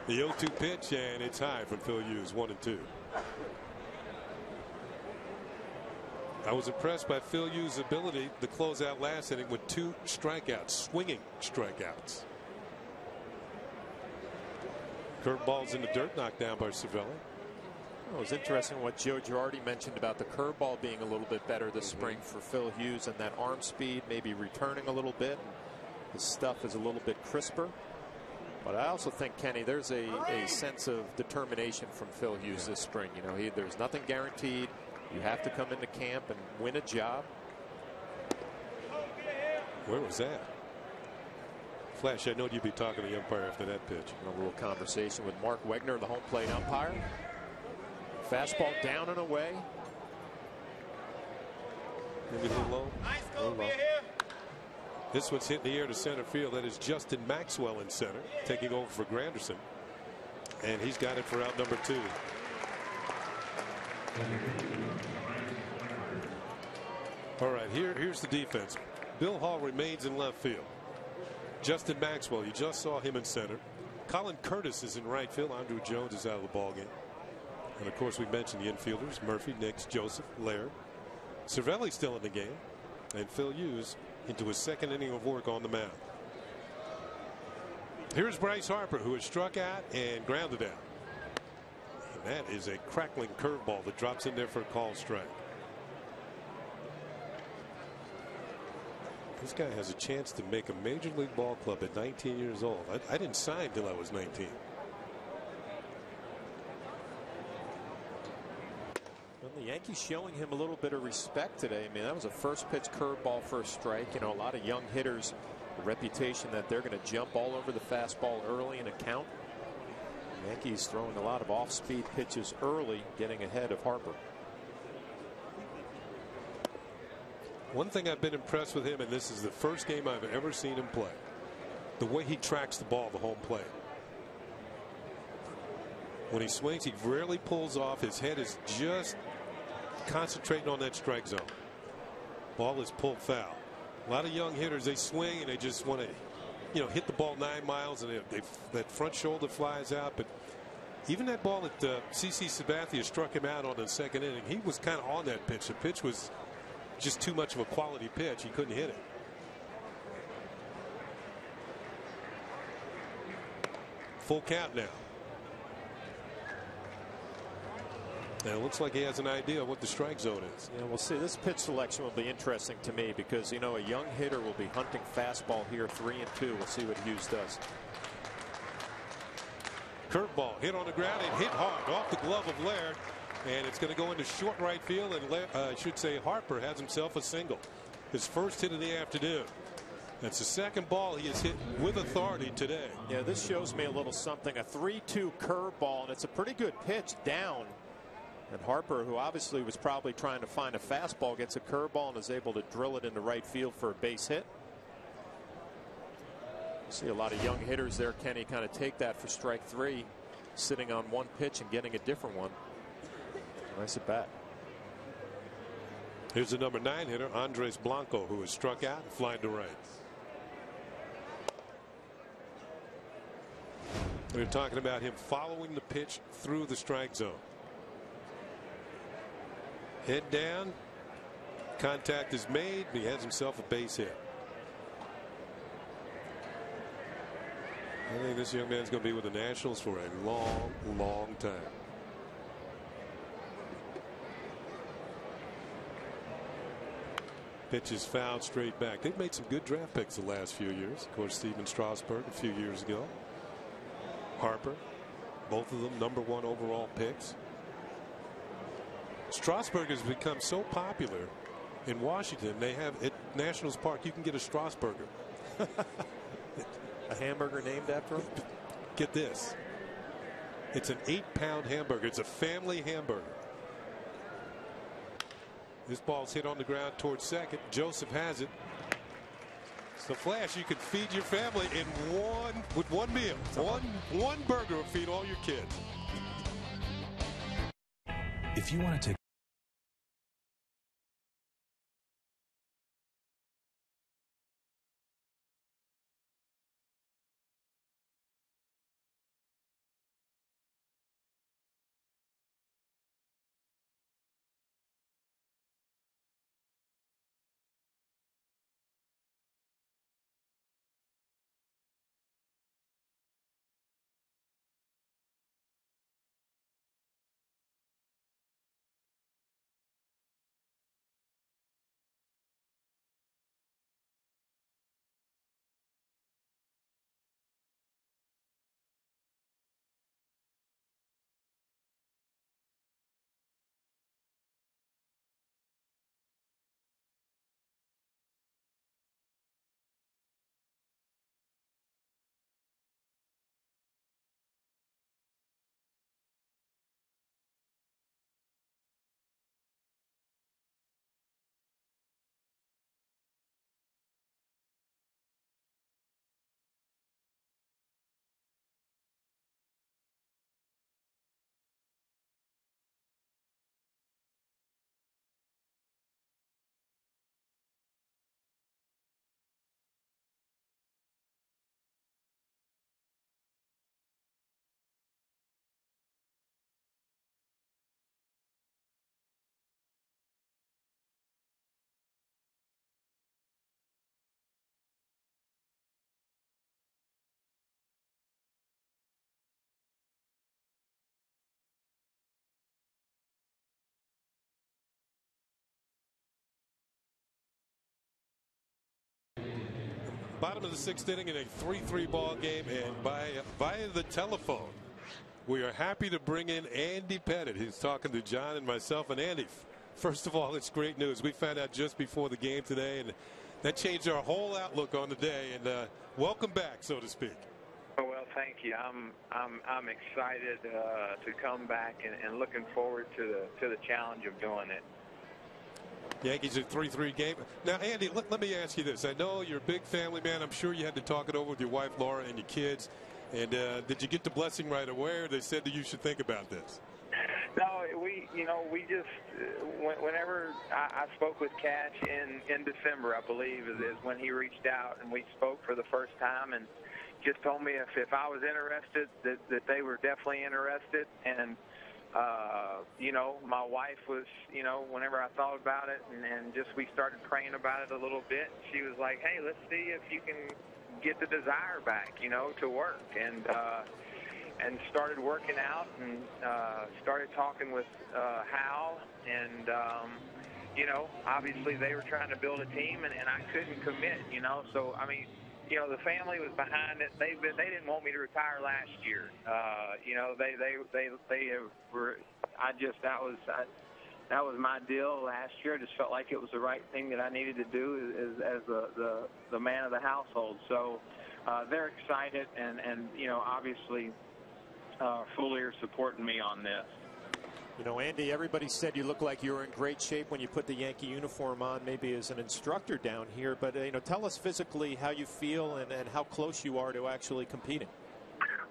[SPEAKER 2] The 0-2 pitch, and it's high from Phil Hughes, 1-2. I was impressed by Phil Hughes' ability to close out last inning with 2 strikeouts, swinging strikeouts. Curveballs in the dirt, knocked down by Cervelli.
[SPEAKER 5] It was interesting what Joe Girardi mentioned about the curveball being a little bit better this spring for Phil Hughes, and that arm speed maybe returning a little bit. His stuff is a little bit crisper. But I also think, Kenny, there's a sense of determination from Phil Hughes this spring. You know, there's nothing guaranteed. You have to come into camp and win a job.
[SPEAKER 2] Where was that? Flash, I know you'd be talking to the umpire after that pitch.
[SPEAKER 5] A little conversation with Mark Wegner, the home plate umpire. Fastball down and away.
[SPEAKER 2] Maybe a little low. Nice go, This one's hit in the air to center field. That is Justin Maxwell in center, taking over for Granderson. And he's got it for out number 2. All right, here's the defense. Bill Hall remains in left field. Justin Maxwell, you just saw him in center. Colin Curtis is in right field. Andrew Jones is out of the ballgame. And of course, we mentioned the infielders: Murphy, Nix, Joseph, Laird. Cervelli's still in the game. And Phil Hughes into his second inning of work on the mound. Here's Bryce Harper, who has struck out and grounded out. And that is a crackling curveball that drops in there for a called strike. This guy has a chance to make a major league ball club at 19 years old. I didn't sign till I was 19.
[SPEAKER 5] Well, the Yankees showing him a little bit of respect today. I mean, that was a first pitch curveball for a strike. You know, a lot of young hitters, a reputation that they're going to jump all over the fastball early in a count. Yankees throwing a lot of off-speed pitches early, getting ahead of Harper.
[SPEAKER 2] One thing I've been impressed with him, and this is the first game I've ever seen him play, the way he tracks the ball to home plate. When he swings, he rarely pulls off. His head is just concentrating on that strike zone. Ball is pulled foul. A lot of young hitters, they swing and they just want to, you know, hit the ball 9 miles, and that front shoulder flies out. But even that ball that CC Sabathia struck him out on in the second inning, he was kind of on that pitch. The pitch was just too much of a quality pitch. He couldn't hit it. Full count now. And it looks like he has an idea of what the strike zone is.
[SPEAKER 5] Yeah, we'll see. This pitch selection will be interesting to me because, you know, a young hitter will be hunting fastball here 3-2. We'll see what Hughes does.
[SPEAKER 2] Curveball hit on the ground and hit hard off the glove of Laird. And it's going to go into short right field, and I should say Harper has himself a single. His first hit of the afternoon. That's the second ball he has hit with authority today.
[SPEAKER 5] Yeah, this shows me a little something. A 3-2 curveball, and it's a pretty good pitch down. And Harper, who obviously was probably trying to find a fastball, gets a curveball and is able to drill it into right field for a base hit. See a lot of young hitters there, Kenny, kind of take that for strike 3, sitting on one pitch and getting a different one. Nice at bat.
[SPEAKER 2] Here's the number 9 hitter, Andres Blanco, who has struck out and flying to right. We're talking about him following the pitch through the strike zone. Head down. Contact is made. He has himself a base hit. I think this young man's going to be with the Nationals for a long, long time. Pitch is fouled straight back. They've made some good draft picks the last few years. Of course, Steven Strasburg a few years ago. Harper, both of them #1 overall picks. Strasburg has become so popular in Washington. They have at Nationals Park, you can get a Strasburger.
[SPEAKER 5] A hamburger named after him?
[SPEAKER 2] Get this. It's an 8-pound hamburger. It's a family hamburger. This ball's hit on the ground towards second. Joseph has it. So Flash, you can feed your family with one meal. One burger will feed all your kids.
[SPEAKER 9] If you want to take
[SPEAKER 2] Bottom of the 6th inning in a 3-3 ball game, and via the telephone, we are happy to bring in Andy Pettitte. He's talking to John and myself. And Andy, first of all, it's great news. We found out just before the game today, and that changed our whole outlook on the day. And welcome back, so to speak.
[SPEAKER 10] Well, thank you. I'm excited to come back and looking forward to the challenge of doing it.
[SPEAKER 2] Yankees a 3-3 game. Now, Andy, let me ask you this. I know you're a big family man. I'm sure you had to talk it over with your wife, Laura, and your kids. And did you get the blessing right away, or they said that you should think about this?
[SPEAKER 10] No, we just whenever I spoke with Cash in December, I believe, is when he reached out and we spoke for the first time and just told me if I was interested, that they were definitely interested. And my wife was, whenever I thought about it and just we started praying about it a little bit, she was like, hey, let's see if you can get the desire back, to work. And started working out and started talking with Hal. And, obviously they were trying to build a team and I couldn't commit, So, I mean, the family was behind it. They didn't want me to retire last year. That was my deal last year. I just felt like it was the right thing that I needed to do as the man of the household. So they're excited and obviously fully are supporting me on this.
[SPEAKER 5] Andy, everybody said you look like you were in great shape when you put the Yankee uniform on, maybe as an instructor down here. But, tell us physically how you feel and how close you are to actually competing.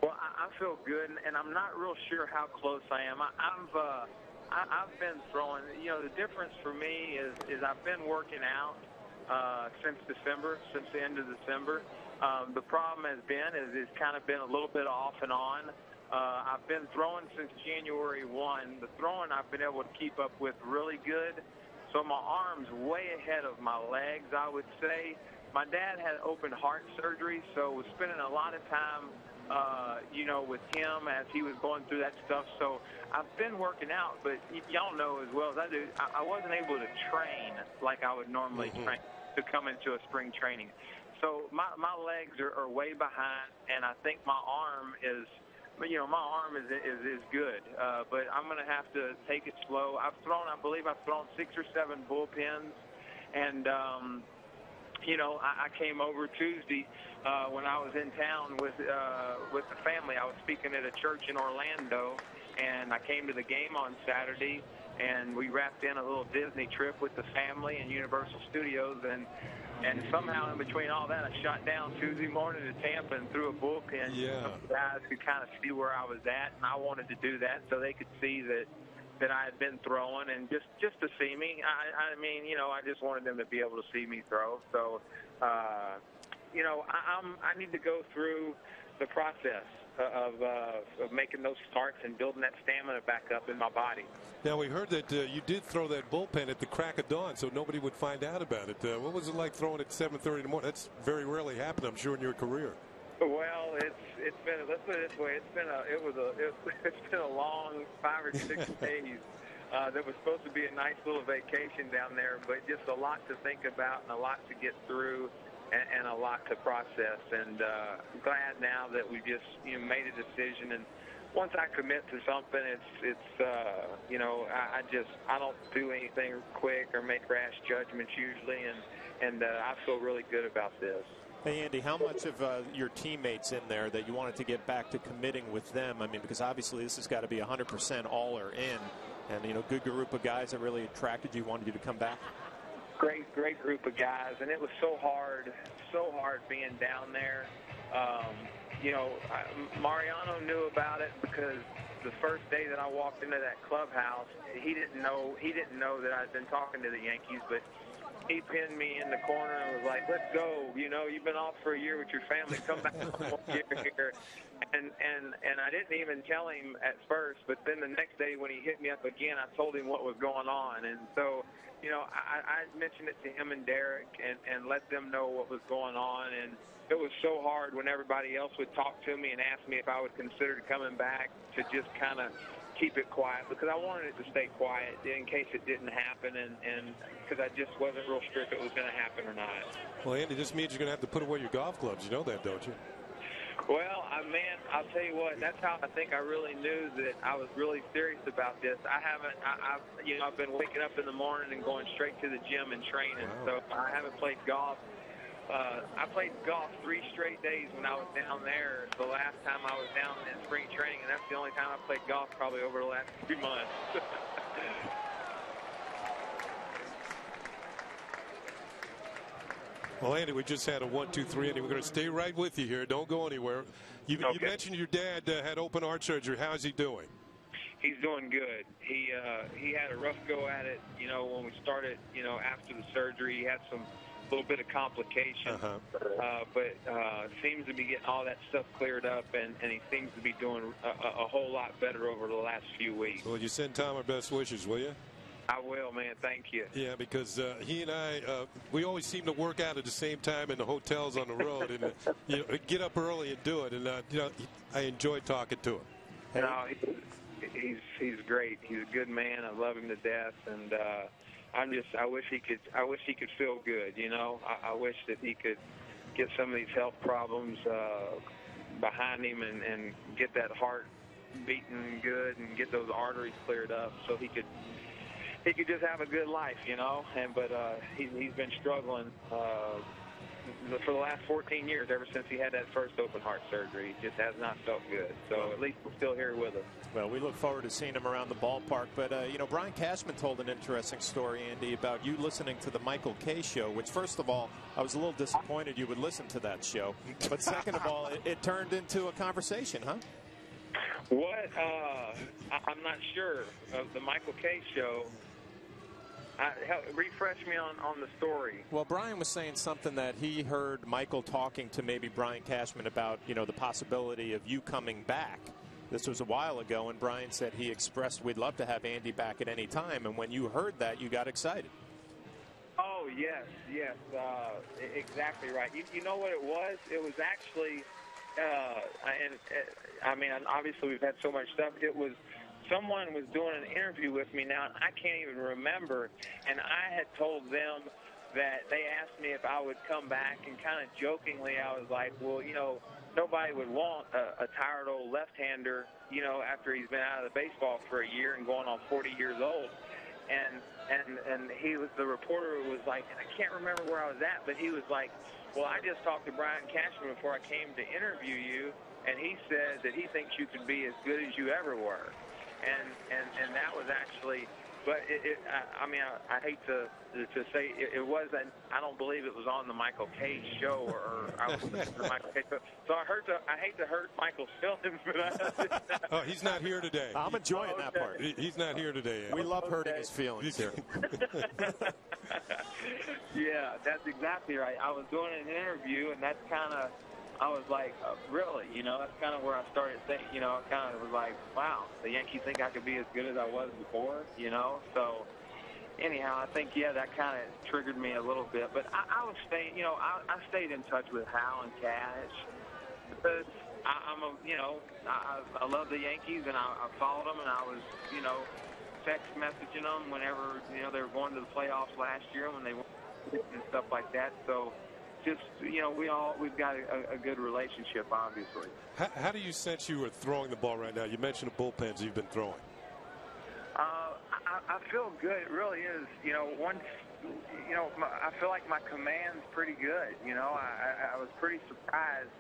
[SPEAKER 10] Well, I feel good, and I'm not real sure how close I am. I've been throwing. The difference for me is I've been working out since December, since the end of December. The problem has been is it's kind of been a little bit off and on. I've been throwing since January 1. The throwing I've been able to keep up with really good. So my arm's way ahead of my legs, I would say. My dad had open heart surgery, so was spending a lot of time, with him as he was going through that stuff. So I've been working out, but y'all know as well as I do, I wasn't able to train like I would normally train to come into a spring training. So my legs are way behind, and I think my arm is – my arm is good, but I'm going to have to take it slow. I believe I've thrown 6 or 7 bullpens, and, I came over Tuesday when I was in town with the family. I was speaking at a church in Orlando, and I came to the game on Saturday, and we wrapped in a little Disney trip with the family and Universal Studios, and somehow in between all that, I shot down Tuesday morning to Tampa and threw a bullpen.
[SPEAKER 2] Yeah.
[SPEAKER 10] So the guys could kind of see where I was at, and I wanted to do that so they could see that I had been throwing and just to see me. I just wanted them to be able to see me throw. So, I need to go through the process of making those starts and building that stamina back up in my body.
[SPEAKER 2] Now, we heard that you did throw that bullpen at the crack of dawn, so nobody would find out about it. What was it like throwing at 7:30 in the morning? That's very rarely happened, I'm sure, in your career.
[SPEAKER 10] Well, it's been, let's put it this way, it's been a long 5 or 6 days. That was supposed to be a nice little vacation down there, but just a lot to think about and a lot to get through. And a lot to process, and I'm glad now that we just made a decision. And once I commit to something, I don't do anything quick or make rash judgments usually, and I feel really good about this.
[SPEAKER 5] Hey, Andy, how much of your teammates in there that you wanted to get back to committing with them? I mean, because obviously this has got to be 100% all or in, and good group of guys that really attracted you, wanted you to come back.
[SPEAKER 10] Great group of guys, and it was so hard being down there. Mariano knew about it because the first day that I walked into that clubhouse, he didn't know that I'd been talking to the Yankees, but he pinned me in the corner and was like, let's go. You've been off for a year with your family. Come back one more year here. And I didn't even tell him at first, but then the next day when he hit me up again, I told him what was going on. And so, you know, I mentioned it to him and Derek and let them know what was going on. And it was so hard when everybody else would talk to me and ask me if I would consider coming back to just kind of keep it quiet, because I wanted it to stay quiet in case it didn't happen, and because I just wasn't real sure if it was going to happen or not.
[SPEAKER 2] Well, Andy, this means you're going to have to put away your golf clubs. You know that, don't you?
[SPEAKER 10] Well, man, I'll tell you what, that's how I think I really knew that I was really serious about this. I've been waking up in the morning and going straight to the gym and training. Wow. So I haven't played golf. I played golf 3 straight days when I was down there. The last time I was down in spring training, and that's the only time I played golf probably over the last 3 months.
[SPEAKER 2] Well, Andy, we just had a 1, 2, 3 inning. We're going to stay right with you here. Don't go anywhere. You mentioned your dad had open heart surgery. How's he doing?
[SPEAKER 10] He's doing good. He had a rough go at it, you know, when we started, you know, after the surgery. He had some little bit of complication, but seems to be getting all that stuff cleared up, and he seems to be doing a whole lot better over the last few weeks.
[SPEAKER 2] Well, you send Tom our best wishes, will you?
[SPEAKER 10] I will, man. Thank you.
[SPEAKER 2] Yeah, because he and I, we always seem to work out at the same time in the hotels on the road, and you know, get up early and do it. And you know, I enjoy talking to him.
[SPEAKER 10] Hey. No, he's great. He's a good man. I love him to death, and I wish he could feel good. You know, I wish that he could get some of these health problems behind him and get that heart beating good and get those arteries cleared up so he could just have a good life, you know. But he's been struggling for the last 14 years, ever since he had that first open heart surgery. He just has not felt good. So at least he's still here with us.
[SPEAKER 5] Well, we look forward to seeing him around the ballpark. But, you know, Brian Cashman told an interesting story, Andy, about you listening to the Michael Kay show, which, first of all, I was a little disappointed you would listen to that show. But second of all, it turned into a conversation, huh?
[SPEAKER 10] What? I'm not sure of the Michael Kay show. Refresh me on the story.
[SPEAKER 5] Well, Brian was saying something that he heard Michael talking to maybe Brian Cashman about, you know, the possibility of you coming back. This was a while ago, and Brian said he expressed, we'd love to have Andy back at any time. And when you heard that, you got excited.
[SPEAKER 10] Oh, yes, exactly right. You know what it was? It was actually, I mean, obviously we've had so much stuff. It was someone was doing an interview with me now, and I can't even remember, and I had told them that they asked me if I would come back, and kind of jokingly I was like, well, you know, nobody would want a tired old left-hander, you know, after he's been out of the baseball for a year and going on 40 years old. And the reporter was like, and I can't remember where I was at, but he was like, well, I just talked to Brian Cashman before I came to interview you, and he said that he thinks you could be as good as you ever were. And that was actually, but I mean, I hate to say it wasn't. I don't believe it was on the Michael Kay show, or I was listening to the Michael Kay show. So I hate to hurt Michael's feelings, but
[SPEAKER 2] oh, he's not here today.
[SPEAKER 5] I'm enjoying that part.
[SPEAKER 2] He's not here today.
[SPEAKER 5] We love hurting his feelings here.
[SPEAKER 10] Yeah, that's exactly right. I was doing an interview, and that's kind of. I was like, really, you know, that's kind of where I started thinking, you know, I kind of was like, wow, the Yankees think I could be as good as I was before, you know. So, anyhow, I think, yeah, that kind of triggered me a little bit. But I was staying, you know, I stayed in touch with Hal and Cash because I love the Yankees, and I followed them, and I was, you know, text messaging them whenever, you know, they were going to the playoffs last year when they won and stuff like that. So, just, you know, we've got a good relationship, obviously.
[SPEAKER 2] How do you sense you are throwing the ball right now? You mentioned the bullpens you've been throwing.
[SPEAKER 10] I feel good. It really is. You know, I feel like my command's pretty good. You know, I was pretty surprised.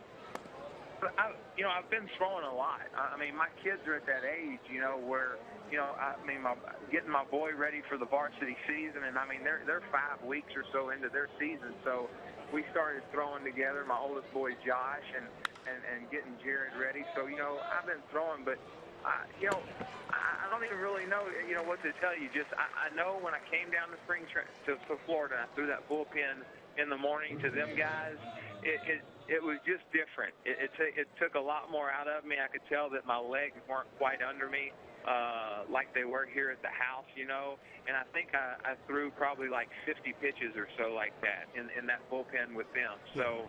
[SPEAKER 10] But I've been throwing a lot. I mean, my kids are at that age, you know, where, you know, I mean, getting my boy ready for the varsity season, and I mean, they're 5 weeks or so into their season, so. We started throwing together, my oldest boy Josh, and getting Jared ready. So, you know, I've been throwing, but, you know, I don't even really know, you know, what to tell you. Just I know when I came down to Florida, I threw that bullpen in the morning to them guys. it was just different. It took a lot more out of me. I could tell that my legs weren't quite under me like they were here at the house, you know. And I think I threw probably like 50 pitches or so like that in that bullpen with them. So,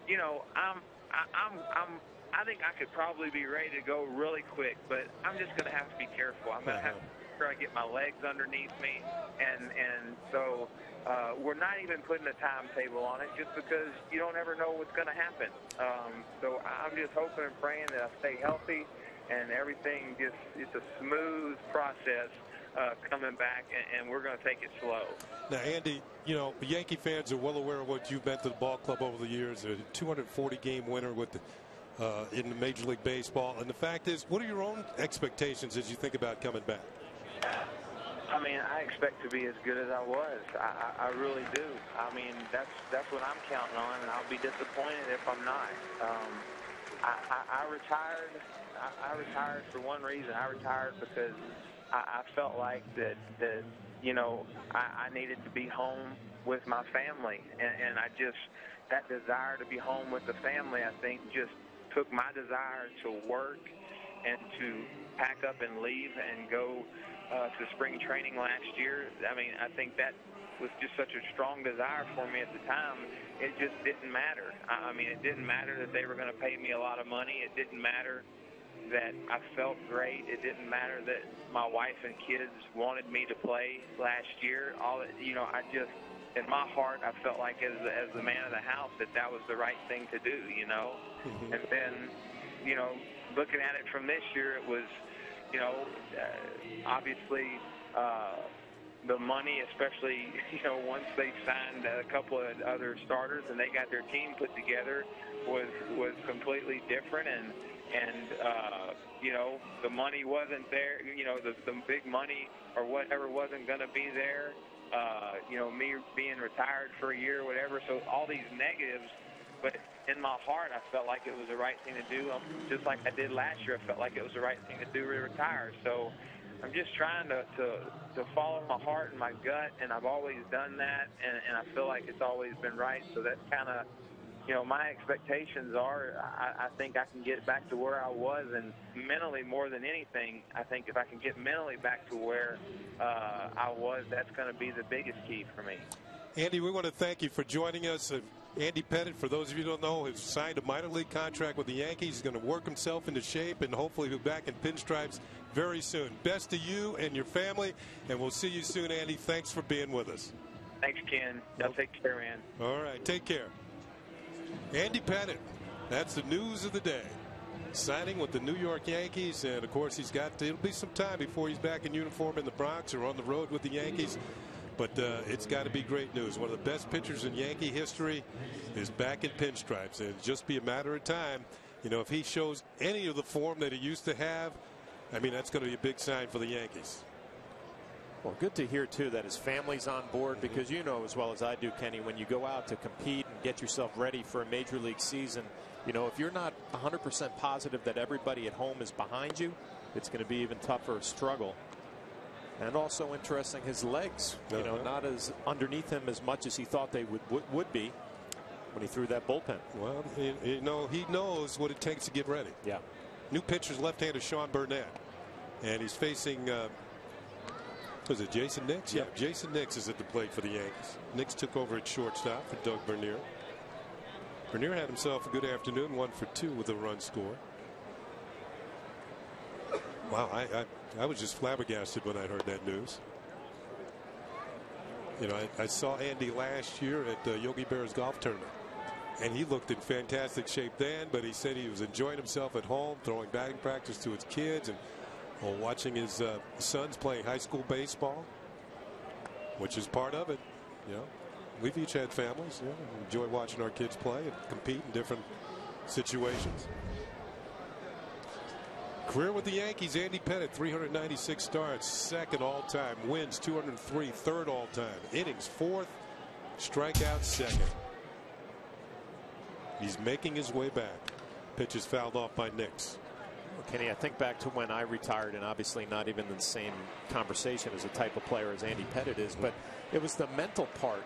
[SPEAKER 10] you know, I think I could probably be ready to go really quick, but I'm just going to have to be careful. I'm going to have to make sure I get my legs underneath me, and so we're not even putting a timetable on it just because you don't ever know what's going to happen. So I'm just hoping and praying that I stay healthy and everything it's a smooth process coming back, and we're going to take it slow.
[SPEAKER 2] Now, Andy, you know, the Yankee fans are well aware of what you've meant to the ball club over the years. A 240-game winner with in the Major League Baseball. And the fact is, what are your own expectations as you think about coming back?
[SPEAKER 10] I mean, I expect to be as good as I was. I really do. I mean, that's what I'm counting on, and I'll be disappointed if I'm not. I retired. I retired for one reason. I retired because I felt like that you know, I needed to be home with my family, and I just, that desire to be home with the family, I think, just took my desire to work and to pack up and leave and go to spring training last year. I mean, I think that was just such a strong desire for me at the time. It just didn't matter. I mean, it didn't matter that they were going to pay me a lot of money. It didn't matter that I felt great. It didn't matter that my wife and kids wanted me to play last year. You know, I just, in my heart, I felt like as the man of the house that was the right thing to do, you know. And then, you know, looking at it from this year, it was, you know, obviously the money, especially, you know, once they signed a couple of other starters and they got their team put together, was completely different. And you know, the money wasn't there. You know, the big money or whatever wasn't going to be there. You know, me being retired for a year or whatever. So all these negatives, but in my heart, I felt like it was the right thing to do. Just like I did last year, I felt like it was the right thing to do to retire. So I'm just trying to follow my heart and my gut, and I've always done that, and I feel like it's always been right. So that's kind of, you know, my expectations are I think I can get back to where I was, and mentally more than anything, I think if I can get mentally back to where I was, that's going to be the biggest key for me.
[SPEAKER 2] Andy, we want to thank you for joining us. Andy Pettitte, for those of you who don't know, has signed a minor league contract with the Yankees. He's going to work himself into shape and hopefully be back in pinstripes very soon. Best to you and your family, and we'll see you soon, Andy. Thanks for being with us.
[SPEAKER 10] Thanks, Ken. Y'all take care, man.
[SPEAKER 2] All right, take care. Andy Pettitte, that's the news of the day. Signing with the New York Yankees, and of course it'll be some time before he's back in uniform in the Bronx or on the road with the Yankees. But it's got to be great news. One of the best pitchers in Yankee history is back in pinstripes, and it'll just be a matter of time. You know, if he shows any of the form that he used to have, I mean, that's going to be a big sign for the Yankees.
[SPEAKER 5] Well, good to hear, too, that his family's on board, because you know as well as I do, Kenny, when you go out to compete and get yourself ready for a major league season, you know, if you're not 100% positive that everybody at home is behind you, it's going to be even tougher struggle. And also interesting, his legs, you know, not as underneath him as much as he thought they would be when he threw that bullpen.
[SPEAKER 2] Well, you know, he knows what it takes to get ready.
[SPEAKER 5] Yeah.
[SPEAKER 2] New pitcher's left-hander Sean Burnett, and he's facing was it Jason Nix? Yeah, Jason Nix is at the plate for the Yankees. Nix took over at shortstop for Doug Bernier. Bernier had himself a good afternoon, 1 for 2 with a run score. Wow, I was just flabbergasted when I heard that news. You know, I saw Andy last year at Yogi Berra's golf tournament, and he looked in fantastic shape then, but he said he was enjoying himself at home, throwing batting practice to his kids, and watching his sons playing high school baseball, which is part of it. You know, we've each had families. You know, enjoy watching our kids play and compete in different situations. Career with the Yankees, Andy Pettitte, 396 starts, second all-time, wins 203, third all-time, innings fourth, strikeouts second. He's making his way back. Pitch is fouled off by Nix.
[SPEAKER 5] Well, Kenny, I think back to when I retired, and obviously not even the same conversation as the type of player as Andy Pettitte is, but it was the mental part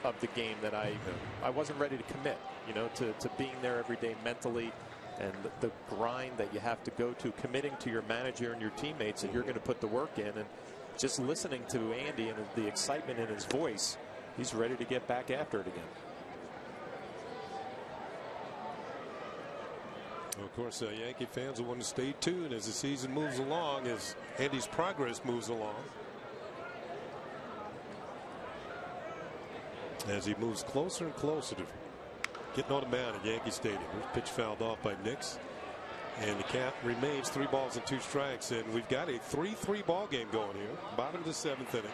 [SPEAKER 5] of the game that I wasn't ready to commit, you know, to being there every day mentally, and the grind that you have to go to, committing to your manager and your teammates that you're going to put the work in. And just listening to Andy and the excitement in his voice, he's ready to get back after it again.
[SPEAKER 2] Of course, Yankee fans will want to stay tuned as the season moves along, as Andy's progress moves along, as he moves closer and closer to getting on the mound at Yankee Stadium. Pitch fouled off by Nix, and the count remains 3 balls and 2 strikes, and we've got a 3-3 ball game going here, bottom of the 7th inning.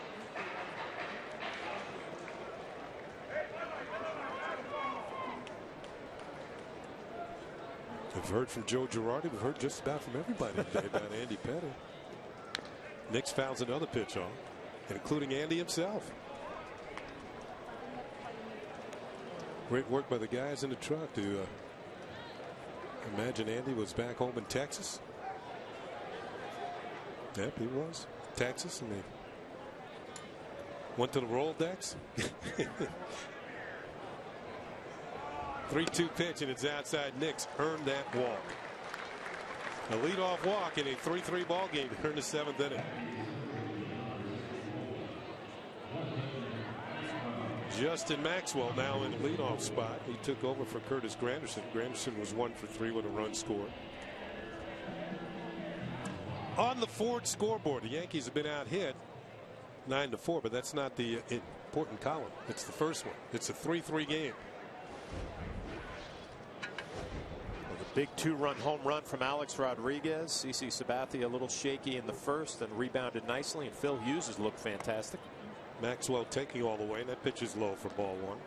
[SPEAKER 2] We've heard from Joe Girardi. We've heard just about from everybody today about Andy Pettitte. Nix fouls another pitch off, including Andy himself. Great work by the guys in the truck to imagine Andy was back home in Texas. Yep, he was. Texas, and they went to the Rolodex. 3-2 pitch, and it's outside. Nix earned that walk. A leadoff walk in a 3-3 ball game here in the 7th inning. Justin Maxwell now in the leadoff spot. He took over for Curtis Granderson. Granderson was 1 for 3 with a run scored. On the Ford scoreboard, the Yankees have been out hit 9-4, but that's not the important column. It's the first one. It's a 3-3 game.
[SPEAKER 5] Big 2-run home run from Alex Rodriguez. CC Sabathia a little shaky in the first and rebounded nicely, and Phil Hughes has looked fantastic.
[SPEAKER 2] Maxwell taking all the way, and that pitch is low for ball 1.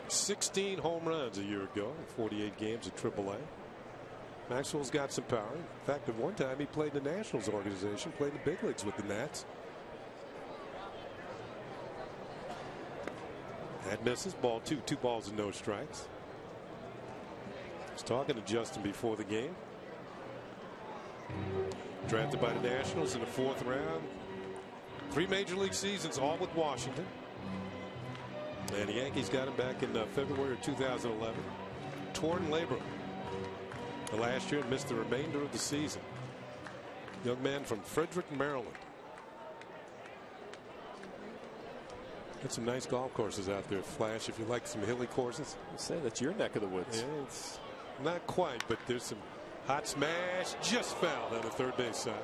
[SPEAKER 2] $16 home runs a year ago, 48 games at AAA. Maxwell's got some power. In fact, at one time he played in the Nationals organization, played in the big leagues with the Nats. That misses. Ball 2. 2 balls and no strikes. I was talking to Justin before the game. Drafted by the Nationals in the 4th round. 3 major league seasons, all with Washington. And the Yankees got him back in February of 2011. Torn labrum the last year and missed the remainder of the season. Young man from Frederick, Maryland. Got some nice golf courses out there, Flash, if you like some hilly courses.
[SPEAKER 5] I'd say that's your neck of the woods.
[SPEAKER 2] Yeah, it's not quite, but there's some hot smash, just fouled on the third base side.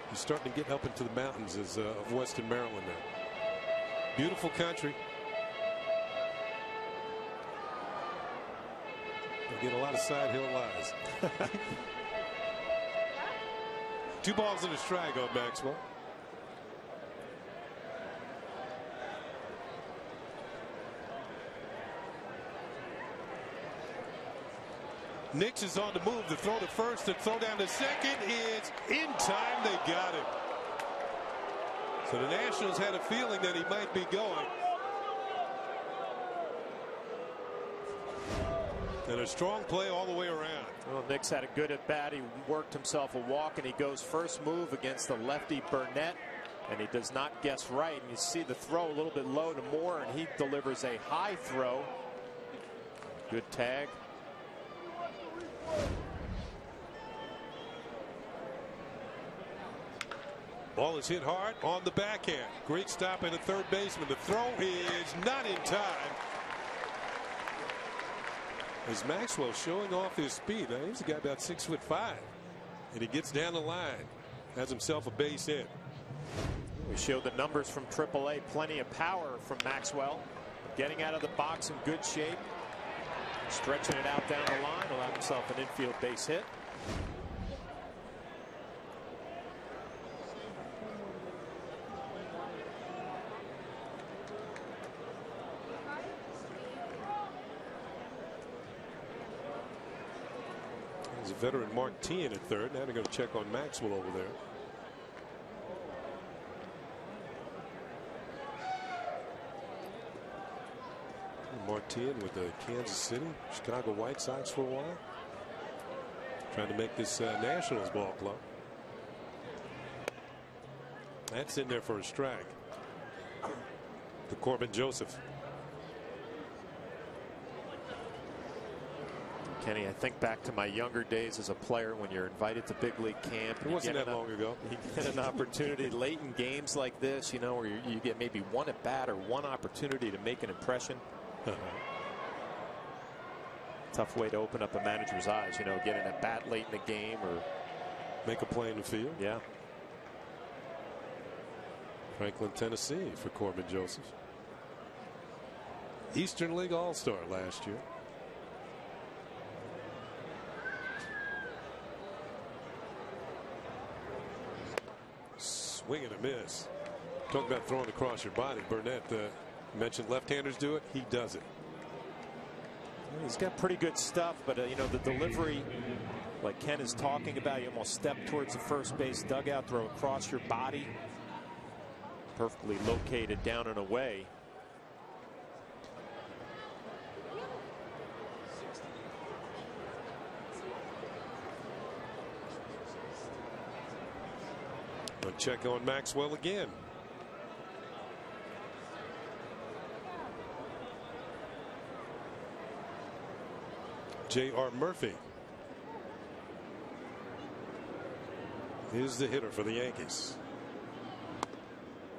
[SPEAKER 2] He's starting to get up into the mountains of western Maryland now. Beautiful country. You get a lot of side hill lies. 2 balls and a strike on Maxwell. Nix is on the move to throw to first and throw down to second. It's in time. They got him. So the Nationals had a feeling that he might be going. And a strong play all the way around.
[SPEAKER 5] Well, Nix had a good at bat. He worked himself a walk, and he goes first move against the lefty Burnett, and he does not guess right. And you see the throw a little bit low to Moore, and he delivers a high throw. Good tag.
[SPEAKER 2] Ball is hit hard on the backhand. Great stop at the third baseman. The throw is not in time. As Maxwell showing off his speed. Now, he's a guy about 6'5", and he gets down the line, has himself a base hit.
[SPEAKER 5] We showed the numbers from AAA. Plenty of power from Maxwell. Getting out of the box in good shape. Stretching it out down the line. Allowed himself an infield base hit.
[SPEAKER 2] There's a veteran Mark Tien at third. Now they're going to check on Maxwell over there. Martin with the Kansas City, Chicago White Sox for a while. Trying to make this Nationals ball club. That's in there for a strike. To Corbin Joseph.
[SPEAKER 5] Kenny, I think back to my younger days as a player when you're invited to big league camp.
[SPEAKER 2] It wasn't that long ago.
[SPEAKER 5] You get an opportunity late in games like this, you know, where you get maybe one at bat or one opportunity to make an impression. Tough way to open up a manager's eyes, you know, get an at bat late in the game or
[SPEAKER 2] make a play in the field.
[SPEAKER 5] Yeah.
[SPEAKER 2] Franklin, Tennessee for Corbin Joseph. Eastern League All-Star last year. Swing and a miss. Talk about throwing across your body. Burnett mentioned left-handers do it. He does it.
[SPEAKER 5] He's got pretty good stuff, but you know, the delivery, like Ken is talking about, you almost step towards the first base dugout, throw across your body. Perfectly located down and away.
[SPEAKER 2] We'll check on Maxwell again. J.R. Murphy is the hitter for the Yankees.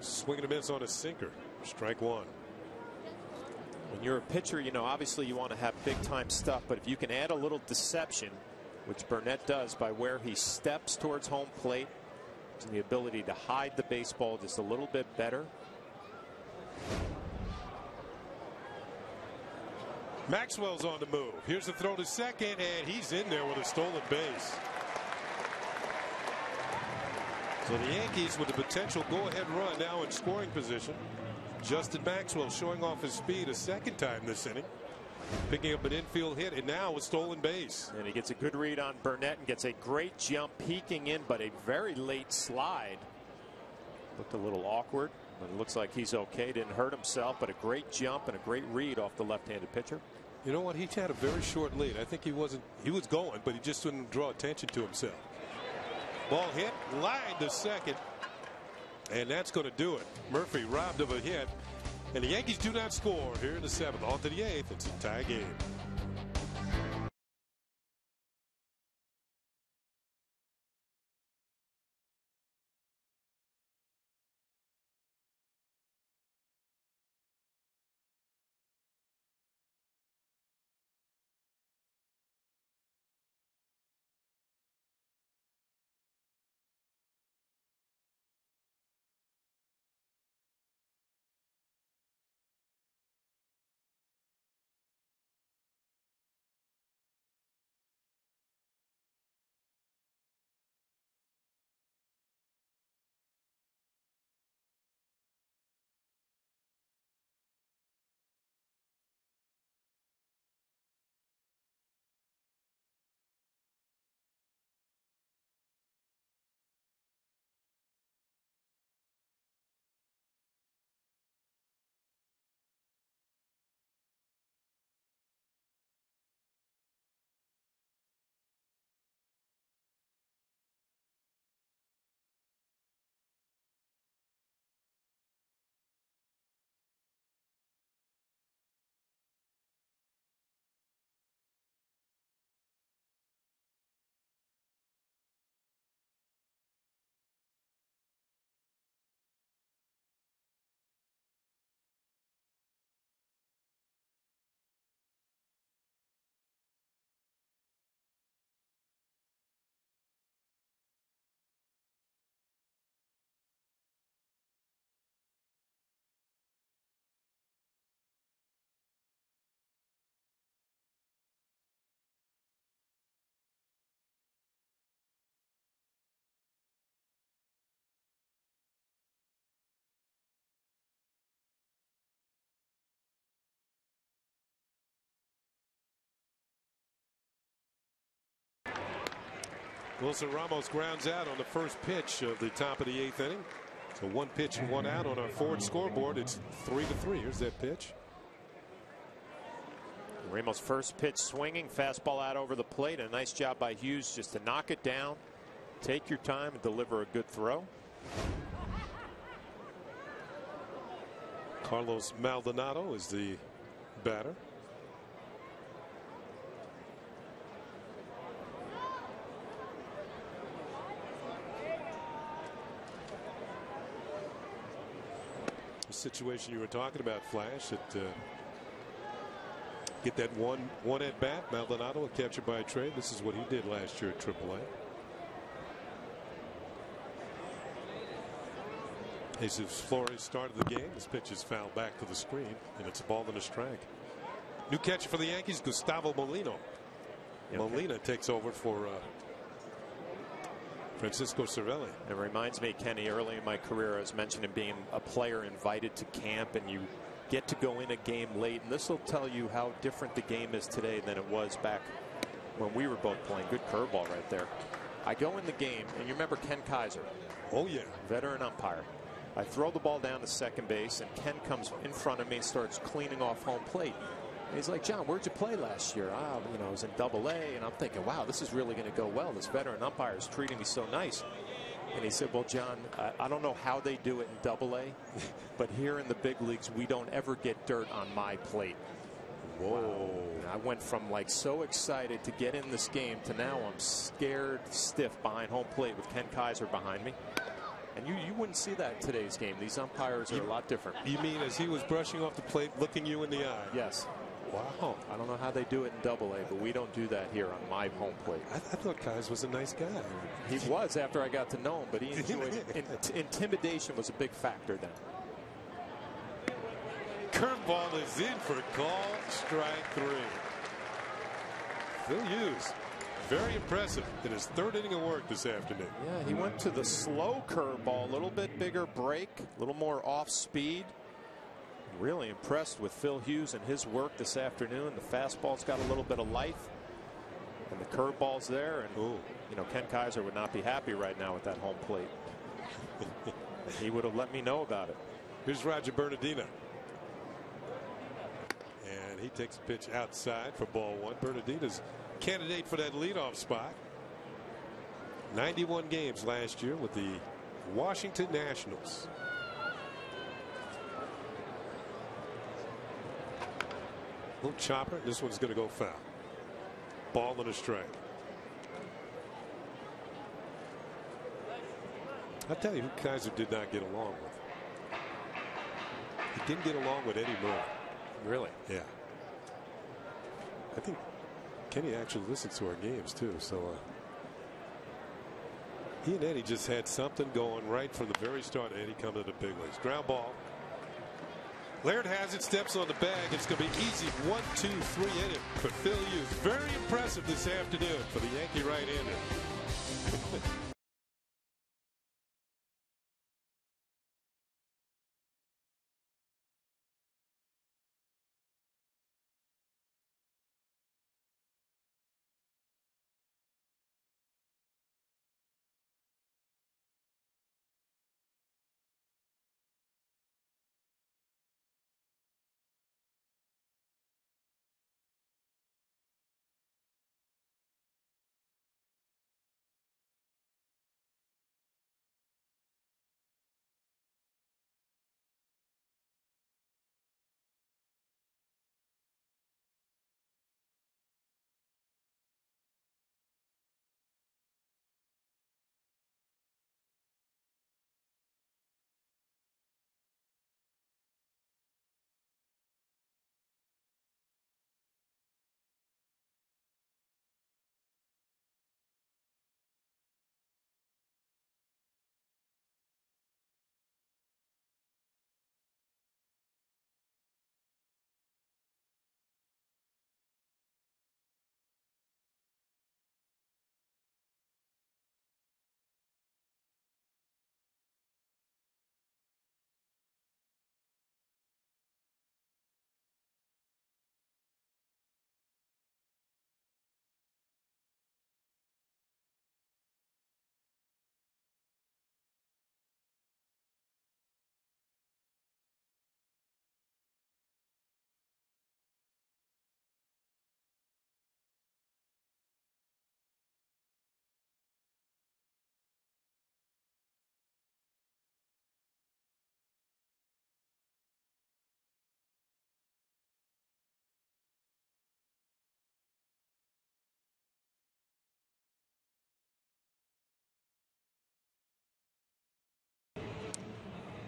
[SPEAKER 2] Swing and a miss on a sinker. Strike one.
[SPEAKER 5] When you're a pitcher, you know, obviously you want to have big time stuff, but if you can add a little deception, which Burnett does by where he steps towards home plate, and the ability to hide the baseball just a little bit better.
[SPEAKER 2] Maxwell's on the move. Here's the throw to second, and he's in there with a stolen base. So the Yankees with a potential go-ahead run now in scoring position. Justin Maxwell showing off his speed a second time this inning. Picking up an infield hit, and now a stolen base.
[SPEAKER 5] And he gets a good read on Burnett and gets a great jump, peeking in, but a very late slide. Looked a little awkward, but it looks like he's okay. Didn't hurt himself, but a great jump and a great read off the left-handed pitcher.
[SPEAKER 2] You know what? He had a very short lead. I think he was going, but he just didn't draw attention to himself. Ball hit, line to second, and that's going to do it. Murphy robbed of a hit. And the Yankees do not score here in the 7th. On to the 8th. It's a tie game. Wilson Ramos grounds out on the first pitch of the top of the 8th inning. So 1 pitch and 1 out on our Ford scoreboard. It's 3-3. Here's that pitch.
[SPEAKER 5] Ramos' first pitch swinging, fastball out over the plate. A nice job by Hughes just to knock it down, take your time, and deliver a good throw.
[SPEAKER 2] Carlos Maldonado is the batter. The situation you were talking about, Flash, that get that one at bat. Maldonado, a catcher by trade. This is what he did last year at AAA. Jesus Flores started the game. His pitch is fouled back to the screen, and it's a ball and a strike. New catcher for the Yankees, Gustavo Molino. Molina takes over for Francisco Cervelli.
[SPEAKER 5] It reminds me, Kenny, early in my career, I was mentioning being a player invited to camp, and you get to go in a game late, and this will tell you how different the game is today than it was back when we were both playing. Good curveball right there. I go in the game, and you remember Ken Kaiser?
[SPEAKER 2] Oh, yeah.
[SPEAKER 5] Veteran umpire. I throw the ball down to second base, and Ken comes in front of me and starts cleaning off home plate. And he's like, "John, where'd you play last year?" You know, I was in AA, and I'm thinking, wow, this is really going to go well. This veteran umpire is treating me so nice. And he said, "Well, John, I don't know how they do it in AA, but here in the big leagues, we don't ever get dirt on my plate." Whoa. Wow. I went from like so excited to get in this game to now I'm scared stiff behind home plate with Ken Kaiser behind me. And you wouldn't see that in today's game. These umpires are a lot different.
[SPEAKER 2] You mean as he was brushing off the plate, looking you in the eye?
[SPEAKER 5] Yes.
[SPEAKER 2] Wow.
[SPEAKER 5] I don't know how they do it in AA, but we don't do that here on my home plate.
[SPEAKER 2] I thought Kaiser was a nice guy.
[SPEAKER 5] He was after I got to know him, but he enjoyed it. Intimidation was a big factor then.
[SPEAKER 2] Curveball is in for a call, strike 3. Phil Hughes, very impressive in his third inning of work this afternoon.
[SPEAKER 5] Yeah, he went to the slow curveball, a little bit bigger break, a little more off speed. Really impressed with Phil Hughes and his work this afternoon. The fastball's got a little bit of life, and the curveball's there. And you know, Ken Kaiser would not be happy right now with that home plate. He would have let me know about it.
[SPEAKER 2] Here's Roger Bernardino. And he takes a pitch outside for ball 1. Bernardino's candidate for that leadoff spot. 91 games last year with the Washington Nationals. Little chopper. This one's going to go foul. Ball and a strike. I'll tell you who Kaiser did not get along with. He didn't get along with Eddie Moore.
[SPEAKER 5] Really?
[SPEAKER 2] Yeah. I think Kenny actually listens to our games too. So he and Eddie just had something going right from the very start. Eddie coming to the big leagues. Ground ball. Laird has it, steps on the bag. It's going to be easy 1, 2, 3 inning for Phil Hughes. Very impressive this afternoon for the Yankee right-hander.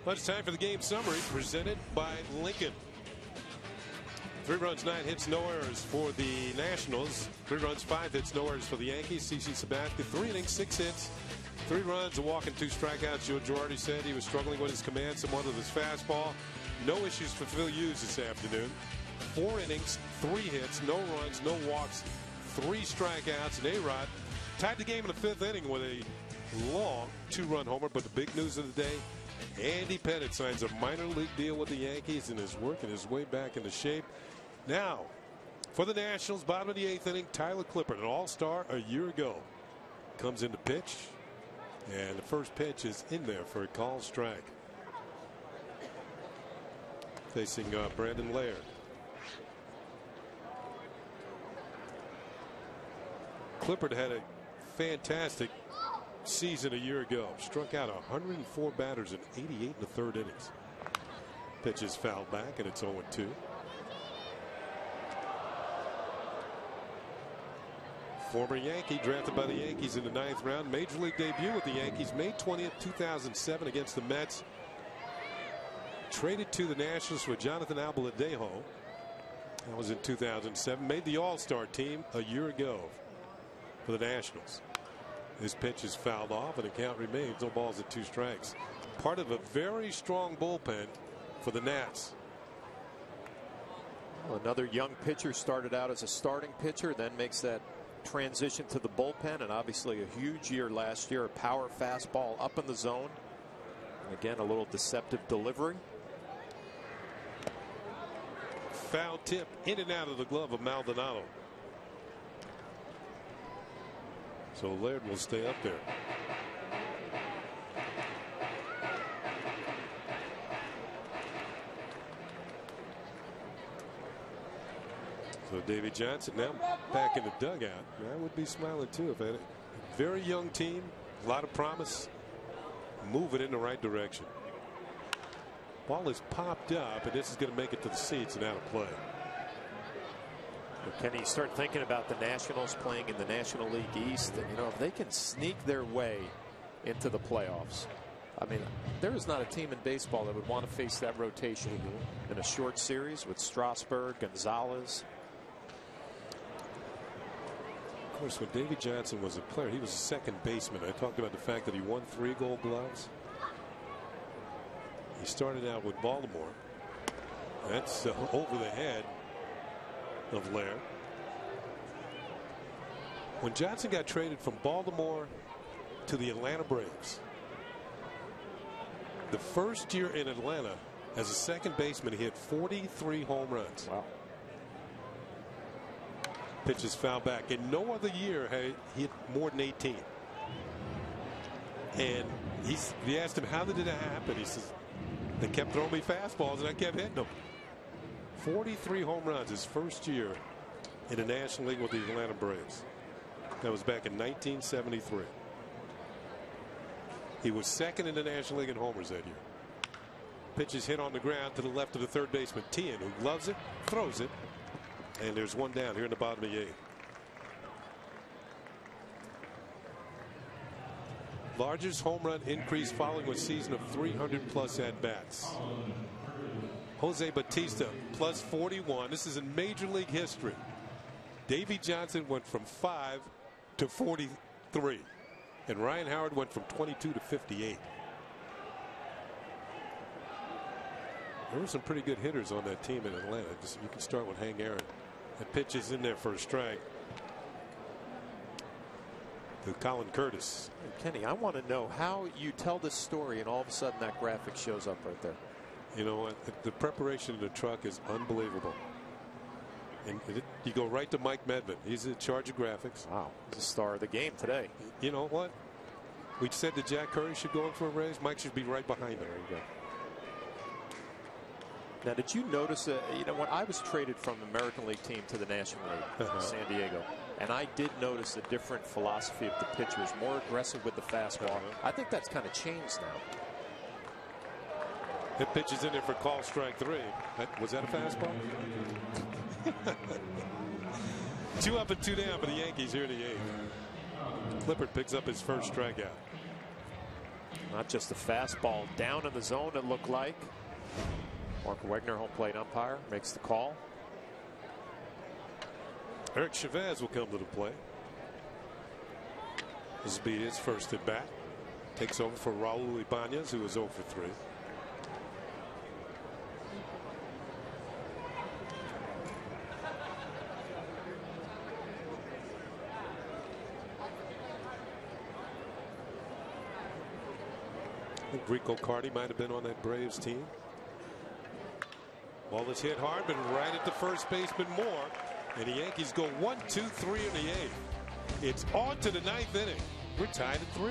[SPEAKER 2] Well, it's time for the game summary presented by Lincoln. 3 runs, 9 hits, no errors for the Nationals. 3 runs, 5 hits, no errors for the Yankees. CC Sabathia, 3 innings, 6 hits, 3 runs, a walk and 2 strikeouts. Joe Girardi said he was struggling with his command, somewhat with his fastball. No issues for Phil Hughes this afternoon. 4 innings, 3 hits, no runs, no walks, 3 strikeouts. And A-Rod tied the game in the 5th inning with a long 2-run homer. But the big news of the day, Andy Pettitte signs a minor league deal with the Yankees and is working his way back into shape. Now, for the Nationals, bottom of the 8th inning, Tyler Clippard, an all-star a year ago, comes in to pitch. And the first pitch is in there for a call strike. Facing Brandon Laird. Clippard had a fantastic season a year ago. Struck out 104 batters in 88 in the 3rd innings. Pitch is fouled back, and it's 0-2. Former Yankee, drafted by the Yankees in the 9th round. Major league debut with the Yankees May 20th, 2007 against the Mets. Traded to the Nationals for Jonathan Albaladejo. That was in 2007. Made the All-Star team a year ago for the Nationals. His pitch is fouled off, and the count remains 0 balls and 2 strikes. Part of a very strong bullpen for the Nats.
[SPEAKER 5] Well, another young pitcher started out as a starting pitcher, then makes that transition to the bullpen, and obviously a huge year last year. A power fastball up in the zone, and again a little deceptive delivery.
[SPEAKER 2] Foul tip in and out of the glove of Maldonado. So Laird will stay up there. So Davey Johnson now back in the dugout. I would be smiling too if I had a very young team, a lot of promise, moving in the right direction. Ball is popped up, and this is going to make it to the seats and out of play.
[SPEAKER 5] Well, Kenny, you start thinking about the Nationals playing in the National League East, and if they can sneak their way into the playoffs, I mean, there is not a team in baseball that would want to face that rotation in a short series with Strasburg, Gonzalez.
[SPEAKER 2] Of course, when Davey Johnson was a player, he was a second baseman. I talked about the fact that he won 3 Gold Gloves. He started out with Baltimore. That's over the head of Laird. When Johnson got traded from Baltimore to the Atlanta Braves, the first year in Atlanta as a second baseman, he hit 43 home runs.
[SPEAKER 5] Wow.
[SPEAKER 2] Pitch is fouled back. In no other year had he hit more than 18. And he asked him, how did it happen? He says, they kept throwing me fastballs and I kept hitting them. 43 home runs his first year in the National League with the Atlanta Braves. That was back in 1973. He was second in the National League in homers that year. Pitch is hit on the ground to the left of the third baseman, Tien, who loves it, throws it, and there's one down here in the bottom of the 8th. Largest home run increase following a season of 300+ at-bats. Jose Bautista plus 41. This is in Major League history. Davey Johnson went from 5 to 43. And Ryan Howard went from 22 to 58. There were some pretty good hitters on that team in Atlanta. You can start with Hank Aaron. That pitch is in there for a strike to Colin Curtis.
[SPEAKER 5] Kenny, I want to know how you tell this story and all of a sudden that graphic shows up right there.
[SPEAKER 2] You know what? The preparation in the truck is unbelievable. And you go right to Mike Medvin. He's in charge of graphics.
[SPEAKER 5] Wow. He's the star of the game today.
[SPEAKER 2] You know what? We said that Jack Curry should go in for a raise. Mike should be right behind him.
[SPEAKER 5] There you go. Now, did you notice, when I was traded from the American League team to the National League in San Diego, and I did notice a different philosophy of the pitchers, more aggressive with the fastball. I think that's kind of changed now.
[SPEAKER 2] The pitch is in there for call strike 3. Was that a fastball? 2 up and 2 down for the Yankees here in the 8th. Clippard picks up his first strikeout.
[SPEAKER 5] Not just the fastball down in the zone, it looked like. Mark Wegner, home plate umpire, makes the call.
[SPEAKER 2] Eric Chavez will come to the plate. This will be his first at bat. Takes over for Raul Ibanez, who is 0 for 3. I think Rico Cardi might have been on that Braves team. Ball is hit hard, but right at the first baseman Moore. And the Yankees go 1, 2, 3 in the 8th. It's on to the 9th inning. We're tied at 3.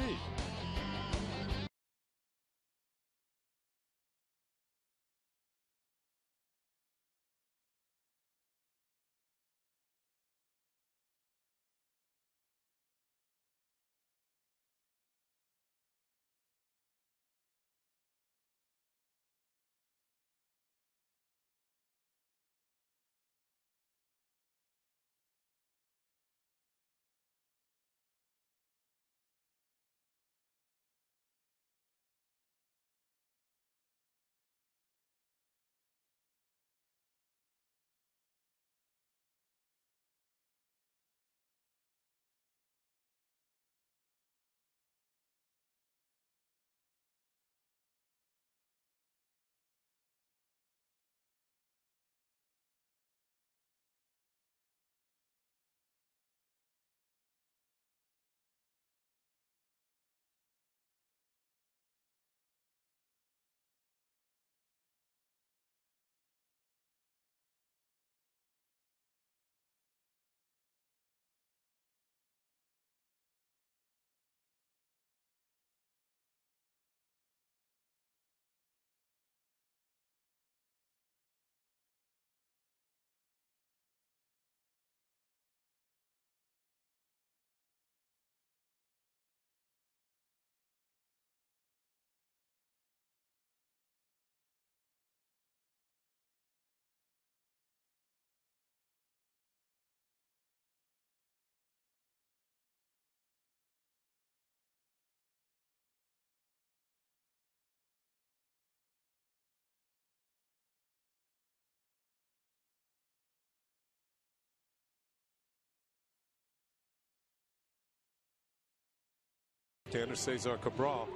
[SPEAKER 2] Tanner Cesar Cabral,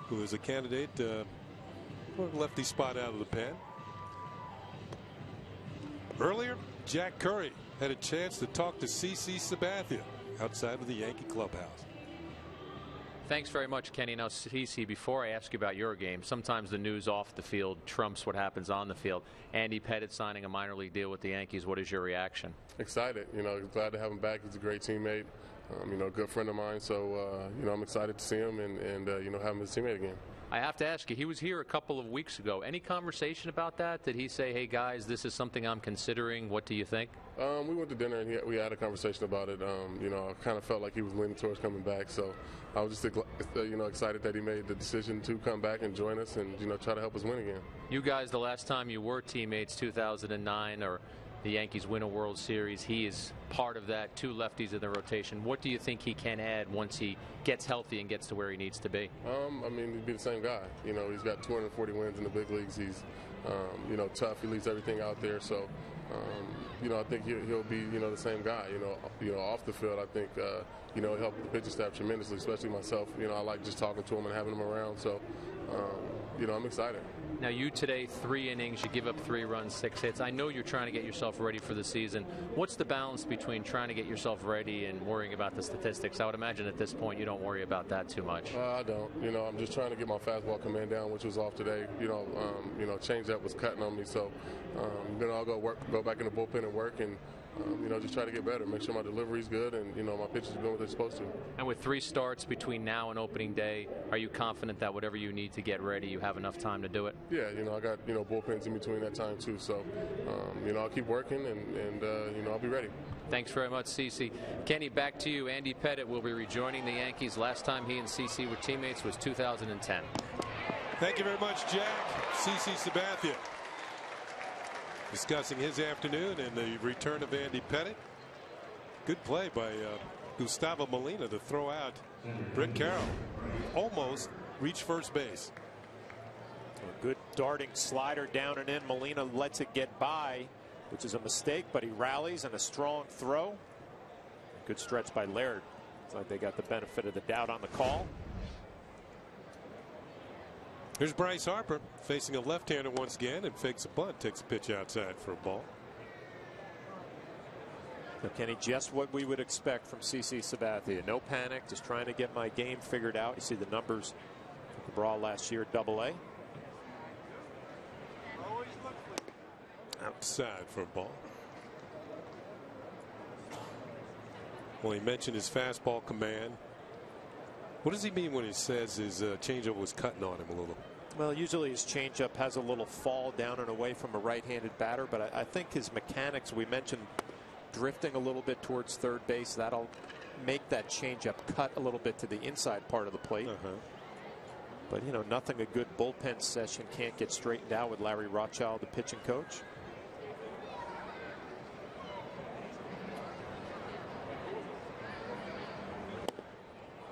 [SPEAKER 2] who is a candidate for a lefty spot out of the pen. Earlier, Jack Curry had a chance to talk to CC Sabathia outside of the Yankee clubhouse.
[SPEAKER 6] Thanks very much, Kenny. Now, CC, before I ask you about your game, sometimes the news off the field trumps what happens on the field. Andy Pettitte signing a minor league deal with the Yankees. What is your reaction?
[SPEAKER 11] Excited. Glad to have him back. He's a great teammate. A good friend of mine. So, I'm excited to see him and have him as a teammate again.
[SPEAKER 6] I have to ask you, he was here a couple of weeks ago. Any conversation about that? Did he say, hey, guys, this is something I'm considering? What do you think?
[SPEAKER 11] We went to dinner and we had a conversation about it. I kind of felt like he was leaning towards coming back. So I was just, excited that he made the decision to come back and join us and, try to help us win again.
[SPEAKER 6] You guys, the last time you were teammates, 2009, or the Yankees win a World Series, he is part of that, 2 lefties in the rotation. What do you think he can add once he gets healthy and gets to where he needs to be?
[SPEAKER 11] He'd be the same guy. He's got 240 wins in the big leagues. He's, tough. He leaves everything out there. So, I think he'll be, the same guy. Off the field, I think, he'll help the pitching staff tremendously, especially myself. I like just talking to him and having him around. So, I'm excited.
[SPEAKER 6] Now, you today, 3 innings, you give up 3 runs, 6 hits. I know you're trying to get yourself ready for the season. What's the balance between trying to get yourself ready and worrying about the statistics? I would imagine at this point you don't worry about that too much.
[SPEAKER 11] I don't. I'm just trying to get my fastball command down, which was off today. Changeup was cutting on me. So, I'll go back in the bullpen and work and, just try to get better, make sure my delivery's good and, my pitches are doing what they're supposed to.
[SPEAKER 6] And with 3 starts between now and opening day, are you confident that whatever you need to get ready, you have enough time to do it?
[SPEAKER 11] Yeah, I got, bullpens in between that time too. So, I'll keep working and I'll be ready.
[SPEAKER 6] Thanks very much, CC. Kenny, back to you. Andy Pettitte will be rejoining the Yankees. Last time he and CC were teammates was 2010.
[SPEAKER 2] Thank you very much, Jack. CC Sabathia discussing his afternoon and the return of Andy Pettitte. Good play by Gustavo Molina to throw out Brett Carroll. Almost reach first base.
[SPEAKER 5] A good darting slider down and in. Molina lets it get by, which is a mistake, but he rallies and a strong throw. Good stretch by Laird. It's like they got the benefit of the doubt on the call.
[SPEAKER 2] Here's Bryce Harper facing a left-hander once again and fakes a bunt, takes a pitch outside for a ball.
[SPEAKER 5] So Kenny, just what we would expect from CC Sabathia. No panic, just trying to get my game figured out. You see the numbers for Cabral last year, AA.
[SPEAKER 2] Outside for a ball. Well, he mentioned his fastball command. What does he mean when he says his changeup was cutting on him a little?
[SPEAKER 5] Well, usually his changeup has a little fall down and away from a right-handed batter, but I think his mechanics, we mentioned drifting a little bit towards third base, that'll make that changeup cut a little bit to the inside part of the plate. But, you know, nothing a good bullpen session can't get straightened out with Larry Rothschild, the pitching coach.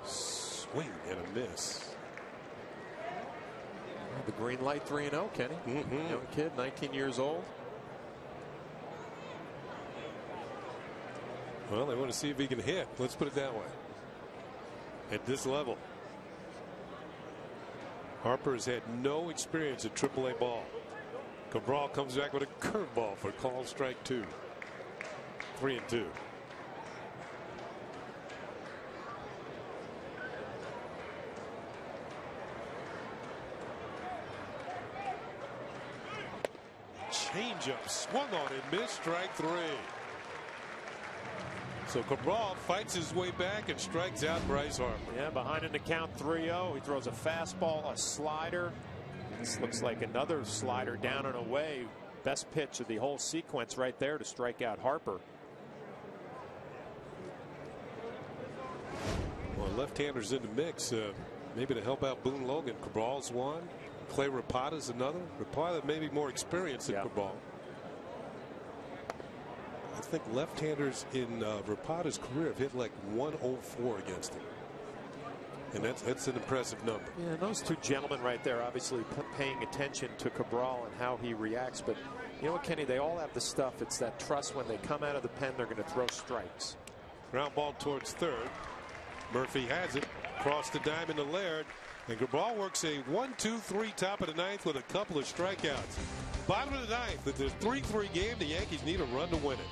[SPEAKER 2] Swing and a miss.
[SPEAKER 5] The green light 3-0, Kenny. Young kid, 19 years old.
[SPEAKER 2] Well, they want to see if he can hit. Let's put it that way. At this level, Harper has had no experience at AAA ball. Cabral comes back with a curveball for call strike 2. 3-2. Changeup swung on and missed, strike 3. So Cabral fights his way back and strikes out Bryce Harper.
[SPEAKER 5] Yeah, behind in the count 3-0. He throws a fastball, a slider. This looks like another slider down and away. Best pitch of the whole sequence right there to strike out Harper.
[SPEAKER 2] Well, left-handers in the mix, maybe to help out Boone Logan. Cabral's one. Clay Rapata's another. Rapata maybe more experienced than Cabral. I think left-handers in Rapata's career have hit like 104 against him. And that's an impressive number.
[SPEAKER 5] Yeah, those two gentlemen right there obviously paying attention to Cabral and how he reacts. But you know what, Kenny, they all have the stuff. It's that trust when they come out of the pen, they're going to throw strikes.
[SPEAKER 2] Ground ball towards third. Murphy has it. Cross the diamond to Laird. And Cabral works a 1-2-3 top of the ninth with a couple of strikeouts. Bottom of the ninth, with this 3-3 game, the Yankees need a run to win it.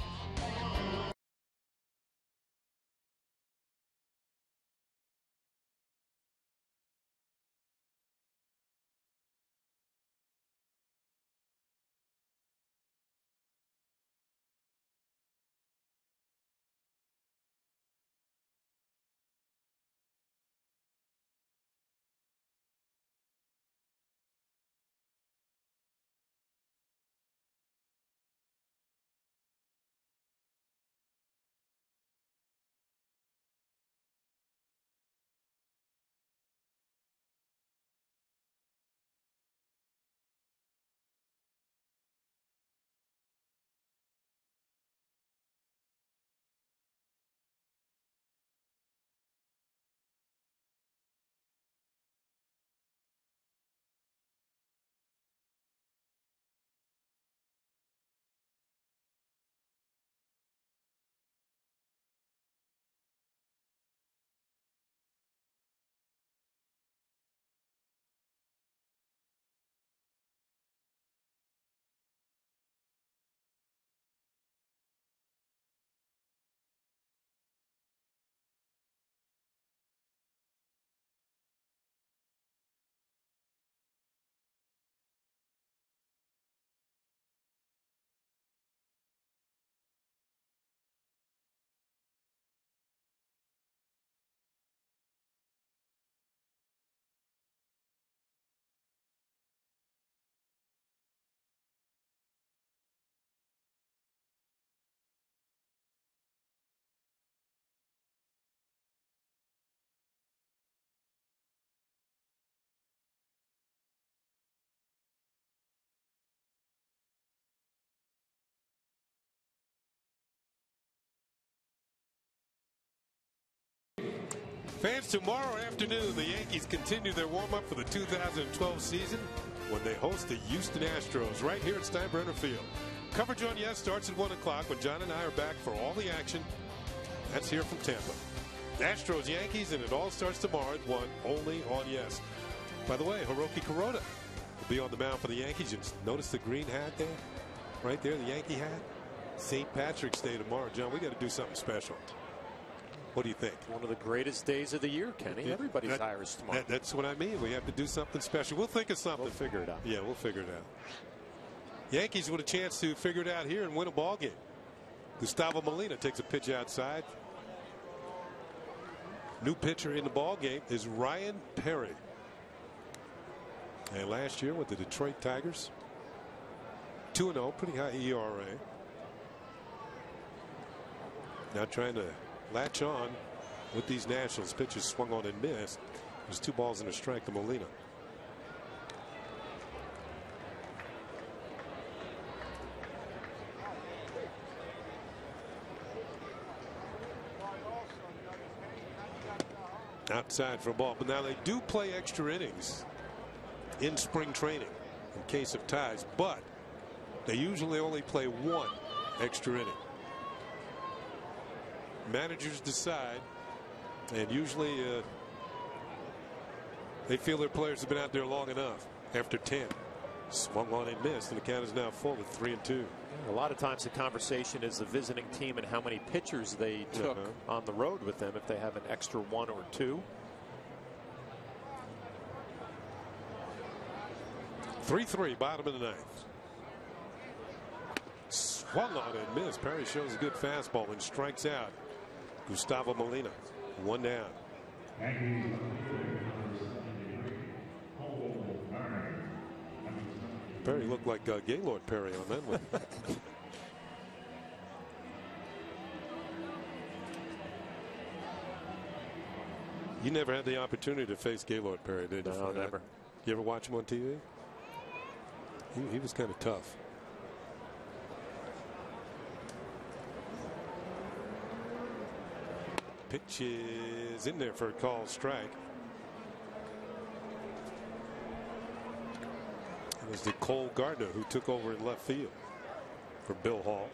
[SPEAKER 2] Fans, tomorrow afternoon, the Yankees continue their warm-up for the 2012 season when they host the Houston Astros right here at Steinbrenner Field. Coverage on Yes starts at 1 o'clock when John and I are back for all the action. That's here from Tampa. Astros, Yankees, and it all starts tomorrow at 1, only on Yes. By the way, Hiroki Kuroda will be on the mound for the Yankees. You notice the green hat there? Right there, the Yankee hat. St. Patrick's Day tomorrow. John, we got to do something special. What do you think?
[SPEAKER 5] One of the greatest days of the year, Kenny. Everybody's Irish tomorrow.
[SPEAKER 2] That's what I mean. We have to do something special. We'll think of something.
[SPEAKER 5] We'll figure it out.
[SPEAKER 2] Yeah, we'll figure it out. Yankees with a chance to figure it out here and win a ball game. Gustavo Molina takes a pitch outside. New pitcher in the ball game is Ryan Perry. And last year with the Detroit Tigers, 2-0, pretty high ERA. Now trying to latch on with these Nationals. Pitches swung on and missed. There's 2 balls and a strike to Molina. Outside for a ball. But now they do play extra innings in spring training in case of ties, but they usually only play 1 extra inning. Managers decide, and usually they feel their players have been out there long enough. After 10, swung on and missed, and the count is now full at 3-2.
[SPEAKER 5] A lot of times the conversation is the visiting team and how many pitchers they took on the road with them, if they have an extra 1 or 2.
[SPEAKER 2] 3-3, bottom of the 9th. Swung on and missed. Perry shows a good fastball and strikes out Gustavo Molina. 1 down. Perry looked like Gaylord Perry on that one. You never had the opportunity to face Gaylord Perry, did you?
[SPEAKER 5] No, never.
[SPEAKER 2] You ever watch him on TV? He was kind of tough. Pitch is in there for a called strike. It was Cole Gardner who took over in left field for Bill Hall.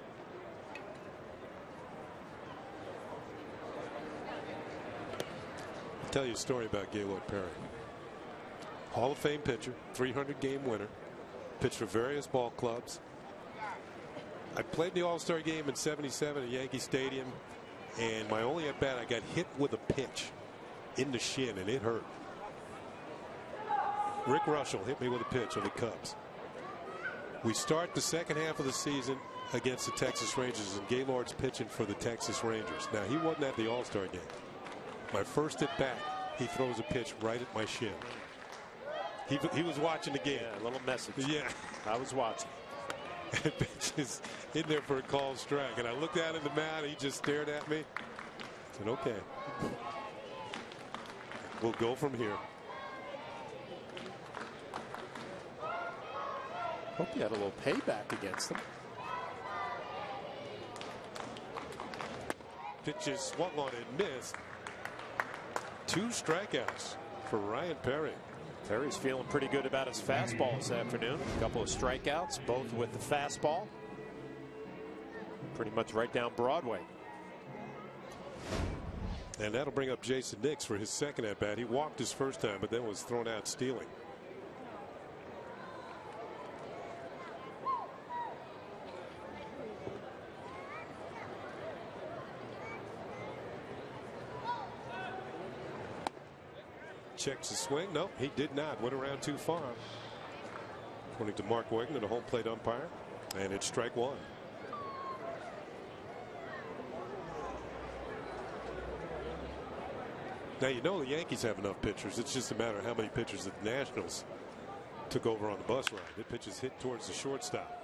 [SPEAKER 2] I'll tell you a story about Gaylord Perry. Hall of Fame pitcher, 300 game winner, pitched for various ball clubs. I played the All-Star game in '77 at Yankee Stadium, and my only at bat, I got hit with a pitch in the shin, and it hurt. Rick Russell hit me with a pitch on the Cubs. We start the second half of the season against the Texas Rangers, and Gaylord's pitching for the Texas Rangers. Now, he wasn't at the All-Star game. My first at bat, he throws a pitch right at my shin. He was watching the game.
[SPEAKER 5] Yeah, a little message.
[SPEAKER 2] Yeah.
[SPEAKER 5] I was watching.
[SPEAKER 2] Pitch is in there for a called strike, and I looked out in the mound. He just stared at me. I said, okay, we'll go from here.
[SPEAKER 5] Hope you had a little payback against them.
[SPEAKER 2] Pitch is swung on and missed. 2 strikeouts for Ryan Perry.
[SPEAKER 5] Perry's feeling pretty good about his fastball this afternoon. A couple of strikeouts, both with the fastball. Pretty much right down Broadway.
[SPEAKER 2] And that'll bring up Jason Nix for his second at bat. He walked his first time, but then was thrown out stealing. Checks the swing. No, he did not. Went around too far. According to Mark Wegner, the home plate umpire. And it's strike 1. Now, you know the Yankees have enough pitchers. It's just a matter of how many pitchers that the Nationals took over on the bus ride. The pitch is hit towards the shortstop.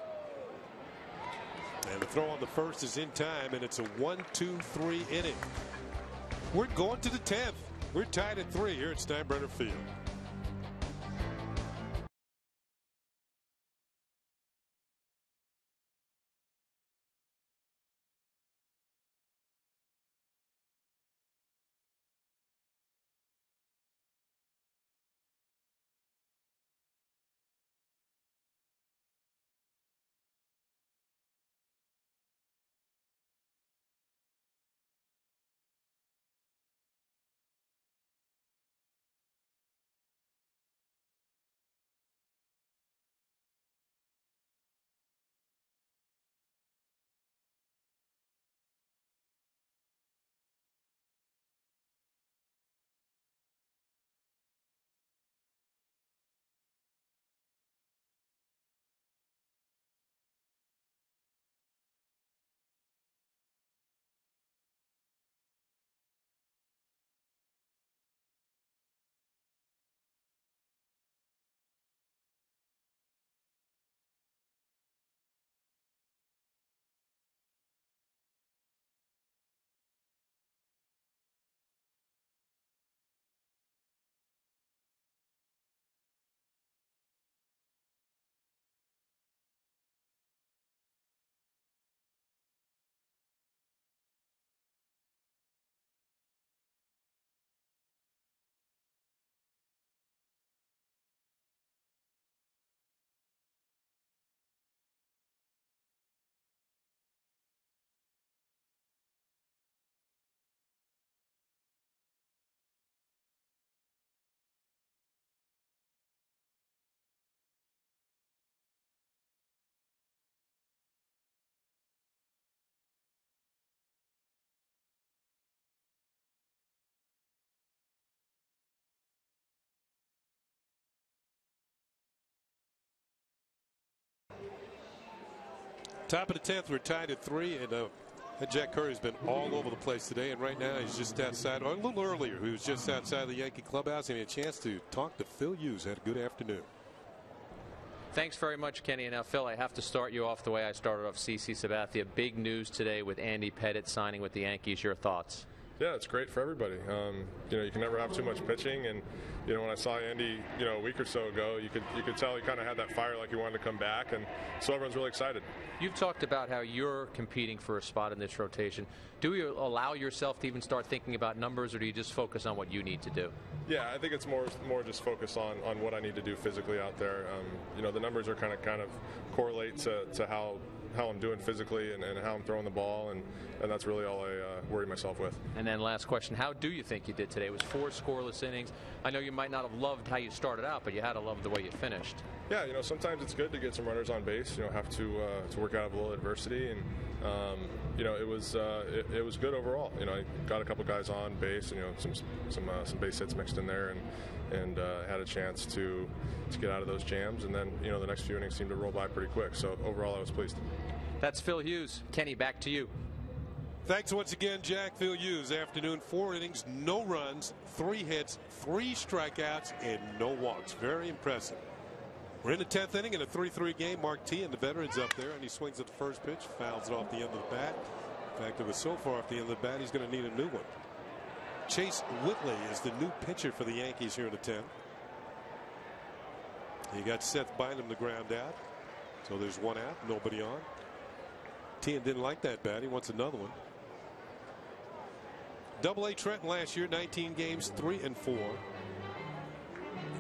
[SPEAKER 2] And the throw on the first is in time, and it's a 1-2-3 inning. We're going to the 10th. We're tied at 3 here at Steinbrenner Field. Top of the 10th, we're tied at 3, and Jack Curry's been all over the place today, and right now he's just outside, or a little earlier, he was just outside the Yankee clubhouse, and he had a chance to talk to Phil Hughes. Had a good afternoon.
[SPEAKER 3] Thanks very much, Kenny. And now, Phil, I have to start you off the way I started off CC Sabathia. Big news today with Andy Pettitte signing with the Yankees. Your thoughts?
[SPEAKER 12] Yeah, it's great for everybody. You can never have too much pitching, and when I saw Andy, a week or so ago, you could tell he kind of had that fire, like he wanted to come back, and so everyone's really excited. You've talked about how you're competing for a spot in this rotation. Do you allow yourself to even start thinking about numbers, or do you just focus on what you need to do? Yeah, I think it's more just focus on what I need to do physically out there. The numbers are kind of correlate to how I'm doing physically and how I'm throwing the ball, and that's really all I worry myself with. And then last question, how do you think you did today? It was 4 scoreless innings. I know you might not have loved how you started out, but you had to love the way you finished. Yeah, sometimes it's good to get some runners on base. Have to work out of a little adversity, and it was good overall. I got a couple guys on base, and some base hits mixed in there, and had a chance to get out of those jams, and then the next few innings seemed to roll by pretty quick. So overall, I was pleased. That's Phil Hughes. Kenny, back to you.
[SPEAKER 2] Thanks once again, Jack. Phil Hughes. Afternoon, 4 innings, no runs, 3 hits, 3 strikeouts, and no walks. Very impressive. We're in the 10th inning in a 3-3 game. Mark T and the veterans up there, and he swings at the first pitch, fouls it off the end of the bat. In fact, it was so far off the end of the bat, he's going to need a new one. Chase Whitley is the new pitcher for the Yankees here in the 10th. He got Seth Bynum to ground out, so there's 1 out, nobody on. Tien didn't like that bat. He wants another one. Double-A Trenton last year, 19 games, 3-4.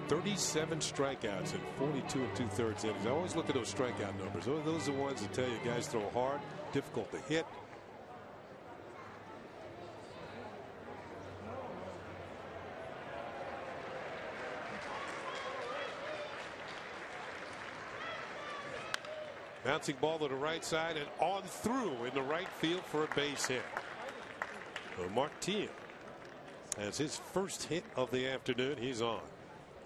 [SPEAKER 2] 37 strikeouts in 42 2/3 innings. I always look at those strikeout numbers. Those are the ones that tell you guys throw hard, difficult to hit. Bouncing ball to the right side and on through in the right field for a base hit. So Mark Tien has his first hit of the afternoon. He's on.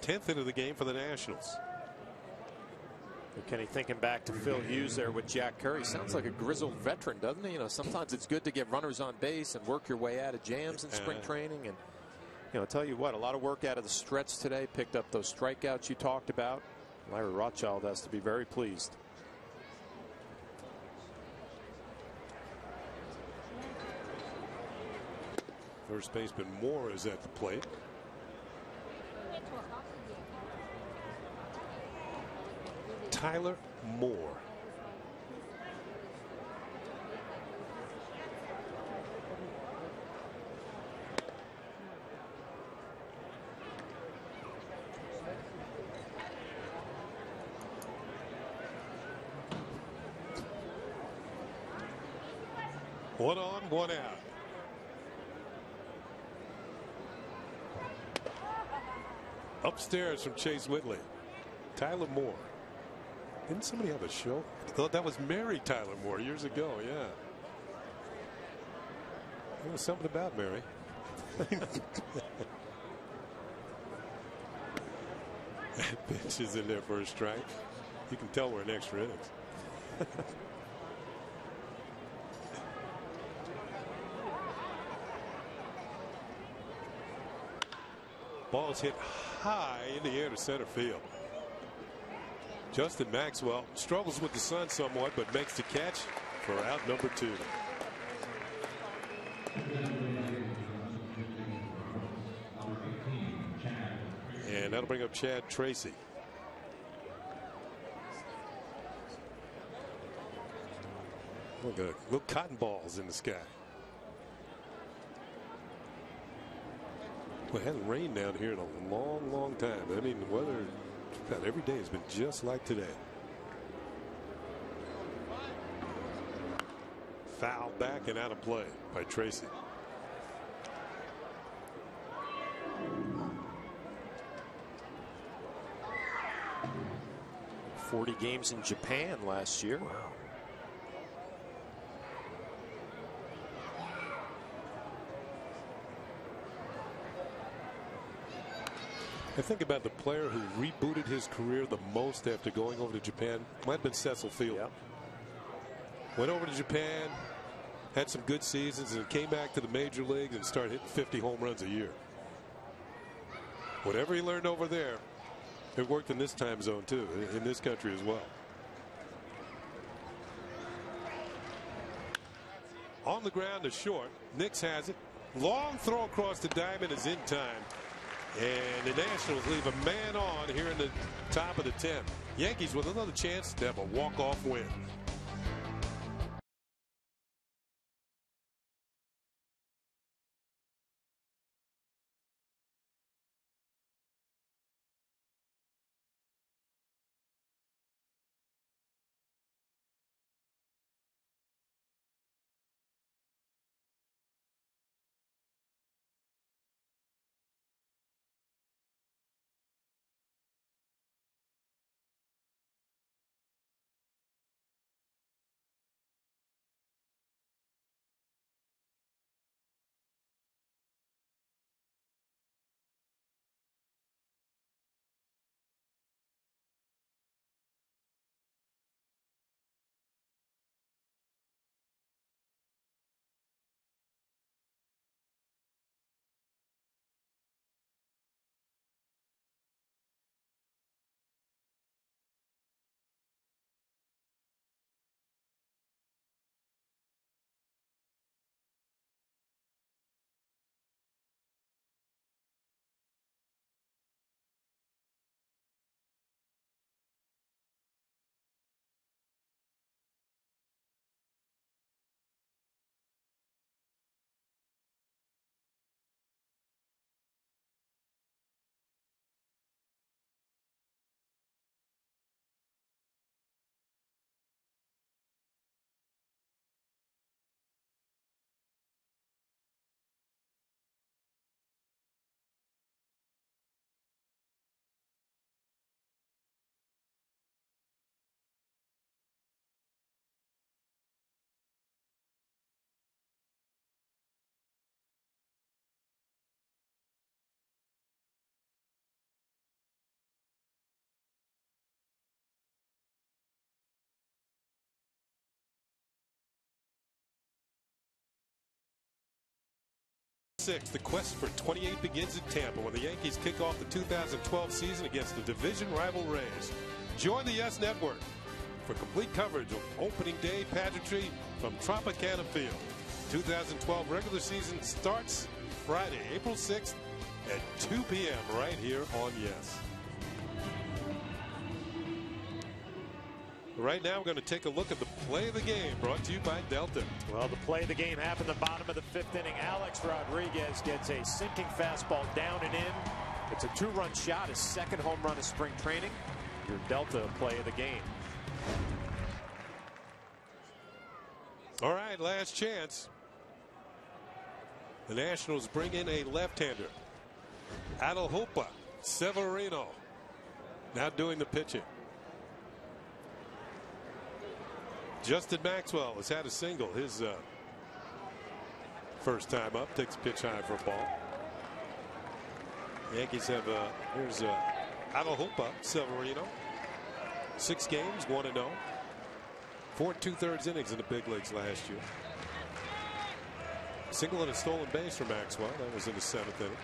[SPEAKER 2] 10th hit of the game for the Nationals.
[SPEAKER 5] Kenny, thinking back to Phil Hughes there with Jack Curry, sounds like a grizzled veteran, doesn't he? Sometimes it's good to get runners on base and work your way out of jams in spring training. And I'll tell you what, a lot of work out of the stretch today. Picked up those strikeouts you talked about. Larry Rothschild has to be very pleased.
[SPEAKER 2] First baseman Moore is at the plate. Tyler Moore. One on, 1 out. Upstairs from Chase Whitley. Tyler Moore. Didn't somebody have a show? I thought that was Mary Tyler Moore years ago. Yeah. There was something about Mary. That pitch is in there for a strike. You can tell we're in extra innings. Ball is hit high in the air to center field. Justin Maxwell struggles with the sun somewhat, but makes the catch for out number 2. And that'll bring up Chad Tracy. Look at little cotton balls in the sky. Well, it hasn't rained down here in a long, long time. I mean, the weather about every day has been just like today. Foul back and out of play by Tracy.
[SPEAKER 5] "40 games in Japan last year." Wow.
[SPEAKER 2] I think about the player who rebooted his career the most after going over to Japan. Might have been Cecil Field. Yep. Went over to Japan, had some good seasons, and came back to the major leagues and started hitting 50 home runs a year. Whatever he learned over there, it worked in this time zone too, in this country as well. On the ground to short. Nix has it. Long throw across the diamond is in time. And the Nationals leave a man on here in the top of the 10th. Yankees with another chance to have a walk-off win. The quest for 28 begins in Tampa when the Yankees kick off the 2012 season against the division rival Rays. Join the Yes Network for complete coverage of opening day pageantry from Tropicana Field. 2012 regular season starts Friday, April 6th at 2 p.m. right here on Yes. Right now, we're going to take a look at the play of the game brought to you by Delta.
[SPEAKER 5] Well, the play of the game happened the bottom of the 5th inning. Alex Rodriguez gets a sinking fastball down and in. It's a 2-run shot, his 2nd home run of spring training. Your Delta play of the game.
[SPEAKER 2] All right, last chance. The Nationals bring in a left-hander. Atahualpa Severino now doing the pitching. Justin Maxwell has had a single his first time up. Takes a pitch high for a ball. Yankees have here's Atahualpa Severino. 6 games, 1-0. 4 2/3 innings in the big leagues last year. Single and a stolen base for Maxwell. That was in the 7th inning.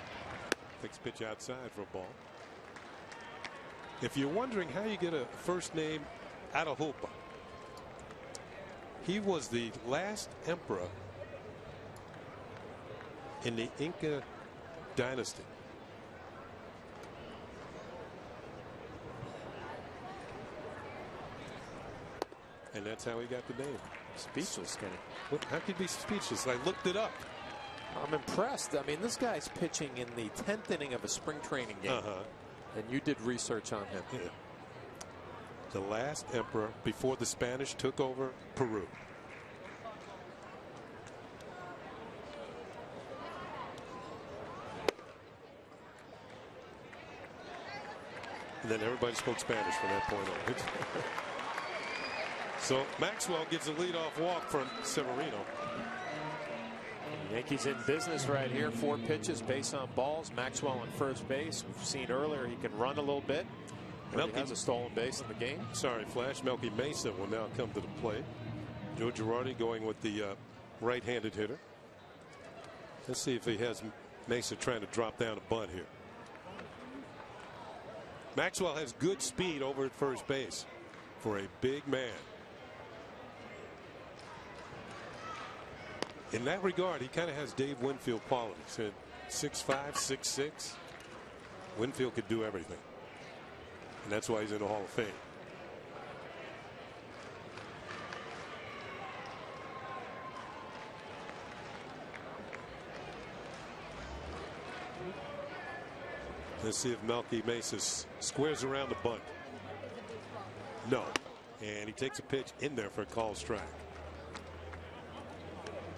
[SPEAKER 2] Takes a pitch outside for a ball. If you're wondering how you get a first name Atahualpa, he was the last emperor in the Inca dynasty. And that's how he got the name.
[SPEAKER 5] Speechless, Kenny.
[SPEAKER 2] How could you be speechless? I looked it up.
[SPEAKER 5] I'm impressed. I mean, this guy's pitching in the 10th inning of a spring training game. And you did research on him.
[SPEAKER 2] Yeah. The last emperor before the Spanish took over Peru. And then everybody spoke Spanish from that point on. So Maxwell gets a leadoff walk from Severino.
[SPEAKER 5] Yankees in business right here. 4 pitches, base on balls. Maxwell on first base. We've seen earlier he can run a little bit. He has a stolen base in the game.
[SPEAKER 2] Sorry, Flash. Melky Mesa will now come to the plate. Joe Girardi going with the right-handed hitter. Let's see if he has Mesa trying to drop down a bunt here. Maxwell has good speed over at first base for a big man. In that regard, he kind of has Dave Winfield qualities. At 6'5", 6'6", Winfield could do everything. And that's why he's in the Hall of Fame. Let's see if Melky Mesa squares around the bunt. No. And he takes a pitch in there for a called strike.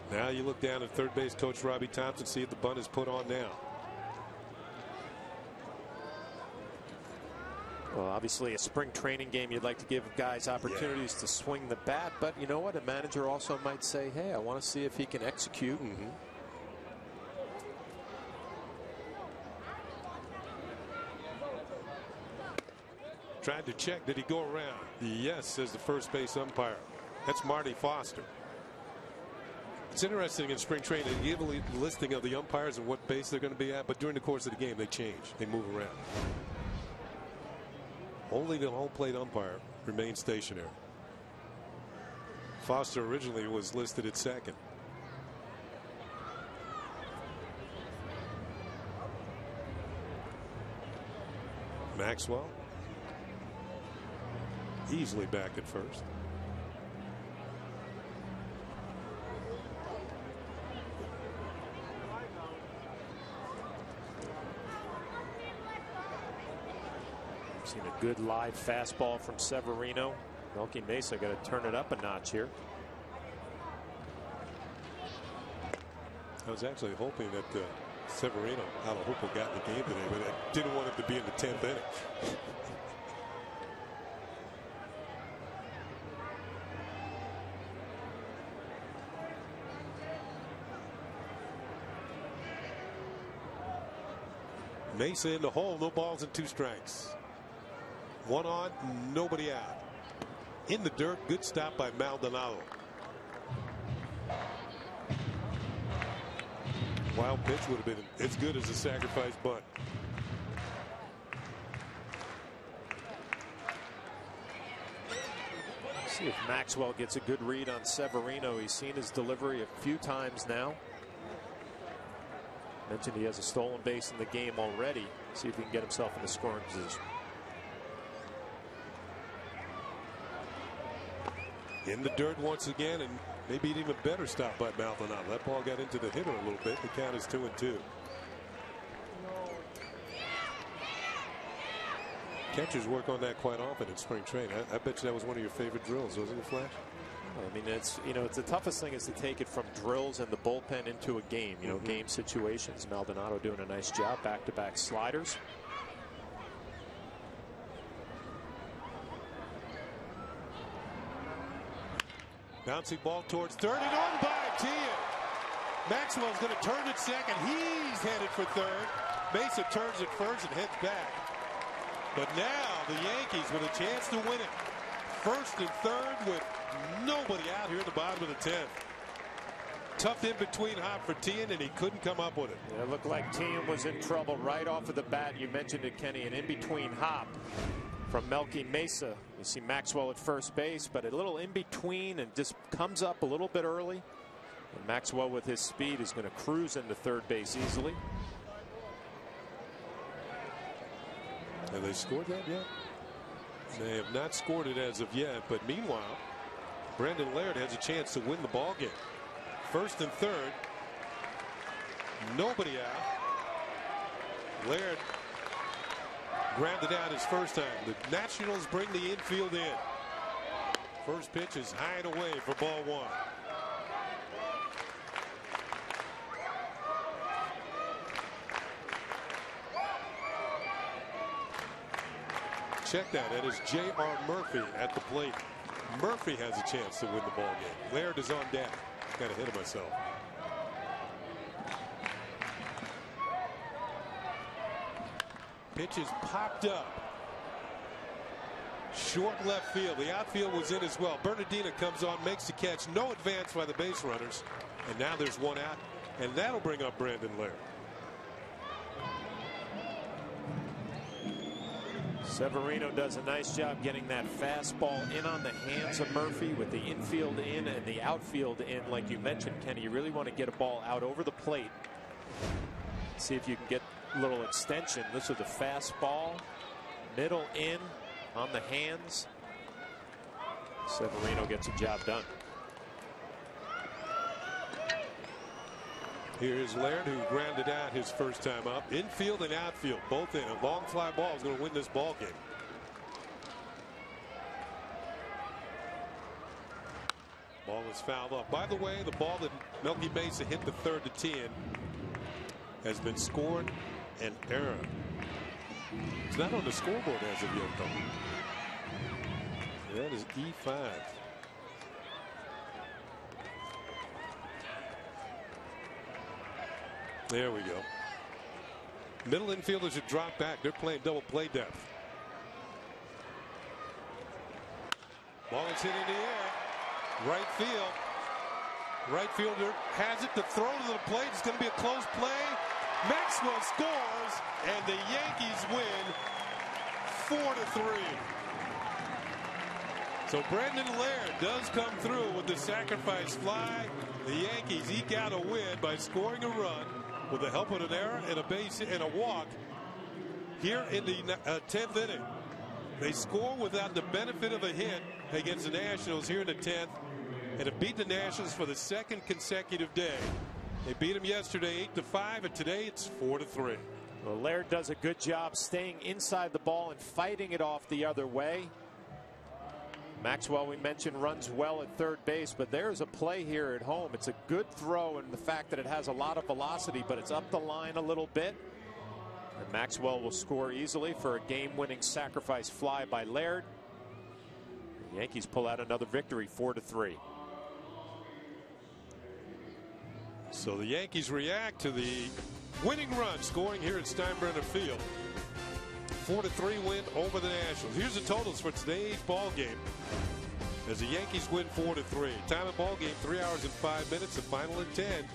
[SPEAKER 2] Now you look down at third base coach Robbie Thompson, see if the bunt is put on now.
[SPEAKER 5] Well, obviously a spring training game, you'd like to give guys opportunities to swing the bat, but you know what, a manager also might say, hey, I want to see if he can execute.
[SPEAKER 2] Tried to check, did he go around? Yes, says the first base umpire. That's Marty Foster. It's interesting in spring training, they give a listing of the umpires and what base they're going to be at, but during the course of the game they change, they move around. Only the home plate umpire remains stationary. Foster originally was listed at second. Maxwell easily back at first.
[SPEAKER 5] Seen a good live fastball from Severino. Melky Mesa got to turn it up a notch here.
[SPEAKER 2] I was actually hoping that Severino out of Hooper got in the game today, but I didn't want him to be in the 10th inning. Mesa in the hole, no balls and 2 strikes. 1 on, nobody out. In the dirt, good stop by Maldonado. Wild pitch would have been as good as a sacrifice bunt.
[SPEAKER 5] See if Maxwell gets a good read on Severino. He's seen his delivery a few times now. Mentioned he has a stolen base in the game already. See if he can get himself in the scoring position.
[SPEAKER 2] In the dirt once again, and maybe an even better stop by Maldonado. That ball got into the hitter a little bit. The count is 2-2. Catchers work on that quite often in spring training. I bet you that was one of your favorite drills, wasn't it, Flash?
[SPEAKER 5] I mean, it's, you know, it's the toughest thing is to take it from drills and the bullpen into a game, you know, game situations. Maldonado doing a nice job, back-to-back sliders.
[SPEAKER 2] Bouncing ball towards third and on by Pettitte. Maxwell's going to turn at second. He's headed for third. Mesa turns at first and heads back. But now the Yankees with a chance to win it. First and third with nobody out here at the bottom of the 10th. Tough in between hop for Tien, and he couldn't come up with it.
[SPEAKER 5] Yeah, it looked like Tien was in trouble right off of the bat. You mentioned it, Kenny, an in between hop from Melky Mesa. You see Maxwell at first base, but a little in between and just comes up a little bit early. And Maxwell with his speed is going to cruise into third base easily.
[SPEAKER 2] Have they scored that yet? They have not scored it as of yet, but meanwhile, Brandon Laird has a chance to win the ball game. First and third, nobody out. Laird grounded out his first time. The Nationals bring the infield in. First pitch is high and away for ball 1. Check that. That is J.R. Murphy at the plate. Murphy has a chance to win the ball game. Laird is on deck. Got ahead of myself. Pitch is popped up. Short left field. The outfield was in as well. Bernardino comes on, makes the catch. No advance by the base runners. And now there's one out. And that'll bring up Brandon Laird.
[SPEAKER 5] Severino does a nice job getting that fastball in on the hands of Murphy with the infield in and the outfield in. Like you mentioned, Kenny, you really want to get a ball out over the plate. See if you can get a little extension. This was a fastball, middle in on the hands. Severino gets a job done.
[SPEAKER 2] Here's Laird, who grounded out his first time up. Infield and outfield both in. A long fly ball is going to win this ball game. Ball is fouled off. By the way, the ball that Melky Mesa hit the third to 10 has been scored an error. It's not on the scoreboard as of yet, though. That is E5. There we go. Middle infielders have dropped back. They're playing double play depth. Ball is hit in the air. Right field. Right fielder has it. The throw to the plate is going to be a close play. Maxwell scores, and the Yankees win 4-3. So Brandon Laird does come through with the sacrifice fly. The Yankees eke out a win by scoring a run with the help of an error and a base and a walk here in the 10th inning. They score without the benefit of a hit against the Nationals here in the 10th, and have beat the Nationals for the second consecutive day. They beat them yesterday 8-5, and today it's 4-3.
[SPEAKER 5] Well, Laird does a good job staying inside the ball and fighting it off the other way. Maxwell, we mentioned, runs well at third base, but there's a play here at home. It's a good throw, and the fact that it has a lot of velocity, but it's up the line a little bit. And Maxwell will score easily for a game-winning sacrifice fly by Laird. The Yankees pull out another victory, 4-3.
[SPEAKER 2] So the Yankees react to the winning run scoring here at Steinbrenner Field. 4-3 win over the Nationals. Here's the totals for today's ball game as the Yankees win 4-3. Time of ball game 3 hours and 5 minutes. The final at 10.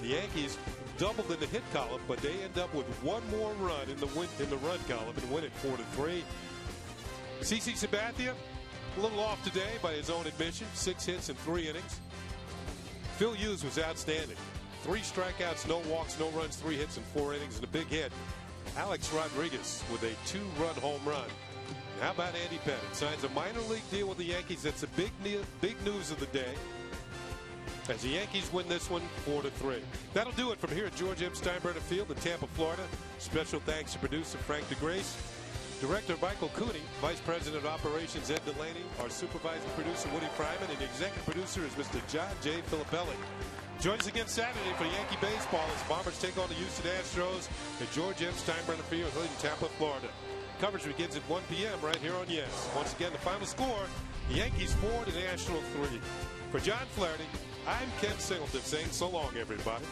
[SPEAKER 2] The Yankees doubled in the hit column, but they end up with one more run in the run column and win it 4-3. CC Sabathia a little off today by his own admission. 6 hits in 3 innings. Phil Hughes was outstanding. 3 strikeouts, no walks, no runs, 3 hits in 4 innings, and a big hit. Alex Rodriguez with a 2-run home run. And how about Andy Pettitte? Signs a minor league deal with the Yankees. That's the big news of the day, as the Yankees win this one 4-3. That'll do it from here at George M. Steinbrenner Field in Tampa, Florida. Special thanks to producer Frank DeGrace, director Michael Cooney, vice president of operations Ed Delaney, our supervising producer Woody Fryman, and the executive producer is Mr. John J. Filippelli. Join us again Saturday for Yankee baseball as Bombers take on the Houston Astros at George M. Steinbrenner Field in Tampa, Florida. Coverage begins at 1 p.m. right here on Yes. Once again, the final score, the Yankees 4, the Nationals 3. For John Flaherty, I'm Ken Singleton saying so long, everybody.